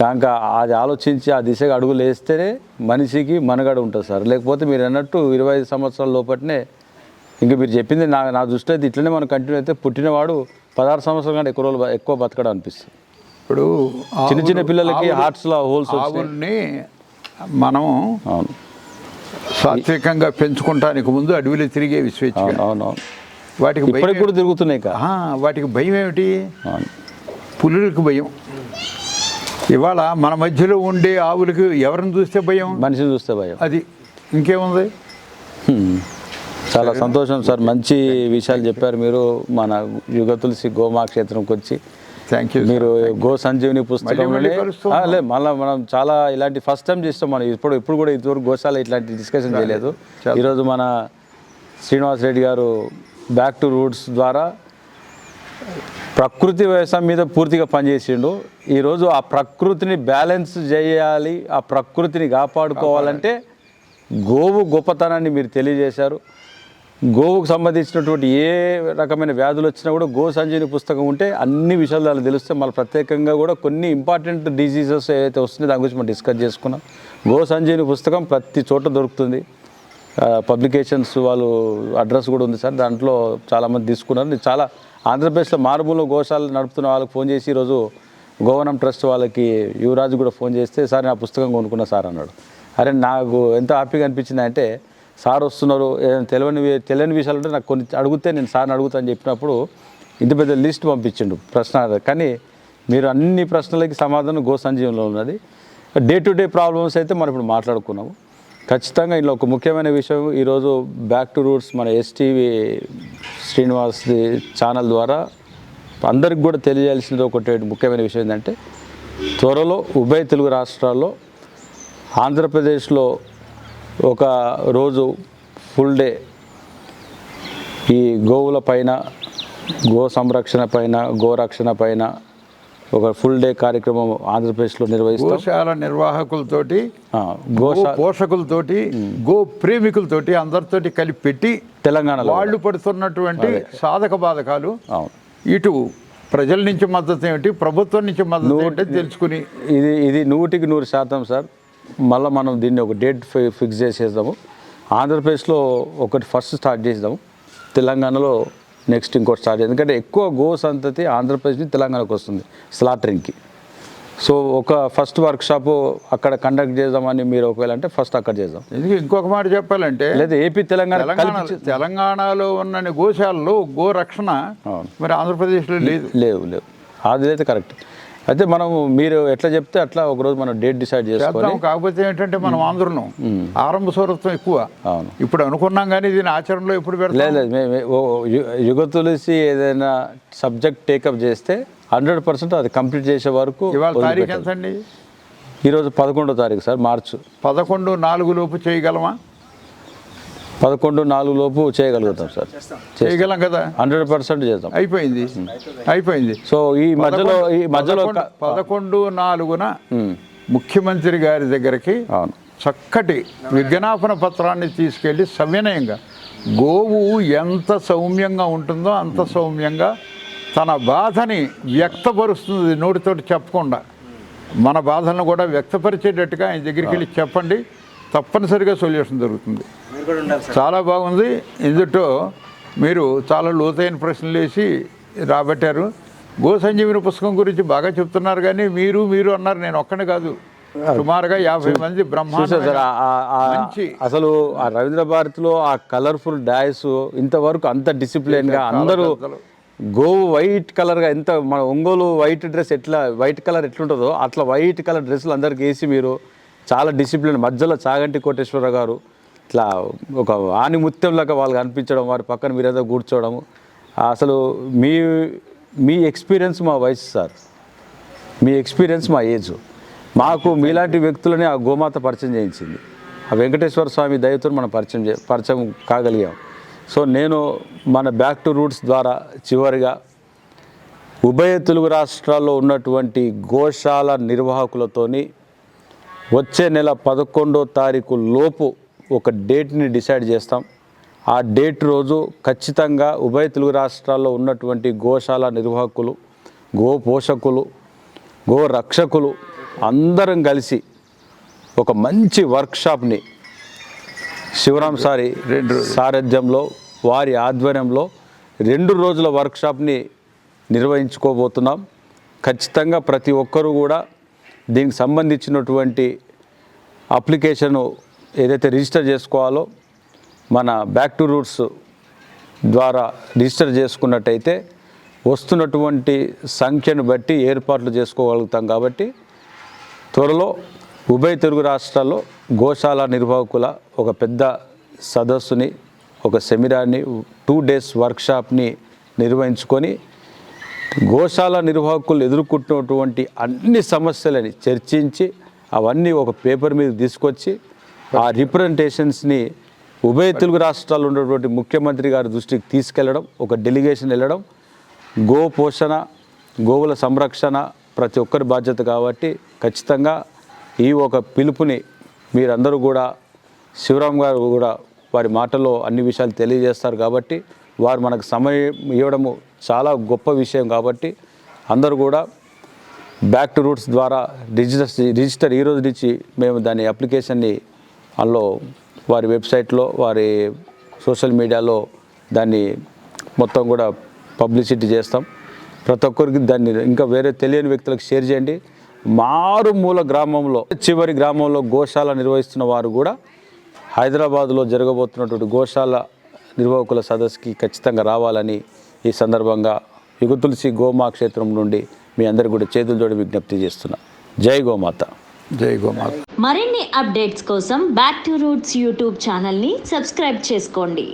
గాంక అది ఆలోచించి ఆ దిశగా అడుగులు వేస్తేనే మనిషికి మనుగడ ఉంటుంది సార్. లేకపోతే మీరు అన్నట్టు 25 సంవత్సరాల లోపలనే ఇంకా మీరు చెప్పింది నా దృష్టి అయితే ఇట్లనే మనం కంటిన్యూ అయితే పుట్టినవాడు 16 సంవత్సరాల కంటే ఎక్కువ రోజులు ఎక్కువ బతకడం అనిపిస్తుంది. ఇప్పుడు చిన్న పిల్లలకి హార్ట్స్లో హోల్స్ ఆవుల్ని మనం అవును సాత్వికంగా పెంచుకుంటానికి ముందు అడవిలో తిరిగేవి స్వేచ్ఛ. అవునవును వాటికి ఇప్పటికి కూడా తిరుగుతున్నాయి వాటికి భయం ఏమిటి? అవును పులులకు భయం. ఇవాళ మన మధ్యలో ఉండే ఆవులకి ఎవరిని చూస్తే భయం? మనిషిని చూస్తే భయం. అది ఇంకేముంది? చాలా సంతోషం సార్, మంచి విషయాలు చెప్పారు మీరు. మన యుగ తులసి గోమా క్షేత్రంకి వచ్చి థ్యాంక్ యూ. మీరు గో సంజీవిని పుస్తకంలోనే లేదు మళ్ళీ మనం చాలా ఇలాంటి ఫస్ట్ టైం చేస్తాం మనం. ఇప్పుడు కూడా ఇంతవరకు గోశాల ఇట్లాంటి డిస్కషన్ చేయలేదు. ఈరోజు మన శ్రీనివాస్ రెడ్డి గారు బ్యాక్ టు రూట్స్ ద్వారా ప్రకృతి వ్యవసాయం మీద పూర్తిగా పనిచేసిండు. ఈరోజు ఆ ప్రకృతిని బ్యాలెన్స్ చేయాలి, ఆ ప్రకృతిని కాపాడుకోవాలంటే గోవు గొప్పతనాన్ని మీరు తెలియజేశారు. గోవుకు సంబంధించినటువంటి ఏ రకమైన వ్యాధులు వచ్చినా కూడా గో సంజీవిని పుస్తకం ఉంటే అన్ని విషయాలు దానికి తెలిస్తే మళ్ళీ ప్రత్యేకంగా కూడా కొన్ని ఇంపార్టెంట్ డిసీజెస్ ఏవైతే వస్తున్నాయో దాని గురించి మనం డిస్కస్ చేసుకున్నాం. గో సంజీవిని పుస్తకం ప్రతి చోట దొరుకుతుంది. పబ్లికేషన్స్ వాళ్ళు అడ్రస్ కూడా ఉంది సార్, దాంట్లో చాలామంది తీసుకున్నారు. చాలా ఆంధ్రప్రదేశ్లో మారుమూల గోశాల నడుపుతున్న వాళ్ళకి ఫోన్ చేసి ఈరోజు గోవనం ట్రస్ట్ వాళ్ళకి యువరాజు కూడా ఫోన్ చేస్తే సార్ నా పుస్తకం కొనుక్కున్నా సార్ అన్నాడు. అరే నాకు ఎంత హ్యాపీగా అనిపించింది అంటే సార్ వస్తున్నారు, ఏదైనా తెలియని విషయాలు ఉంటే నాకు కొన్ని అడిగితే నేను సార్ని అడుగుతాను చెప్పినప్పుడు ఇంత పెద్ద లిస్ట్ పంపించిండు ప్రశ్న. కానీ మీరు అన్ని ప్రశ్నలకి సమాధానం గో సంజీవంలో ఉన్నది. డే టు డే ప్రాబ్లమ్స్ అయితే మనం ఇప్పుడు మాట్లాడుకున్నాము. ఖచ్చితంగా ఇందులో ఒక ముఖ్యమైన విషయం ఈరోజు బ్యాక్ టు రూట్స్ మన ఎస్టీవీ శ్రీనివాస్ ఛానల్ ద్వారా అందరికి కూడా తెలియజేయాల్సింది ఒకటి ముఖ్యమైన విషయం ఏంటంటే త్వరలో ఉభయ తెలుగు రాష్ట్రాల్లో ఆంధ్రప్రదేశ్లో ఒక రోజు ఫుల్ డే ఈ గోవుల పైన, గో సంరక్షణ పైన, గోరక్షణ పైన ఒక ఫుల్ డే కార్యక్రమం ఆంధ్రప్రదేశ్లో నిర్వహిస్తాం. గోశాల నిర్వాహకులతోటి, గో పోషకులతోటి, గో ప్రేమికులతోటి అందరితోటి కలిపి పెట్టి తెలంగాణలో వాళ్ళు పడుతున్నటువంటి సాధక బాధకాలు, ఇటు ప్రజల నుంచి మద్దతు ఏమిటి, ప్రభుత్వం నుంచి మద్దతు ఏమిటి తెలుసుకుని ఇది 100% సార్. మళ్ళీ మనం దీన్ని ఒక డేట్ ఫిక్స్ చేసేద్దాము. ఆంధ్రప్రదేశ్లో ఒకటి ఫస్ట్ స్టార్ట్ చేద్దాము, తెలంగాణలో నెక్స్ట్ ఇంకోటి స్టార్ట్ చేద్దాం. ఎందుకంటే ఎక్కువ గో సంతతి ఆంధ్రప్రదేశ్ నుంచి తెలంగాణకు వస్తుంది స్లాటరింగ్కి. సో ఒక ఫస్ట్ వర్క్షాప్ అక్కడ కండక్ట్ చేద్దామని మీరు ఒకవేళ అంటే ఫస్ట్ అక్కడ చేద్దాం. ఎందుకు ఇంకొక మాట చెప్పాలంటే లేదా ఏపీ తెలంగాణలో ఉన్న గోశాలలో గో రక్షణ మరి ఆంధ్రప్రదేశ్లో లేవు. అది అయితే కరెక్ట్. అయితే మనం మీరు ఎట్లా చెప్తే అట్లా ఒకరోజు మనం డేట్ డిసైడ్ చేసుకోవాలి. కాకపోతే ఏంటంటే మనం ఆంధ్రలో ఆరంభ స్వరత్వం ఎక్కువ. ఇప్పుడు అనుకున్నాం కానీ దీని ఆచరణలో ఎప్పుడు పెడతాం? లేదు, యుగ తులసి ఏదైనా సబ్జెక్ట్ టేకప్ చేస్తే 100% అది కంప్లీట్ చేసే వరకు. ఇవాళ తారీఖు ఎంత అండి? ఈరోజు 11వ తారీఖు సార్, మార్చి 11/4 లోపు చేయగలమా? 11/4 లోపు చేయగలుగుతాం సార్, చేయగలం కదా. 100% చేద్దాం. అయిపోయింది. సో ఈ మధ్యలో 11/4 ముఖ్యమంత్రి గారి దగ్గరికి చక్కటి విజ్ఞాపన పత్రాన్ని తీసుకెళ్ళి సవినయంగా గోవు ఎంత సౌమ్యంగా ఉంటుందో అంత సౌమ్యంగా తన బాధని వ్యక్తపరుస్తుంది, నోటితోటి చెప్పకుండా మన బాధలను కూడా వ్యక్తపరిచేటట్టుగా ఆయన దగ్గరికి వెళ్ళి చెప్పండి, తప్పనిసరిగా సొల్యూషన్ దొరుకుతుంది. చాలా బాగుంది. ఇందులో మీరు చాలా లోతైన ప్రశ్నలు వేసి రాబట్టారు. గో సంజీవిని పుస్తకం గురించి బాగా చెప్తున్నారు. కానీ మీరు అన్నారు, నేను ఒక్కనే కాదు, సుమారుగా 50 మంది బ్రహ్మాండ. అసలు ఆ రవీంద్ర భారతిలో ఆ కలర్ఫుల్ డాయ్స్ ఇంతవరకు అంత డిసిప్లిన్గా అందరూ గోవు వైట్ కలర్గా, ఎంత మన ఒంగోలు వైట్ డ్రెస్ ఎట్లా వైట్ కలర్ ఎట్లుంటుందో అట్లా వైట్ కలర్ డ్రెస్సులు అందరికి వేసి మీరు చాలా డిసిప్లిన్. మధ్యలో చాగంటి కోటేశ్వర గారు ఇట్లా ఒక ఆనిముత్యంలాగా వాళ్ళు కనిపించడం, వారి పక్కన మీరేదో కూర్చోవడము. అసలు మీ ఎక్స్పీరియన్స్ మా వయసు సార్, మీ ఎక్స్పీరియన్స్ మా ఏజ్. మాకు మీలాంటి వ్యక్తులని ఆ గోమాత పరిచయం చేయించింది. ఆ వెంకటేశ్వర స్వామి దయతో మనం పరిచయం కాగలిగాం. సో నేను మన బ్యాక్ టు రూట్స్ ద్వారా చివరిగా ఉభయ తెలుగు రాష్ట్రాల్లో ఉన్నటువంటి గోశాల నిర్వాహకులతోని వచ్చే నెల 11వ తారీఖు లోపు ఒక డేట్ని డిసైడ్ చేస్తాం. ఆ డేట్ రోజు ఖచ్చితంగా ఉభయ తెలుగు రాష్ట్రాల్లో ఉన్నటువంటి గోశాల నిర్వాహకులు, గో పోషకులు, గో రక్షకులు అందరం కలిసి ఒక మంచి వర్క్షాప్ని శివరాం సారి సారథ్యంలో వారి ఆధ్వర్యంలో 2 రోజుల వర్క్షాప్ని నిర్వహించుకోబోతున్నాం. ఖచ్చితంగా ప్రతి ఒక్కరూ కూడా దీనికి సంబంధించినటువంటి అప్లికేషను ఏదైతే రిజిస్టర్ చేసుకోవాలో మన బ్యాక్ టు రూట్స్ ద్వారా రిజిస్టర్ చేసుకున్నట్టయితే వస్తున్నటువంటి సంఖ్యను బట్టి ఏర్పాట్లు చేసుకోగలుగుతాం. కాబట్టి త్వరలో ఉభయ తెలుగు రాష్ట్రాల్లో గోశాల నిర్వాహకుల ఒక పెద్ద సదస్సుని, ఒక సెమినార్ని, 2 days వర్క్షాప్ని నిర్వహించుకొని గోశాల నిర్వాహకులు ఎదుర్కొంటున్నటువంటి అన్ని సమస్యలని చర్చించి అవన్నీ ఒక పేపర్ మీద తీసుకొచ్చి ఆ రిప్రజెంటేషన్స్ని ఉభయ తెలుగు రాష్ట్రాల్లో ఉన్నటువంటి ముఖ్యమంత్రి గారి దృష్టికి తీసుకెళ్లడం, ఒక డెలిగేషన్ వెళ్ళడం. గో పోషణ, గోవుల సంరక్షణ ప్రతి ఒక్కరి బాధ్యత కాబట్టి ఖచ్చితంగా ఈ ఒక పిలుపుని మీరందరూ కూడా, శివరాం గారు కూడా వారి మాటల్లో అన్ని విషయాలు తెలియజేస్తారు కాబట్టి వారు మనకు సమయం ఇవ్వడము చాలా గొప్ప విషయం. కాబట్టి అందరూ కూడా బ్యాక్ టు రూట్స్ ద్వారా రిజిస్టర్ ఈ రోజు నుంచి మేము దాని అప్లికేషన్ని అందులో వారి వెబ్సైట్లో, వారి సోషల్ మీడియాలో దాన్ని మొత్తం కూడా పబ్లిసిటీ చేస్తాం. ప్రతి ఒక్కరికి దాన్ని ఇంకా వేరే తెలియని వ్యక్తులకు షేర్ చేయండి. మారుమూల గ్రామంలో, చివరి గ్రామంలో గోశాల నిర్వహిస్తున్న వారు కూడా హైదరాబాదులో జరగబోతున్నటువంటి గోశాల నిర్వాహకుల సదస్సుకి ఖచ్చితంగా రావాలని ఈ సందర్భంగా యుగతులసి గోమా క్షేత్రం నుండి మీ అందరికీ కూడా చేతులు జోడి విజ్ఞప్తి చేస్తున్నా. జై గోమాత. జై గోమాత. మరిన్ని అప్డేట్స్ కోసం బ్యాక్ టు రూట్స్ యూట్యూబ్ ఛానల్ని సబ్స్క్రైబ్ చేసుకోండి.